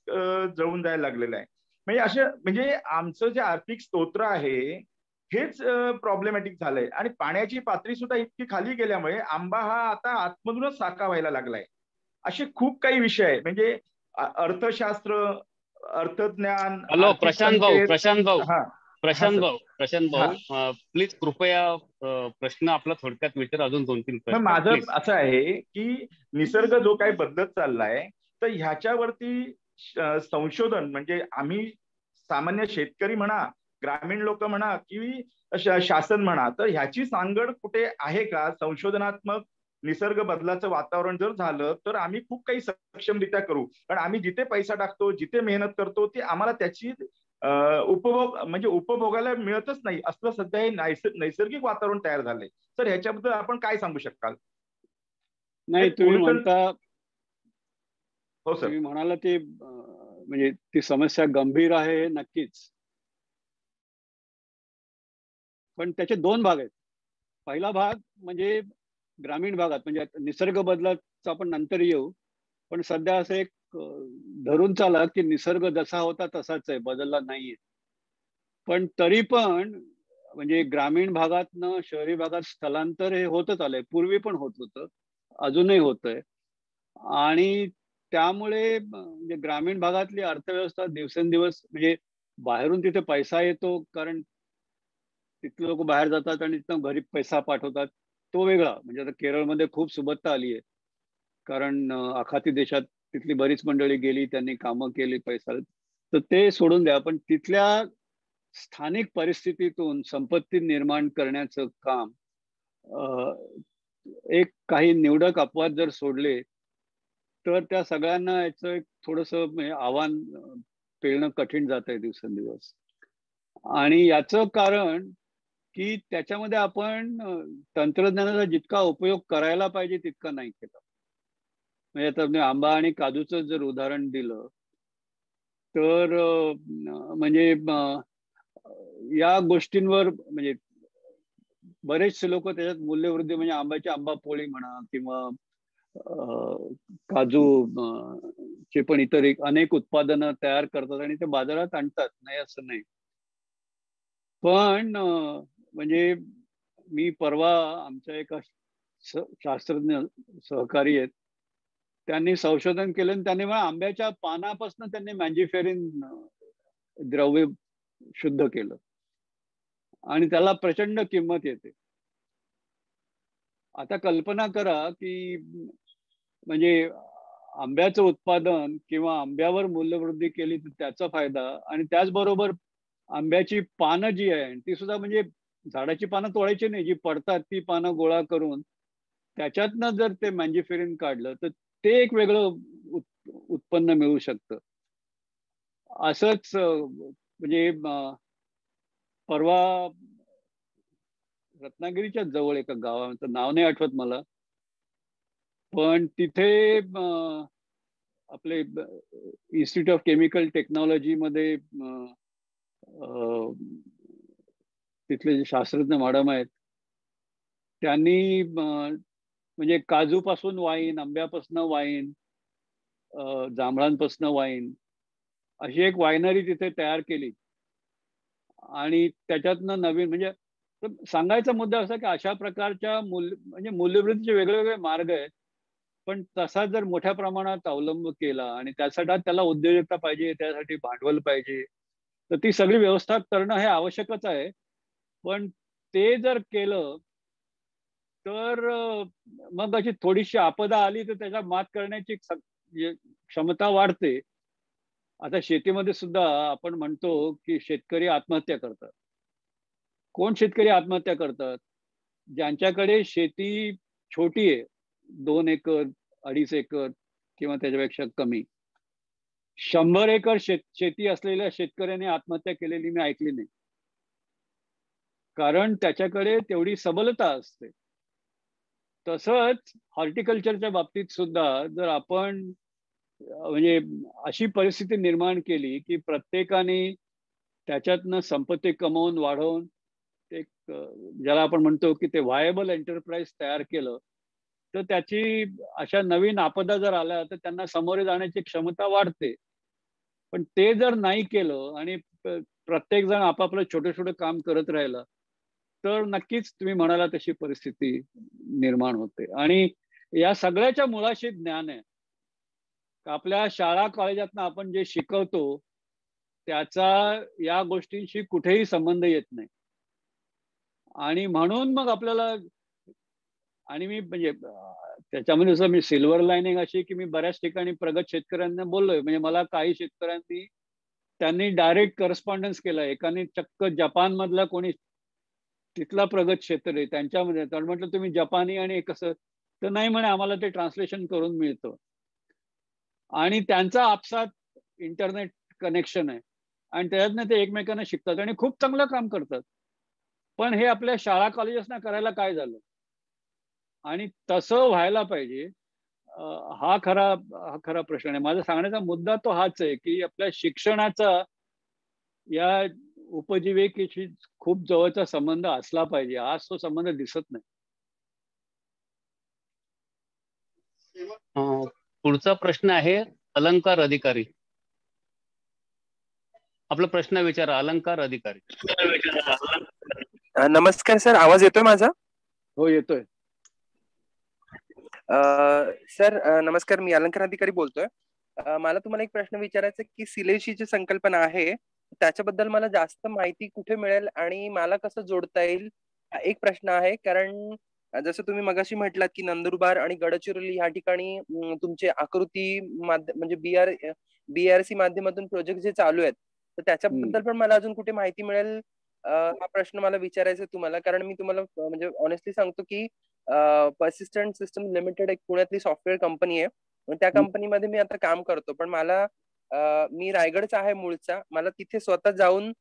जळून जायला लागलेलं आहे. म्हणजे म्हणजे आमचं जे आर्थिक स्तोत्र आहे हेच प्रॉब्लेमॅटिक झालंय. आणि पाण्याची पातळी सुद्धा इतकी खाली गेल्यामुळे आंबा हा आता आतमधूनच साका व्हायला लागलाय. असे खूप काही विषय आहेत. म्हणजे अर्थशास्त्र, अर्थज्ञान. हॅलो प्रशांत भाऊ, हा, प्लीज कृपया प्रश्न आपला थोडक्यात विचार. अजून 2-3 प्रश्न. माझं असं आहे की निसर्ग जो काही बदलत चाललाय तर ह्याच्यावरती संशोधन, म्हणजे आम्ही सामान्य शेतकरी म्हणा ग्रामीण लोक म्हणा की शासन म्हणा, तर ह्याची सांगड कुठे आहे का? संशोधनात्मक निसर्ग बदलाचं वातावरण जर झालं तर आम्ही खूप काही सक्षमरित्या करू. कारण आम्ही जिथे पैसा टाकतो, जिथे मेहनत करतो, ते आम्हाला त्याची उपभोग म्हणजे उपभोगायला मिळतच नाही, असलं सध्या हे नैसर्गिक वातावरण तयार झालंय. सर ह्याच्याबद्दल आपण काय सांगू शकाल? नाही, तुम्ही म्हणता, हो सर, तुम्ही म्हणाला ते म्हणजे ती समस्या गंभीर आहे हे नक्कीच, पण त्याचे दोन भाग आहेत. पहिला भाग म्हणजे ग्रामीण भागात, म्हणजे निसर्ग बदलाचा आपण नंतर येऊ, पण सध्या असं एक धरून चाला की निसर्ग जसा होता तसाच आहे, बदलला नाहीये. पण तरी पण म्हणजे ग्रामीण भागातनं शहरी भागात स्थलांतर हे होतच आलंय, पूर्वी पण होत होतं, अजूनही होतंय. आणि त्यामुळे म्हणजे ग्रामीण भागातली अर्थव्यवस्था दिवसेंदिवस म्हणजे बाहेरून तिथे पैसा येतो, कारण तिथले लोक बाहेर जातात आणि तिथं घरी पैसा पाठवतात, तो वेगळा. म्हणजे आता केरळमध्ये खूप सुबत्ता आली आहे, कारण आखाती देशात तिथली बरीच मंडळी गेली, त्यांनी कामं केली, पैसा, तर ते सोडून द्या. पण तिथल्या स्थानिक परिस्थितीतून संपत्ती निर्माण करण्याचं काम, एक काही निवडक अपवाद जर सोडले तर त्या सगळ्यांना याचं एक थोडंसं म्हणजे आव्हान पेलणं कठीण जात आहे दिवसेंदिवस. आणि याचं कारण की त्याच्यामध्ये आपण तंत्रज्ञानाचा जितका उपयोग करायला पाहिजे तितका नाही केला. म्हणजे आता मी आंबा आणि काजूचं जर उदाहरण दिलं तर म्हणजे या गोष्टींवर म्हणजे बरेचसे लोक त्याच्यात मूल्यवृद्धी, म्हणजे आंब्याची आंबा पोळी म्हणा किंवा काजू चे पण इतर अनेक उत्पादनं तयार करतात आणि ते बाजारात आणतात, नाही असं नाही. पण म्हणजे मी परवा आमच्या एका शास्त्रज्ञ सहकारी आहेत, त्यांनी संशोधन केलं आणि त्यांनी आंब्याच्या पानापासून त्यांनी मॅन्जिफेरिन द्रव्य शुद्ध केलं आणि त्याला प्रचंड किंमत येते. आता कल्पना करा की म्हणजे आंब्याचं उत्पादन किंवा आंब्यावर मूल्यवृद्धी केली तर त्याचा फायदा, आणि त्याचबरोबर आंब्याची पानं जी आहे ती सुद्धा, म्हणजे झाडाची पानं तोडायची नाही, जी पडतात ती पानं गोळा करून त्याच्यातनं जर ते मॅन्जिफेरिन काढलं तर ते एक वेगळं उत्पन्न मिळू शकतं. असंच म्हणजे परवा रत्नागिरीच्या जवळ एका गावाचं नाव नाही आठवत मला, पण तिथे आपले इन्स्टिट्यूट ऑफ केमिकल टेक्नॉलॉजी मध्ये तिथले जे शास्त्रज्ञ मॅडम आहेत त्यांनी म्हणजे काजूपासून वाईन, आंब्यापासून वाईन, जांभळांपासून वाईन, अशी एक वायनरी तिथे तयार केली. आणि त्याच्यातनं नवीन म्हणजे सांगायचा मुद्दा असा की अशा प्रकारच्या म्हणजे मूल्यवृद्धीचे वेगळे वेगळे मार्ग आहेत, पण तसा जर मोठ्या प्रमाणात अवलंब केला आणि त्यासाठी त्याला उद्योजकता पाहिजे, त्यासाठी भांडवल पाहिजे, तर ती सगळी व्यवस्था करणं हे आवश्यकच आहे. पण ते जर केलं तर मग अशी थोडीशी आपदा आली तर त्याच्या मात करण्याची क्षमता वाढते. आता शेतीमध्ये सुद्धा आपण म्हणतो की शेतकरी आत्महत्या करतात. कोण शेतकरी आत्महत्या करतात? ज्यांच्याकडे शेती छोटी आहे, 2 एकर 2.5 एकर किंवा त्याच्यापेक्षा कमी. 100 एकर शेती असलेल्या शेतकऱ्याने आत्महत्या केलेली मी ऐकली नाही, कारण त्याच्याकडे तेवढी सबलता असते. तसंच हॉर्टिकल्चरच्या बाबतीत सुद्धा जर आपण म्हणजे अशी परिस्थिती निर्माण केली की प्रत्येकाने त्याच्यातनं संपत्ती कमवून वाढवून एक ज्याला आपण म्हणतो की ते व्हायबल एंटरप्राइज तयार केलं, तर त्याची अशा नवीन आपदा जर आल्या तर त्यांना सामोरे जाण्याची क्षमता वाढते. पण ते जर नाही केलं आणि प्रत्येक जण आपापलं छोटं छोटं काम करत राहिलं तर नक्कीच तुम्ही म्हणाला तशी परिस्थिती निर्माण होते. आणि या सगळ्याच्या मुळाशी ज्ञान आहे. आपल्या शाळा कॉलेजातनं आपण जे शिकवतो त्याचा या गोष्टींशी कुठेही संबंध येत नाही. आणि म्हणून मग आपल्याला, आणि मी म्हणजे त्याच्यामध्ये जसं मी सिल्वर लाईनिंग अशी की मी बऱ्याच ठिकाणी प्रगत शेतकऱ्यांना बोललोय, म्हणजे मला काही शेतकऱ्यांनी त्यांनी डायरेक्ट करस्पॉन्डन्स केला. एकाने चक्क जपान मधला कोणी तिथला प्रगत क्षेत्र आहे त्यांच्यामध्ये, तर म्हटलं तुम्ही जपानी आणि कसं, तर नाही म्हणे आम्हाला ते ट्रान्सलेशन करून मिळतं. आणि त्यांचा आपसात इंटरनेट कनेक्शन आहे आणि त्याच्यातनं ते एकमेकांना शिकतात आणि खूप चांगलं काम करतात. पण हे आपल्या शाळा कॉलेजेसना करायला काय झालं? आणि तसं व्हायला पाहिजे. हा खरा प्रश्न आहे. माझा सांगण्याचा मुद्दा तो हाच आहे की आपल्या शिक्षणाचा या उपजीविकेशी खूप जवळचा संबंध असला पाहिजे. आज तो संबंध दिसत नाही. पुढचा प्रश्न आहे अलंकार अधिकारी. आपला प्रश्न विचारा. अलंकार अधिकारी. नमस्कार सर, आवाज येतोय माझा? हो, येतोय. सर नमस्कार, मी अलंकार अधिकारी बोलतोय. मला तुम्हाला एक प्रश्न विचारायचा की सिलेशीची जी संकल्पना आहे त्याच्याबद्दल मला जास्त माहिती कुठे मिळेल आणि मला कसं जोडता येईल, हा एक प्रश्न आहे. कारण जसं तुम्ही मगाशी म्हटलात की नंदुरबार आणि गडचिरोली ह्या ठिकाणी तुमचे आकृती म्हणजे बीआरसी माध्यमातून प्रोजेक्ट जे चालू आहेत, तर त्याच्याबद्दल पण मला अजून कुठे माहिती मिळेल, हा प्रश्न मला विचारायचा आहे तुम्हाला. कारण मी तुम्हाला म्हणजे ऑनेस्टली सांगतो की पर्सिस्टंट सिस्टम लिमिटेड एक पुण्यातली सॉफ्टवेअर कंपनी आहे. त्या कंपनीमध्ये मी आता काम करतो. पण मला मी रायगडचा आहे मूळचा. मला तिथे स्वतः जाऊन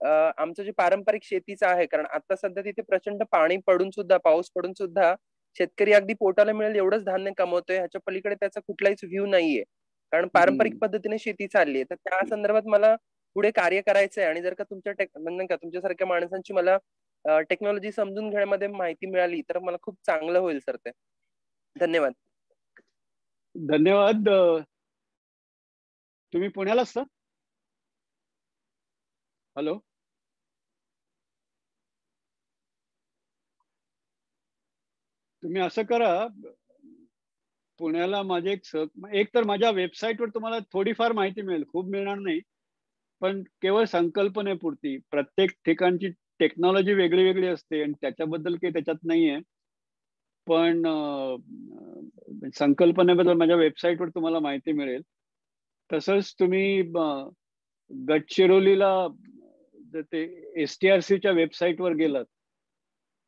आमचं जे पारंपरिक शेतीचं आहे, कारण आता सध्या तिथे प्रचंड पाणी पडून सुद्धा, पाऊस पडून सुद्धा शेतकरी अगदी पोटाला मिळेल एवढंच धान्य कमवतोय, ह्याच्या पलीकडे त्याचा कुठलाच व्ह्यू नाहीये. कारण पारंपरिक पद्धतीने शेती चालली आहे. तर त्या संदर्भात मला पुढे कार्य करायचं आहे. आणि जर का तुमच्यासारख्या माणसांची मला टेक्नॉलॉजी समजून घेण्यामध्ये माहिती मिळाली तर मला खूप चांगलं होईल सर ते. धन्यवाद. धन्यवाद. तुम्ही पुण्याला असता? हॅलो, तुम्ही असं करा, पुण्याला माझे एक तर माझ्या वेबसाईटवर तुम्हाला थोडीफार माहिती मिळेल, खूप मिळणार नाही, पण केवळ संकल्पनेपुरती. प्रत्येक ठिकाणची टेक्नॉलॉजी वेगळी वेगळी असते आणि त्याच्याबद्दल काही त्याच्यात नाहीये. पण संकल्पनेबद्दल माझ्या वेबसाईटवर तुम्हाला माहिती मिळेल. तसंच तुम्ही गडचिरोलीला जर ते STRCच्या वेबसाईटवर गेलात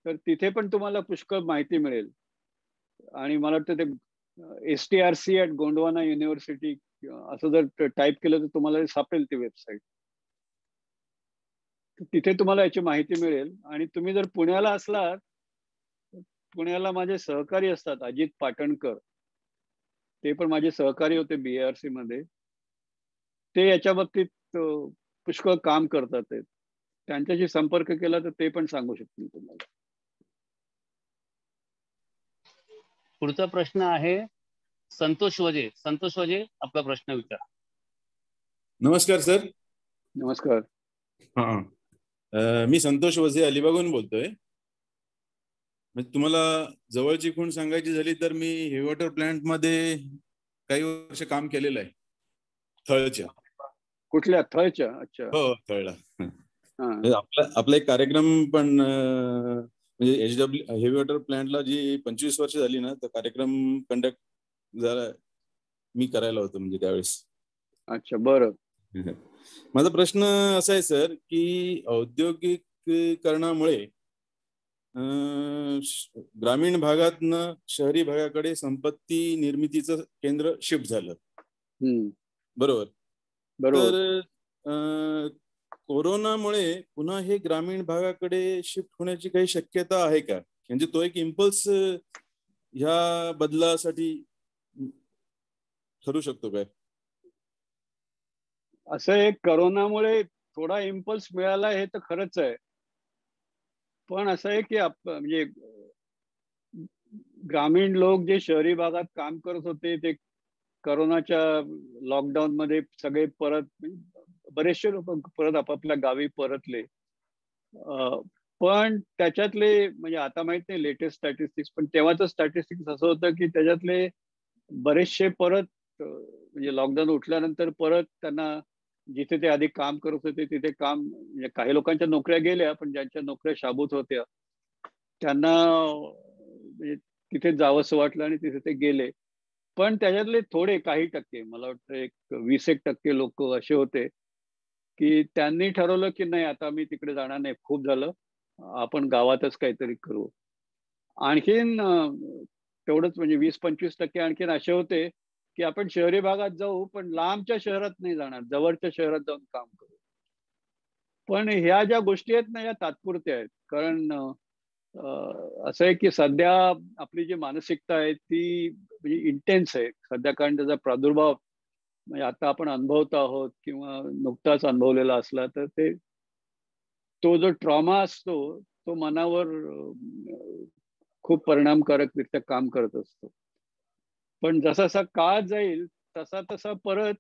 तर तिथे पण तुम्हाला पुष्कळ माहिती मिळेल. आणि मला वाटतं ते STRC@गोंडवाना युनिव्हर्सिटी असं जर टाईप केलं तर तुम्हाला सापडेल ती वेबसाईट. तिथे तुम्हाला याची माहिती मिळेल. आणि तुम्ही जर पुण्याला असलात, पुण्याला माझे सहकारी असतात अजित पाटणकर, ते पण माझे सहकारी होते BRC मध्ये. ते याच्या बाबतीत पुष्कळ काम करतात. ते त्यांच्याशी संपर्क केला तर ते पण सांगू शकतील तुम्हाला. पुढचा प्रश्न आहे संतोष वजे. संतोष वजे, आपला प्रश्न विचारा. नमस्कार सर. नमस्कार. मी संतोष वजे अलिबागहून बोलतोय. म्हणजे तुम्हाला जवळची खूण सांगायची झाली तर मी हेवी वॉटर प्लांट मध्ये काही वर्ष काम केलेलं आहे. थळच्या. कुठल्या? थळच्या? अच्छा. हो, थळला. आपला एक कार्यक्रम पण म्हणजे HW हेवी वॉटर प्लांटला जी 25 वर्ष झाली ना, तर कार्यक्रम कंडक्ट झाला मी करायला होतो म्हणजे त्यावेळेस. अच्छा, बरं. माझा प्रश्न असा आहे सर की औद्योगिकीकरणामुळे ग्रामीण भागातनं शहरी भागाकडे संपत्ती निर्मितीचं केंद्र शिफ्ट झालं. बरोबर. तर कोरोनामुळे पुन्हा हे ग्रामीण भागाकडे शिफ्ट होण्याची काही शक्यता आहे का? म्हणजे तो एक इम्पल्स ह्या बदलासाठी ठरू शकतो काय? असं एक करोनामुळे थोडा इम्पल्स मिळाला हे तर खरंच आहे. पण असं आहे की म्हणजे ग्रामीण लोक जे शहरी भागात काम करत होते ते करोनाच्या लॉकडाऊन मध्ये सगळे बरेचसे लोक परत आपापल्या गावी परतले. पण त्याच्यातले म्हणजे आता माहित नाही लेटेस्ट स्टॅटिस्टिक्स, पण तेव्हाचं स्टॅटिस्टिक्स असं होतं की त्याच्यातले बरेचसे परत म्हणजे लॉकडाऊन उठल्यानंतर परत त्यांना जिथे ते आधी काम करत होते तिथे काम, म्हणजे काही लोकांच्या नोकऱ्या गेल्या, पण ज्यांच्या नोकऱ्या शाबूत होत्या त्यांना म्हणजे तिथे जावंसं वाटलं आणि तिथे ते गेले. पण त्याच्यातले थोडे काही टक्के, मला वाटतं एक 20% लोक असे होते की त्यांनी ठरवलं की नाही, आता मी तिकडे जाणार नाही, खूप झालं, आपण गावातच काहीतरी करू. आणखीन तेवढंच म्हणजे 20-25% आणखीन असे होते की आपण शहरी भागात जाऊ, पण लांबच्या शहरात नाही जाणार, जवळच्या शहरात जाऊन काम करू. पण ह्या ज्या गोष्टी आहेत ना, या तात्पुरत्या आहेत. कारण असं आहे की सध्या आपली जी मानसिकता आहे ती म्हणजे इंटेन्स आहे सध्या, कारण त्याचा प्रादुर्भाव म्हणजे आता आपण अनुभवत आहोत किंवा नुकताच अनुभवलेला असला तर तो जो ट्रॉमा असतो तो मनावर खूप परिणामकारकरित्या काम करत असतो. पण जसा जसा काळ जाईल तसा तसा परत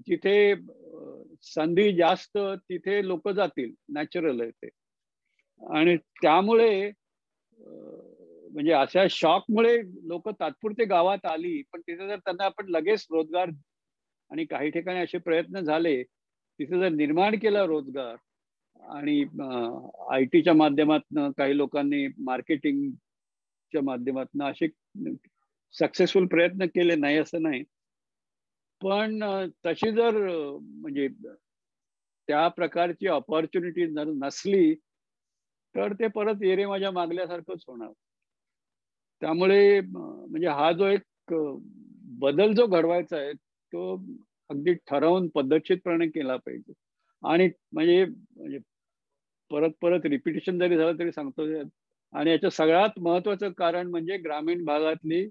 जिथे संधी जास्त तिथे लोक जातील, नॅचरल आहे ते. आणि त्यामुळे म्हणजे अशा शॉकमुळे लोक तात्पुरते गावात आली, पण तिथे जर त्यांना आपण लगेच रोजगार, आणि काही ठिकाणी असे प्रयत्न झाले, तिथे जर निर्माण केला रोजगार आणि IT च्या माध्यमातून काही लोकांनी मार्केटिंगच्या माध्यमातून असे सक्सेसफुल प्रयत्न केले, नाही असं नाही. पण तशी जर म्हणजे त्या प्रकारची ऑपॉर्च्युनिटी नसली तर ते परत येरे माझ्या मागल्यासारखंच होणार. त्यामुळे म्हणजे हा जो एक बदल जो घडवायचा आहे तो अगदी ठरवून पद्धतशीरपणे केला पाहिजे. आणि म्हणजे परत परत रिपिटेशन जरी झालं तरी सांगतो, आणि याचं सगळ्यात महत्वाचं कारण म्हणजे ग्रामीण भागातली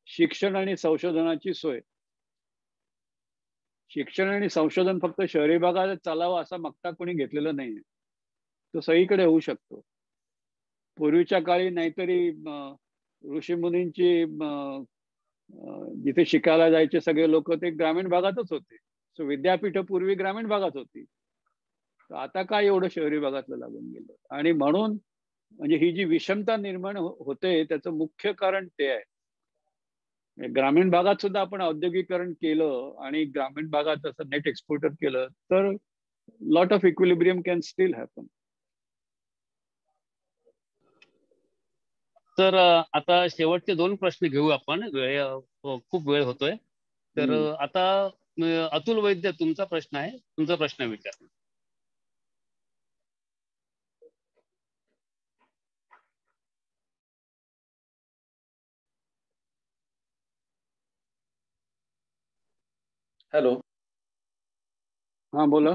शिक्षण आणि संशोधनाची सोय. शिक्षण आणि संशोधन फक्त शहरी भागात चालावं असा मक्ता कोणी घेतलेला नाहीये, तो सगळीकडे होऊ शकतो. पूर्वीच्या काळी नाहीतरी ऋषीमुनींची जिथे शिकायला जायचे सगळे लोक ते ग्रामीण भागातच होते. सो विद्यापीठ पूर्वी ग्रामीण भागात होती. आता काय एवढं शहरी भागातलं लागून गेलं. आणि म्हणून म्हणजे ही जी विषमता निर्माण होते त्याचं मुख्य कारण ते आहे. ग्रामीण भागात सुद्धा आपण औद्योगिकरण केलं आणि ग्रामीण भागात असं नेट एक्सपोर्टर केलं तर lot of equilibrium can still happen. तर आता शेवटचे 2 प्रश्न घेऊ आपण, खूप वेळ होतोय. तर आता अतुल वैद्य, तुमचा प्रश्न आहे, तुमचा प्रश्न विचार. हॅलो. हा बोला.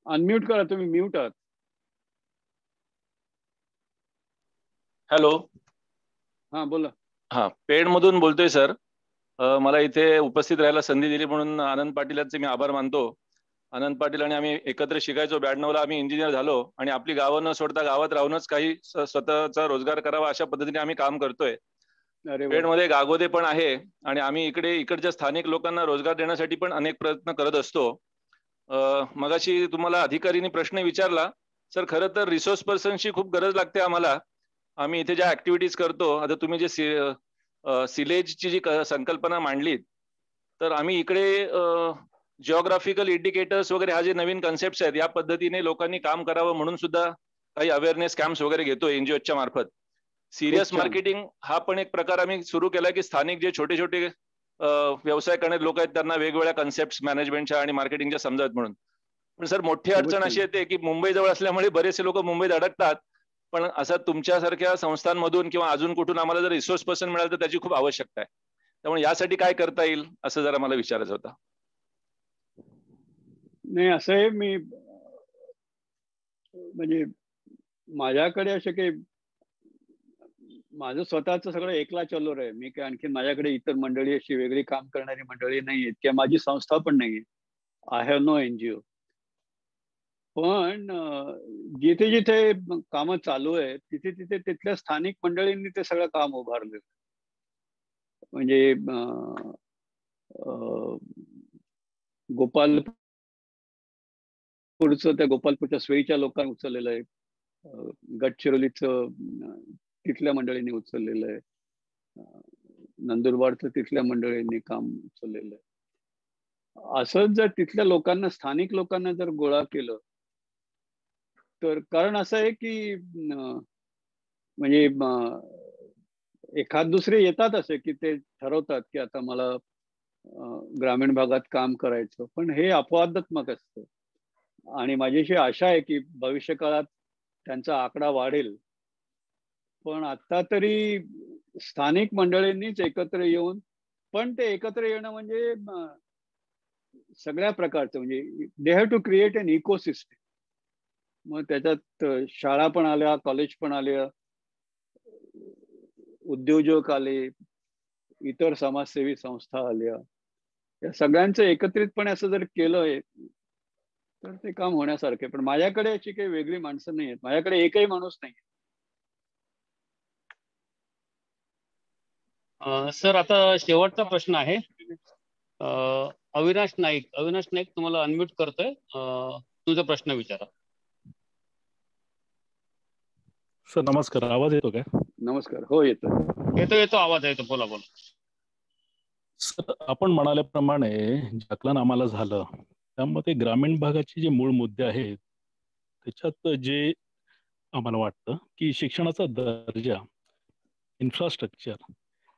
अनम्यूट करा, तुम्ही म्यूट आहात. हॅलो. हा बोला. हा, पेड मधून बोलतोय सर. मला इथे उपस्थित राहायला संधी दिली म्हणून आनंद पाटील यांचे मी आभार मानतो. आनंद पाटील आणि आम्ही एकत्र शिकायचो. 92ला आम्ही इंजिनियर झालो आणि आपली गावं न सोडता गावात राहूनच काही स्वतःचा रोजगार करावा अशा पद्धतीने आम्ही काम करतोय. पेडमध्ये गागोदे पण आहे आणि आम्ही इकडच्या स्थानिक लोकांना रोजगार देण्यासाठी पण अनेक प्रयत्न करत असतो. मगाशी तुम्हाला अधिकारीने प्रश्न विचारला. सर, खरं तर रिसोर्स पर्सनची खूप गरज लागते आम्हाला. आम्ही इथे ज्या ऍक्टिव्हिटीज करतो, आता तुम्ही जे सिलेजची जी संकल्पना मांडलीत, तर आम्ही इकडे जिओग्राफिकल इंडिकेटर्स वगैरे हा जे नवीन कन्सेप्ट आहेत या पद्धतीने लोकांनी काम करावं म्हणून सुद्धा काही अवेअरनेस कॅम्प्स वगैरे घेतो एनजीओच्या मार्फत. सिरियस मार्केटिंग हा पण एक प्रकार आम्ही सुरू केला की स्थानिक जे छोटे छोटे व्यवसाय करणारे लोक आहेत त्यांना वेगवेगळ्या कन्सेप्ट मॅनेजमेंटच्या आणि मार्केटिंगच्या समजावत म्हणून. पण सर, मोठी अडचण अशी येते की मुंबई जवळ असल्यामुळे बरेचसे लोक मुंबईत अडकतात. पण असं तुमच्यासारख्या संस्थांमधून किंवा अजून कुठून आम्हाला जर रिसोर्स पर्सन मिळालं तर त्याची खूप आवश्यकता आहे. त्यामुळे यासाठी काय करता येईल असं जरा मला विचारायचं होतं. नाही, असं आहे, मी म्हणजे माझ्याकडे असे काही माझं स्वतःच सगळं एकला चालू आहे. मी काय आणखी माझ्याकडे इतर मंडळी अशी वेगळी काम करणारी मंडळी नाही आहेत किंवा माझी संस्था पण नाहीये. I have no NGO. पण जिथे जिथे कामं चालू आहेत तिथे तिथे तिथल्या स्थानिक मंडळींनी ते सगळं काम उभारलं. म्हणजे गोपालपूरचं, त्या गोपालपूरच्या सोयीच्या लोकांनी उचललेलं आहे. गडचिरोलीचं तिथल्या मंडळींनी उचललेलं आहे. नंदुरबारचं तिथल्या मंडळींनी काम उचललेलं आहे. असं जर तिथल्या लोकांना, स्थानिक लोकांना जर गोळा केलं तर, कारण असं आहे की म्हणजे एखाद दुसरे येतात असे की ते ठरवतात की आता मला ग्रामीण भागात काम करायचं, पण हे अपवादात्मक असतं. आणि माझी अशी आशा आहे की भविष्य काळात त्यांचा आकडा वाढेल. पण आता तरी स्थानिक मंडळींनीच एकत्र येऊन, पण ते एकत्र येणं म्हणजे सगळ्या प्रकारचं, म्हणजे they have to create an ecosystem. मग त्याच्यात शाळा पण आल्या, कॉलेज पण आल्या, उद्योजक आले, इतर समाजसेवी संस्था आल्या. या सगळ्यांचं एकत्रितपणे असं जर केलं तर ते काम होण्यासारखे. पण माझ्याकडे अशी काही वेगळी माणसं नाही आहेत, माझ्याकडे एकही माणूस नाही. सर आता शेवटचा प्रश्न आहे. अविनाश नाईक तुम्हाला अनम्यूट करतोय. तुझा प्रश्न विचारा. सर नमस्कार, आवाज येतो काय? नमस्कार, हो येतो आवाज येतो, बोला. सर आपण म्हणाल्याप्रमाणे जे आकलन आम्हाला झालं त्यामध्ये ग्रामीण भागाचे जे मूळ मुद्दे आहेत त्याच्यात जे आम्हाला वाटतं की शिक्षणाचा दर्जा, इन्फ्रास्ट्रक्चर,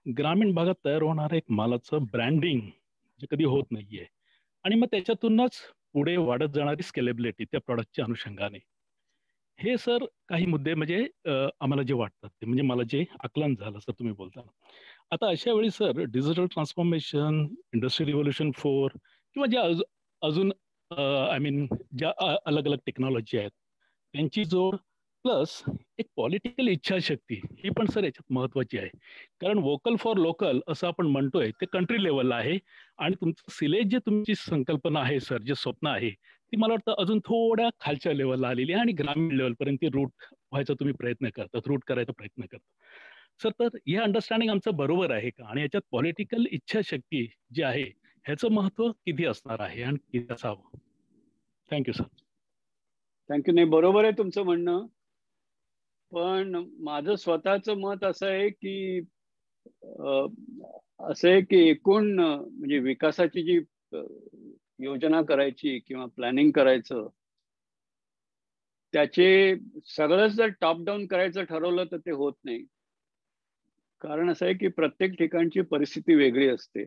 ग्रामीण भागात तयार होणारं एक मालाचं ब्रँडिंग जे कधी होत नाहीये, आणि मग त्याच्यातूनच पुढे वाढत जाणारी स्केलेबिलिटी त्या प्रॉडक्टच्या अनुषंगाने, हे सर काही मुद्दे म्हणजे आम्हाला जे वाटतात ते, म्हणजे मला जे आकलन झालं सर तुम्ही बोलताना. आता अशा वेळी sir digital transformation, industry revolution 4 किंवा ज्या अजून आय मीन ज्या अलग अलग टेक्नॉलॉजी आहेत त्यांची जोड प्लस एक पॉलिटिकल इच्छाशक्ती ही पण सर याच्यात महत्वाची आहे. कारण वोकल फॉर लोकल असं आपण म्हणतोय ते कंट्री लेवलला आहे, आणि तुमचं सिलेज जे तुमची संकल्पना आहे सर, जे स्वप्न आहे ती मला वाटतं अजून थोड्या खालच्या लेवलला आलेली आहे आणि ग्रामीण लेवलपर्यंत ती रूट व्हायचा तुम्ही प्रयत्न करतात, रूट करायचा प्रयत्न करतात सर. तर हे अंडरस्टँडिंग आमचं बरोबर आहे का? आणि याच्यात पॉलिटिकल इच्छाशक्ती जी आहे ह्याचं महत्व किती असणार आहे आणि किती असावं? Thank you sir. थँक्यू. नाही, बरोबर आहे तुमचं म्हणणं, पण माझं स्वतःचं मत असं आहे की एकूण म्हणजे विकासाची जी योजना करायची किंवा प्लॅनिंग करायचं, त्याचे सगळंच जर टॉप डाऊन करायचं ठरवलं तर ते होत नाही. कारण असं आहे की प्रत्येक ठिकाणची परिस्थिती वेगळी असते.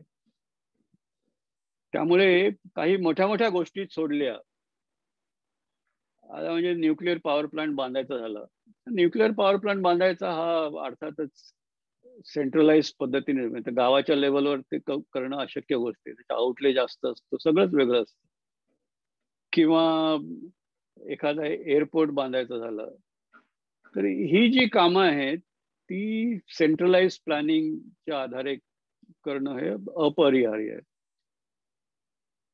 त्यामुळे काही मोठ्या मोठ्या गोष्टी सोडल्या. आता म्हणजे न्यूक्लिअर पॉवर प्लांट बांधायचा झाला, न्यूक्लिअर पॉवर प्लांट बांधायचा हा अर्थातच सेंट्रलाइज पद्धतीने, म्हणजे गावाच्या लेवलवर ते करणं अशक्य गोष्ट आहे. त्याचा आउटले जास्त असतो, सगळंच वेगळं असतं. किंवा एखादा एअरपोर्ट बांधायचं झालं तर ही जी कामं आहेत ती सेंट्रलाइज प्लॅनिंगच्या आधारे करणं हे अपरिहार्य आहे.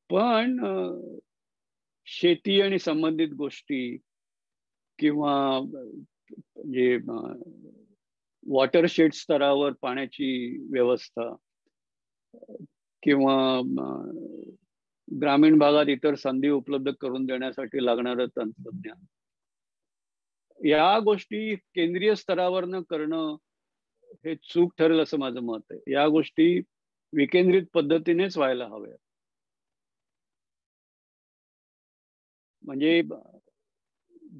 पण शेती आणि संबंधित गोष्टी किंवा म्हणजे वॉटरशेड स्तरावर पाण्याची व्यवस्था किंवा ग्रामीण भागात इतर संधी उपलब्ध करून देण्यासाठी लागणारं तंत्रज्ञान, या गोष्टी केंद्रीय स्तरावरनं करणं हे चूक ठरेल असं माझं मत आहे. या गोष्टी विकेंद्रित पद्धतीनेच व्हायला हव्या. म्हणजे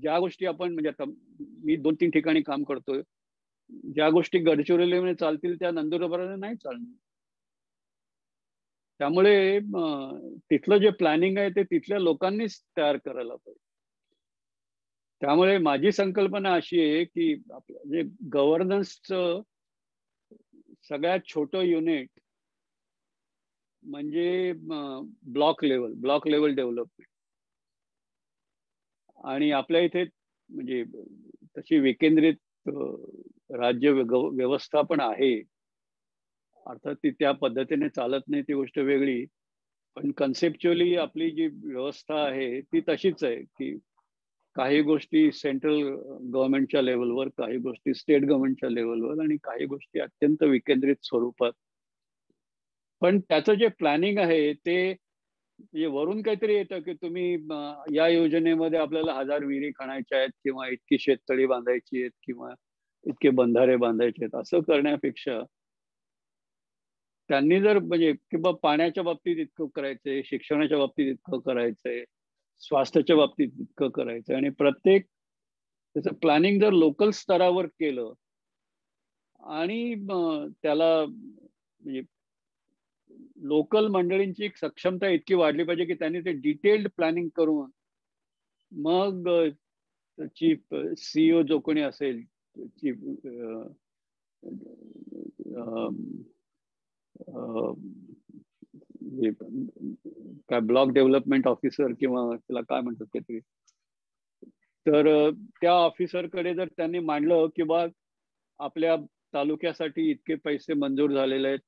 ज्या गोष्टी आपण, म्हणजे आता मी 2-3 ठिकाणी काम करतोय, ज्या गोष्टी गडचिरोलीमध्ये चालतील त्या नंदुरबारला नाही चालणार. त्यामुळे तिथलं जे प्लॅनिंग आहे ते तिथल्या लोकांनीच तयार करायला पाहिजे. त्यामुळे माझी संकल्पना अशी आहे की जे गव्हर्नन्सचं सगळ्यात छोटं युनिट म्हणजे ब्लॉक लेवल डेव्हलपमेंट. आणि आपल्या इथे म्हणजे तशी विकेंद्रित राज्य व्यवस्था पण आहे, अर्थात ती त्या पद्धतीने चालत नाही, ती गोष्ट वेगळी. पण कन्सेप्च्युअली आपली जी व्यवस्था आहे ती तशीच आहे की काही गोष्टी सेंट्रल गव्हर्नमेंटच्या लेवलवर, काही गोष्टी स्टेट गव्हर्नमेंटच्या लेवलवर, आणि काही गोष्टी अत्यंत विकेंद्रित स्वरूपात. पण त्याचं जे प्लॅनिंग आहे ते म्हणजे वरून काहीतरी येतं की तुम्ही या योजनेमध्ये आपल्याला 1000 विहिरी खणायच्या आहेत किंवा इतकी शेततळी बांधायची आहेत किंवा इतके बंधारे बांधायचे आहेत, असं करण्यापेक्षा त्यांनी जर म्हणजे किंवा पाण्याच्या बाबतीत इतकं करायचंय, शिक्षणाच्या बाबतीत इतकं करायचंय, स्वास्थ्याच्या बाबतीत इतकं करायचंय, आणि प्रत्येक त्याचं प्लॅनिंग जर लोकल स्तरावर केलं आणि त्याला म्हणजे लोकल मंडळींची सक्षमता इतकी वाढली पाहिजे की त्यांनी ते डिटेल्ड प्लॅनिंग करून मग चीफ सीईओ जो कोणी असेल, चीफ काय ब्लॉक डेव्हलपमेंट ऑफिसर किंवा त्याला काय म्हणतात काहीतरी, तर त्या ऑफिसरकडे जर त्यांनी मांडलं की बा आपल्या तालुक्यासाठी इतके पैसे मंजूर झालेले आहेत,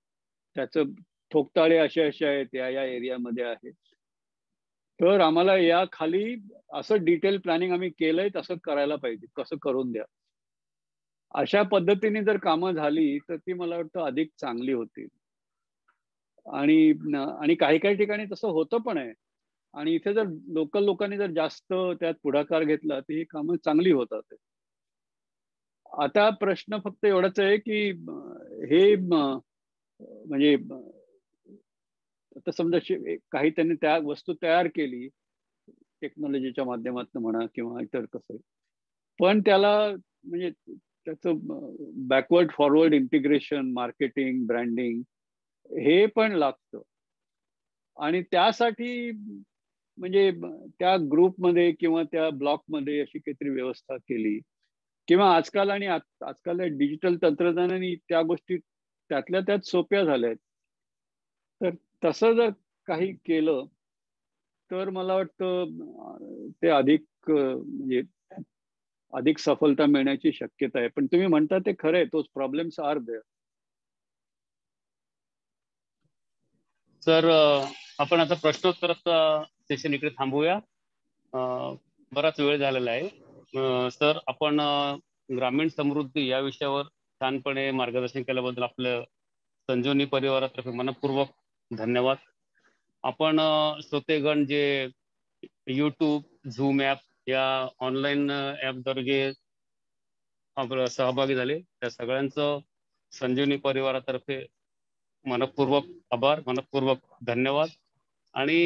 त्याचं ठोकताळे असे असे आहेत, या एरियामध्ये आहेत, तर आम्हाला या खाली असं डिटेल प्लॅनिंग आम्ही केलंय तसं करायला पाहिजे, कसं करून द्या. अशा पद्धतीने जर कामं झाली तर ती मला वाटतं अधिक चांगली होतील. आणि काही काही ठिकाणी तसं होतं पण आहे. आणि इथे जर लोकल लोकांनी जर जास्त त्यात पुढाकार घेतला तर ही कामं चांगली होतात. आता प्रश्न फक्त एवढाच आहे की हे म्हणजे आता समजा काही त्यांनी त्या वस्तू तयार केली टेक्नॉलॉजीच्या माध्यमातून म्हणा किंवा इतर कसं, पण त्याला म्हणजे त्याचं backward forward integration, marketing, branding हे पण लागतं. आणि त्यासाठी म्हणजे त्या ग्रुपमध्ये किंवा त्या ब्लॉकमध्ये अशी काहीतरी व्यवस्था केली किंवा आजकाल डिजिटल तंत्रज्ञानाने त्या गोष्टी त्यातल्या त्यात सोप्या झाल्या आहेत, तर तसं जर काही केलं तर मला वाटतं ते म्हणजे अधिक सफलता मिळण्याची शक्यता आहे. पण तुम्ही म्हणता ते खरं आहे, तोच प्रॉब्लेम्स आर देअर. सर, आपण आता प्रश्नोत्तराचा सेशन इकडे थांबूया. बराच वेळ झालेला आहे. सर, आपण ग्रामीण समृद्धी या विषयावर छानपणे मार्गदर्शन केल्याबद्दल आपलं संजीवनी परिवारातर्फे मनपूर्वक धन्यवाद. आपण श्रोतेगण जे यूट्यूब, झूम ॲप या ऑनलाईन ॲपद्वारे जे सहभागी झाले त्या सगळ्यांचं संजीवनी परिवारातर्फे मनपूर्वक आभार, मनपूर्वक धन्यवाद. आणि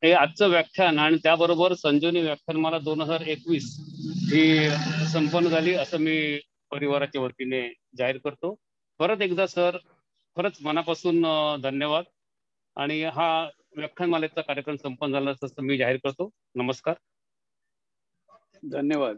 हे आजचं व्याख्यान आणि त्याबरोबर संजीवनी व्याख्यानमाला 2021 ही संपन्न झाली असं मी परिवाराच्या वतीने जाहीर करतो. परत एकदा सर, खरंच मनापासून धन्यवाद. आणि हा व्याख्यानमालेचा कार्यक्रम संपन्न झाला असं मी जाहीर करतो. नमस्कार. धन्यवाद.